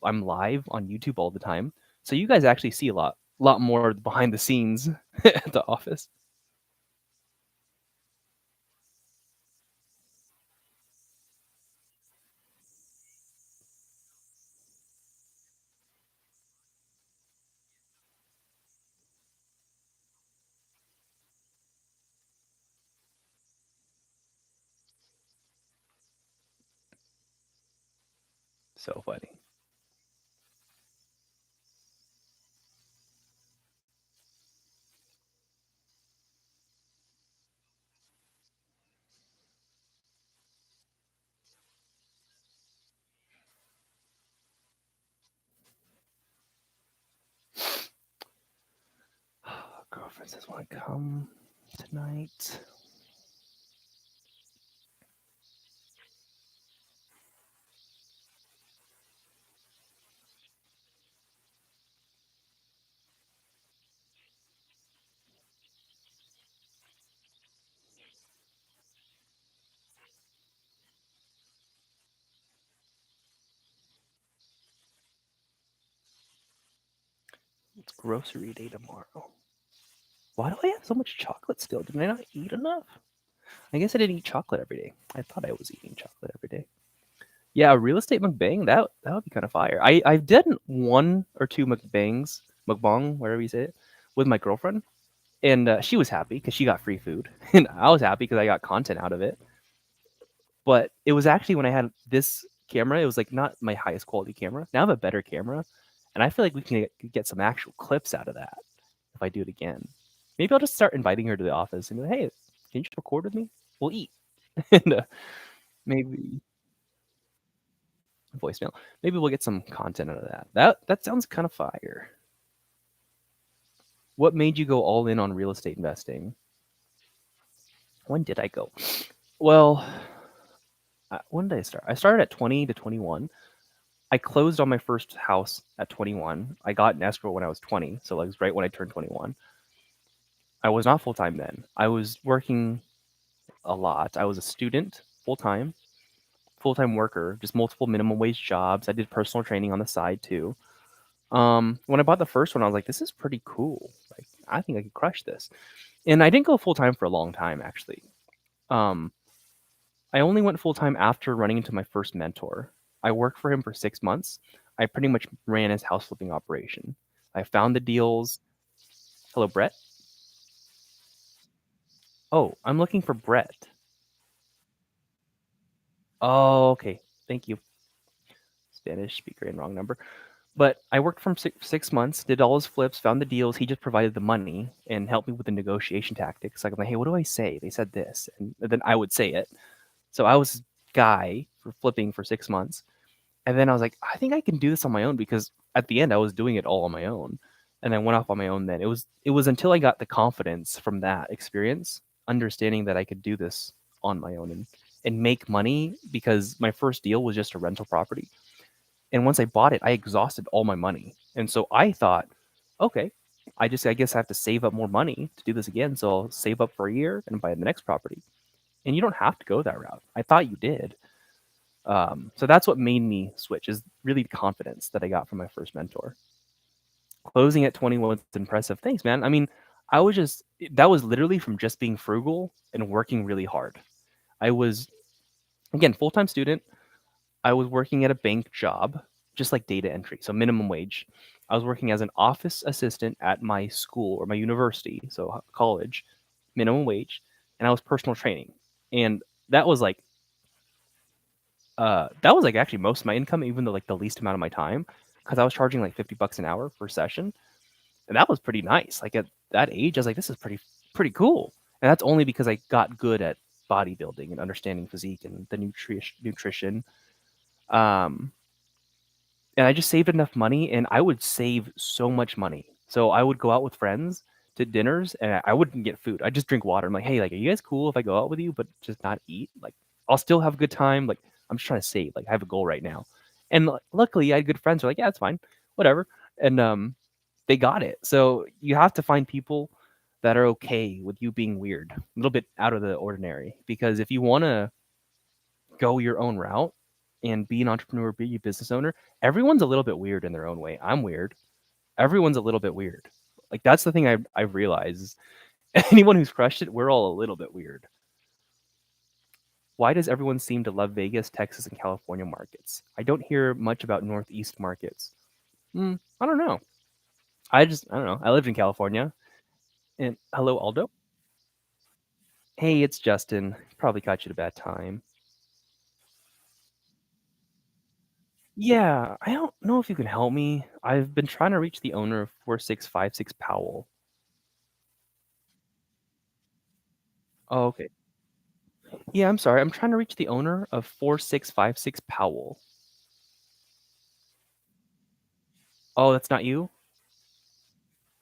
I'm live on YouTube all the time. So you guys actually see a lot more behind the scenes at the office. So funny. Girlfriend says want to come tonight. It's grocery day tomorrow. Why do I have so much chocolate still? Did I not eat enough? I guess I didn't eat chocolate every day. I thought I was eating chocolate every day. Yeah, a real estate mukbang, that would be kinda fire. I've done 1 or 2 mukbang, whatever you say it, with my girlfriend, and, she was happy because she got free food, and I was happy because I got content out of it. But it was actually when I had this camera, it was, like, not my highest quality camera. Now I have a better camera, and I feel like we can get some actual clips out of that if I do it again. Maybe I'll just start inviting her to the office and be like, "Hey, can you just record with me? We'll eat." And, maybe voicemail. Maybe we'll get some content out of that. That sounds kinda fire. What made you go all in on real estate investing? When did I go? Well, when did I start? I started at 20 to 21. I closed on my first house at 21. I got an escrow when I was 20, so like right when I turned 21. I was not full time then. I was working a lot. I was a student full time worker, just multiple minimum wage jobs. I did personal training on the side too. When I bought the first one, I was like, this is pretty cool. Like, I think I could crush this. And I didn't go full time for a long time actually. Um, I only went full time after running into my first mentor. I worked for him for 6 months. I pretty much ran his house flipping operation. I found the deals. Hello, Brett. Oh, I'm looking for Brett. Oh, okay. Thank you. Spanish speaker and wrong number. But I worked from 6 months, did all his flips, found the deals. He just provided the money and helped me with the negotiation tactics. Like, I'm like, hey, what do I say? They said this. And then I would say it. So I was this guy for flipping for 6 months. And then I was like, I think I can do this on my own because at the end I was doing it all on my own. And I went off on my own then. It was until I got the confidence from that experience, understanding that I could do this on my own and make money because my first deal was just a rental property. And once I bought it, I exhausted all my money. And so I thought, okay, I guess I have to save up more money to do this again. So I'll save up for a year and buy the next property. And you don't have to go that route. I thought you did. So that's what made me switch is really the confidence that I got from my first mentor. Closing at 20 was impressive. Thanks, man. I mean, I was just that was literally from just being frugal and working really hard. I was again full-time student. I was working at a bank job, just like data entry, so minimum wage. I was working as an office assistant at my school or my university, so college, minimum wage, and I was personal training. And that was like that was actually most of my income, even though like the least amount of my time, because I was charging like $50 an hour per session, and that was pretty nice. Like at that age, I was like, this is pretty cool, and that's only because I got good at bodybuilding and understanding physique and the nutrition. Um, and I just saved enough money, and I would save so much money. So I would go out with friends to dinners, and I wouldn't get food. I just drink water. I'm like, hey, like, are you guys cool if I go out with you, but just not eat? Like, I'll still have a good time. Like, I'm just trying to save. Like, I have a goal right now. And luckily, I had good friends who are like, yeah, it's fine, whatever. And they got it. So you have to find people that are okay with you being weird, a little bit out of the ordinary. Because if you want to go your own route and be an entrepreneur, be a business owner, everyone's a little bit weird in their own way. I'm weird. Everyone's a little bit weird. Like that's the thing I've realized is anyone who's crushed it, we're all a little bit weird. Why does everyone seem to love Vegas, Texas, and California markets? I don't hear much about Northeast markets. I don't know. I don't know. I lived in California. And hello, Aldo. Hey, it's Justin. Probably caught you at a bad time. Yeah, I don't know if you can help me. I've been trying to reach the owner of 4656 Powell. Oh, okay. Yeah, I'm sorry. I'm trying to reach the owner of 4656 Powell. Oh, that's not you?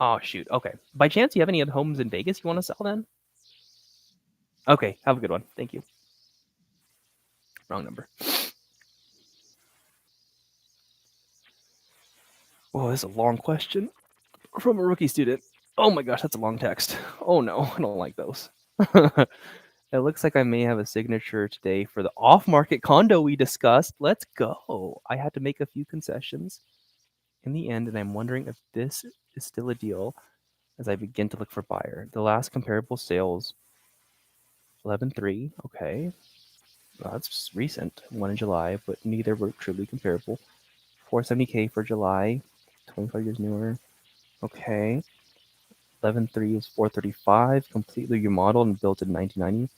Oh, shoot. Okay. By chance, you have any other homes in Vegas you want to sell then? Okay. Have a good one. Thank you. Wrong number. Oh, this is a long question from a rookie student. Oh my gosh, that's a long text. Oh no, I don't like those. It looks like I may have a signature today for the off market condo we discussed. Let's go. I had to make a few concessions in the end, and I'm wondering if this is still a deal as I begin to look for buyer. The last comparable sales 11.3. Okay. That's recent. One in July, but neither were truly comparable. 470K for July, 25 years newer. Okay. 11.3 is 435, completely remodeled and built in 1990.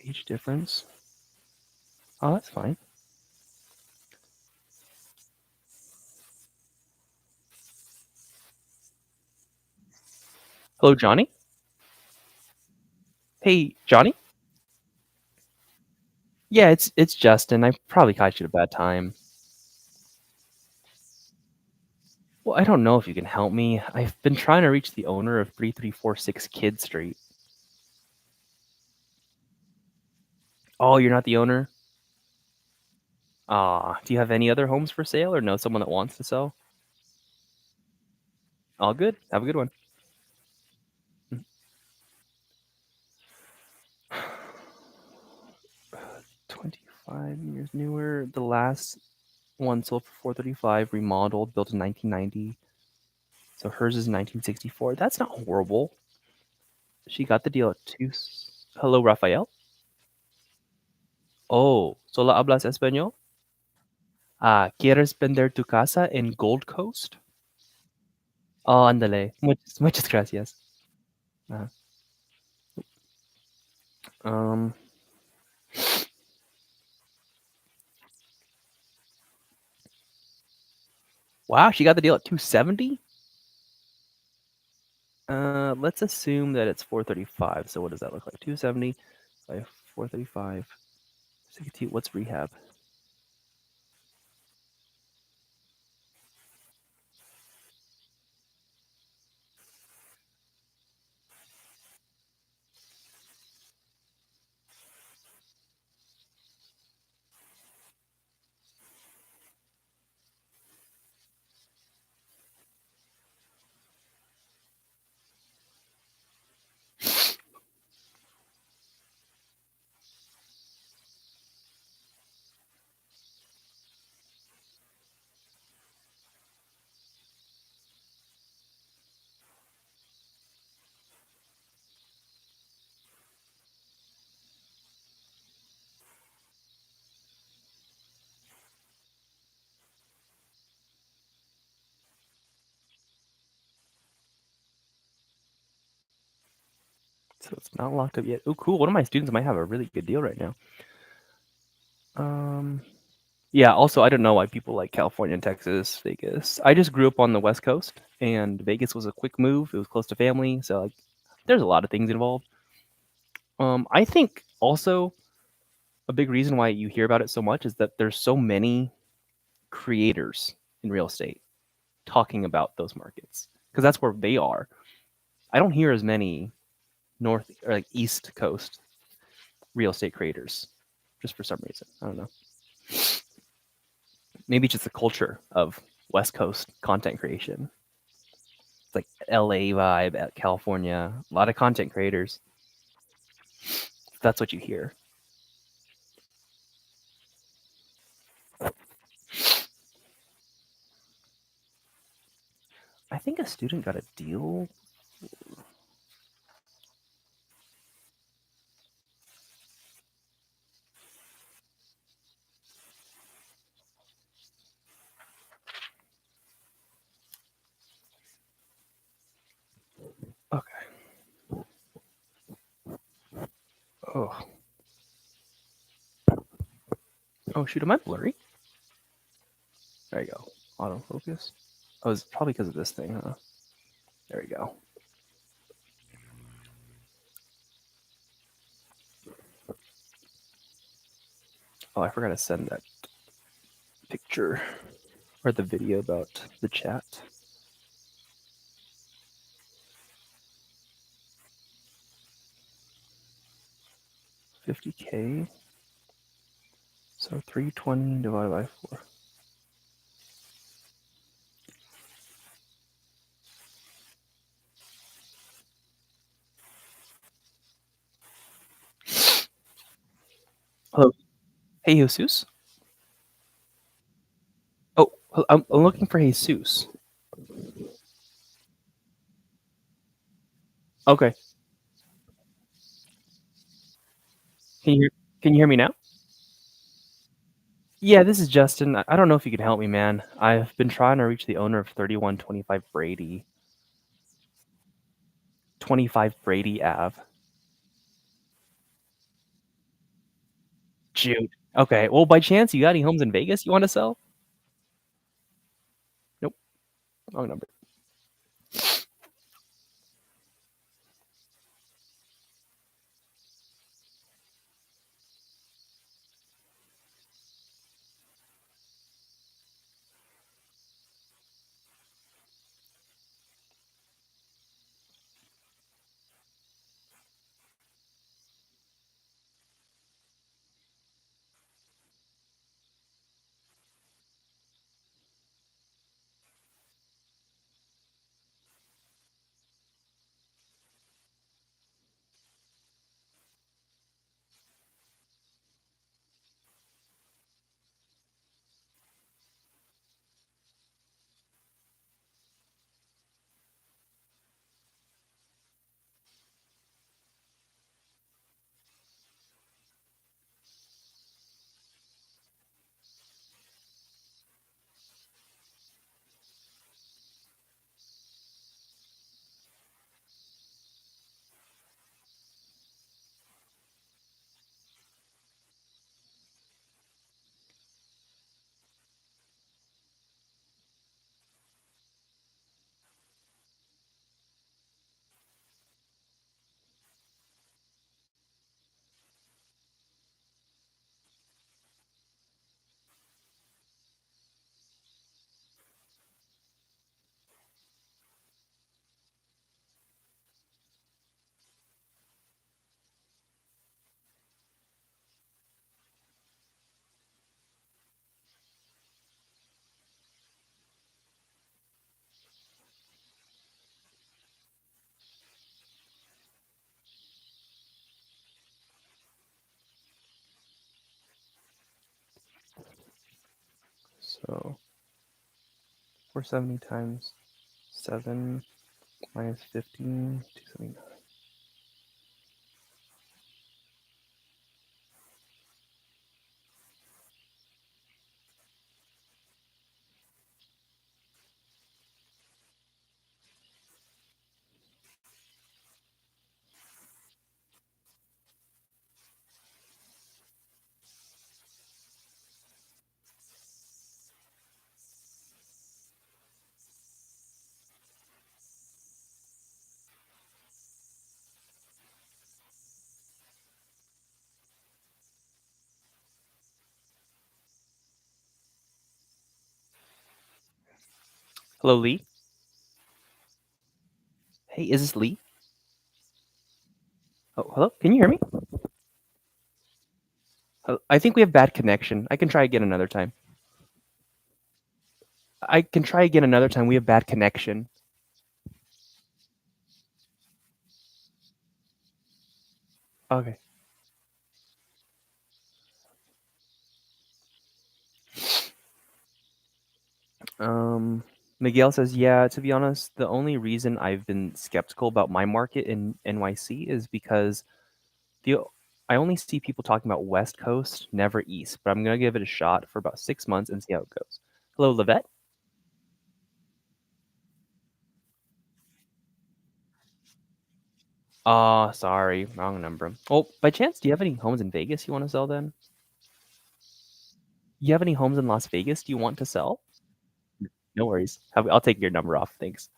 Age difference. Oh, that's fine. Hello, Johnny. Hey, Johnny. Yeah, it's Justin. I probably caught you at a bad time. Well, I don't know if you can help me. I've been trying to reach the owner of 3346 Kid Street. Oh, you're not the owner? Ah, do you have any other homes for sale or know someone that wants to sell? All good. Have a good one. 25 years newer. The last one sold for 435, remodeled, built in 1990. So hers is 1964. That's not horrible. She got the deal at two. Hello, Rafael. Oh, ¿solo hablas español? Ah, ¿quieres vender tu casa en Gold Coast? Oh, ándale. Muchas gracias. Ajá. Um, wow, she got the deal at 270? Let's assume that it's 435. So what does that look like? 270 by 435. 62. What's rehab? So it's not locked up yet. Oh, cool. One of my students might have a really good deal right now. Um, yeah. Also, I don't know why people like California and Texas, Vegas. I just grew up on the West Coast, and Vegas was a quick move. It was close to family, so like, there's a lot of things involved. I think also a big reason why you hear about it so much is that there's so many creators in real estate talking about those markets because that's where they are. I don't hear as many north or like East Coast real estate creators just for some reason. I don't know. Maybe just the culture of West Coast content creation. It's like LA vibe at California. A lot of content creators. That's what you hear. I think a student got a deal. Okay. Oh. Oh shoot, am I blurry? There you go. Autofocus. Oh, it's probably because of this thing, huh? There we go. Oh, I forgot to send that picture or the video about the chat. 50K. So 320 divided by 4. Hello. Hey, Jesus. Oh, I'm looking for Jesus. Okay. Can you can you hear me now? Yeah, this is Justin. I don't know if you can help me, man. I've been trying to reach the owner of 3125 Brady Ave. Shoot. Okay. Well, by chance, you got any homes in Vegas you want to sell? Nope. Wrong number. So 470 times 7 minus 15, 279. Hello, Lee. Hey, is this Lee? Oh, hello. Can you hear me? I think we have bad connection. I can try again another time. I can try again another time. We have bad connection. Okay. Um, Miguel says, yeah, to be honest, the only reason I've been skeptical about my market in NYC is because the I only see people talking about West Coast, never East, but I'm gonna give it a shot for about 6 months and see how it goes. Hello, Levette. Oh, sorry, wrong number. Oh, by chance, do you have any homes in Vegas you want to sell then? You have any homes in Las Vegas do you want to sell? No worries. I'll take your number off. Thanks.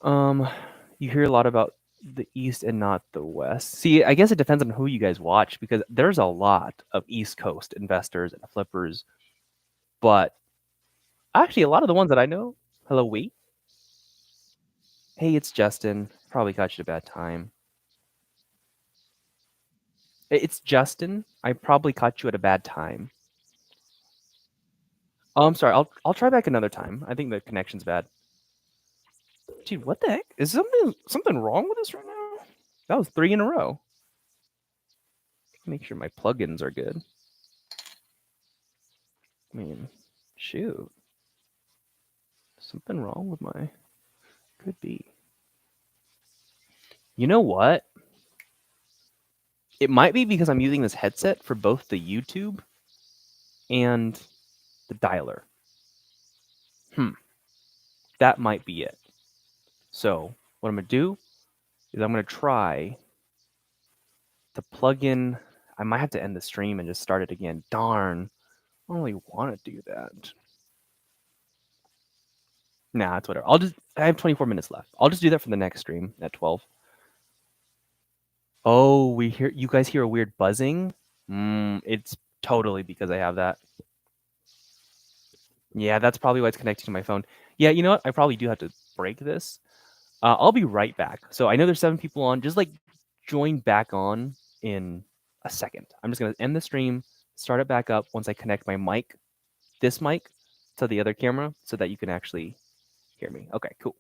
Um, you hear a lot about the East and not the West. See, I guess it depends on who you guys watch because there's a lot of East Coast investors and flippers, but actually a lot of the ones that I know. Hello, wait. Hey, it's Justin. Probably caught you at a bad time. It's Justin. I probably caught you at a bad time. Oh, I'm sorry. I'll try back another time. I think the connection's bad. Dude, what the heck? Is something wrong with this right now? That was 3 in a row. Make sure my plugins are good. I mean, shoot. Something wrong with my could be. You know what? It might be because I'm using this headset for both the YouTube and the dialer. That might be it. So what I'm going to do is I'm going to try to plug in. I might have to end the stream and just start it again. Darn. I don't really want to do that. Nah, it's whatever. I have 24 minutes left. I'll just do that for the next stream at 12. Oh, you guys hear a weird buzzing? It's totally because I have that. Yeah, that's probably why it's connected to my phone. Yeah, you know what? I probably do have to break this. I'll be right back. So I know there's 7 people on. Just like join back on in a second. I'm just gonna end the stream, start it back up once I connect my mic, this mic, to the other camera, so that you can actually hear me. Okay, cool.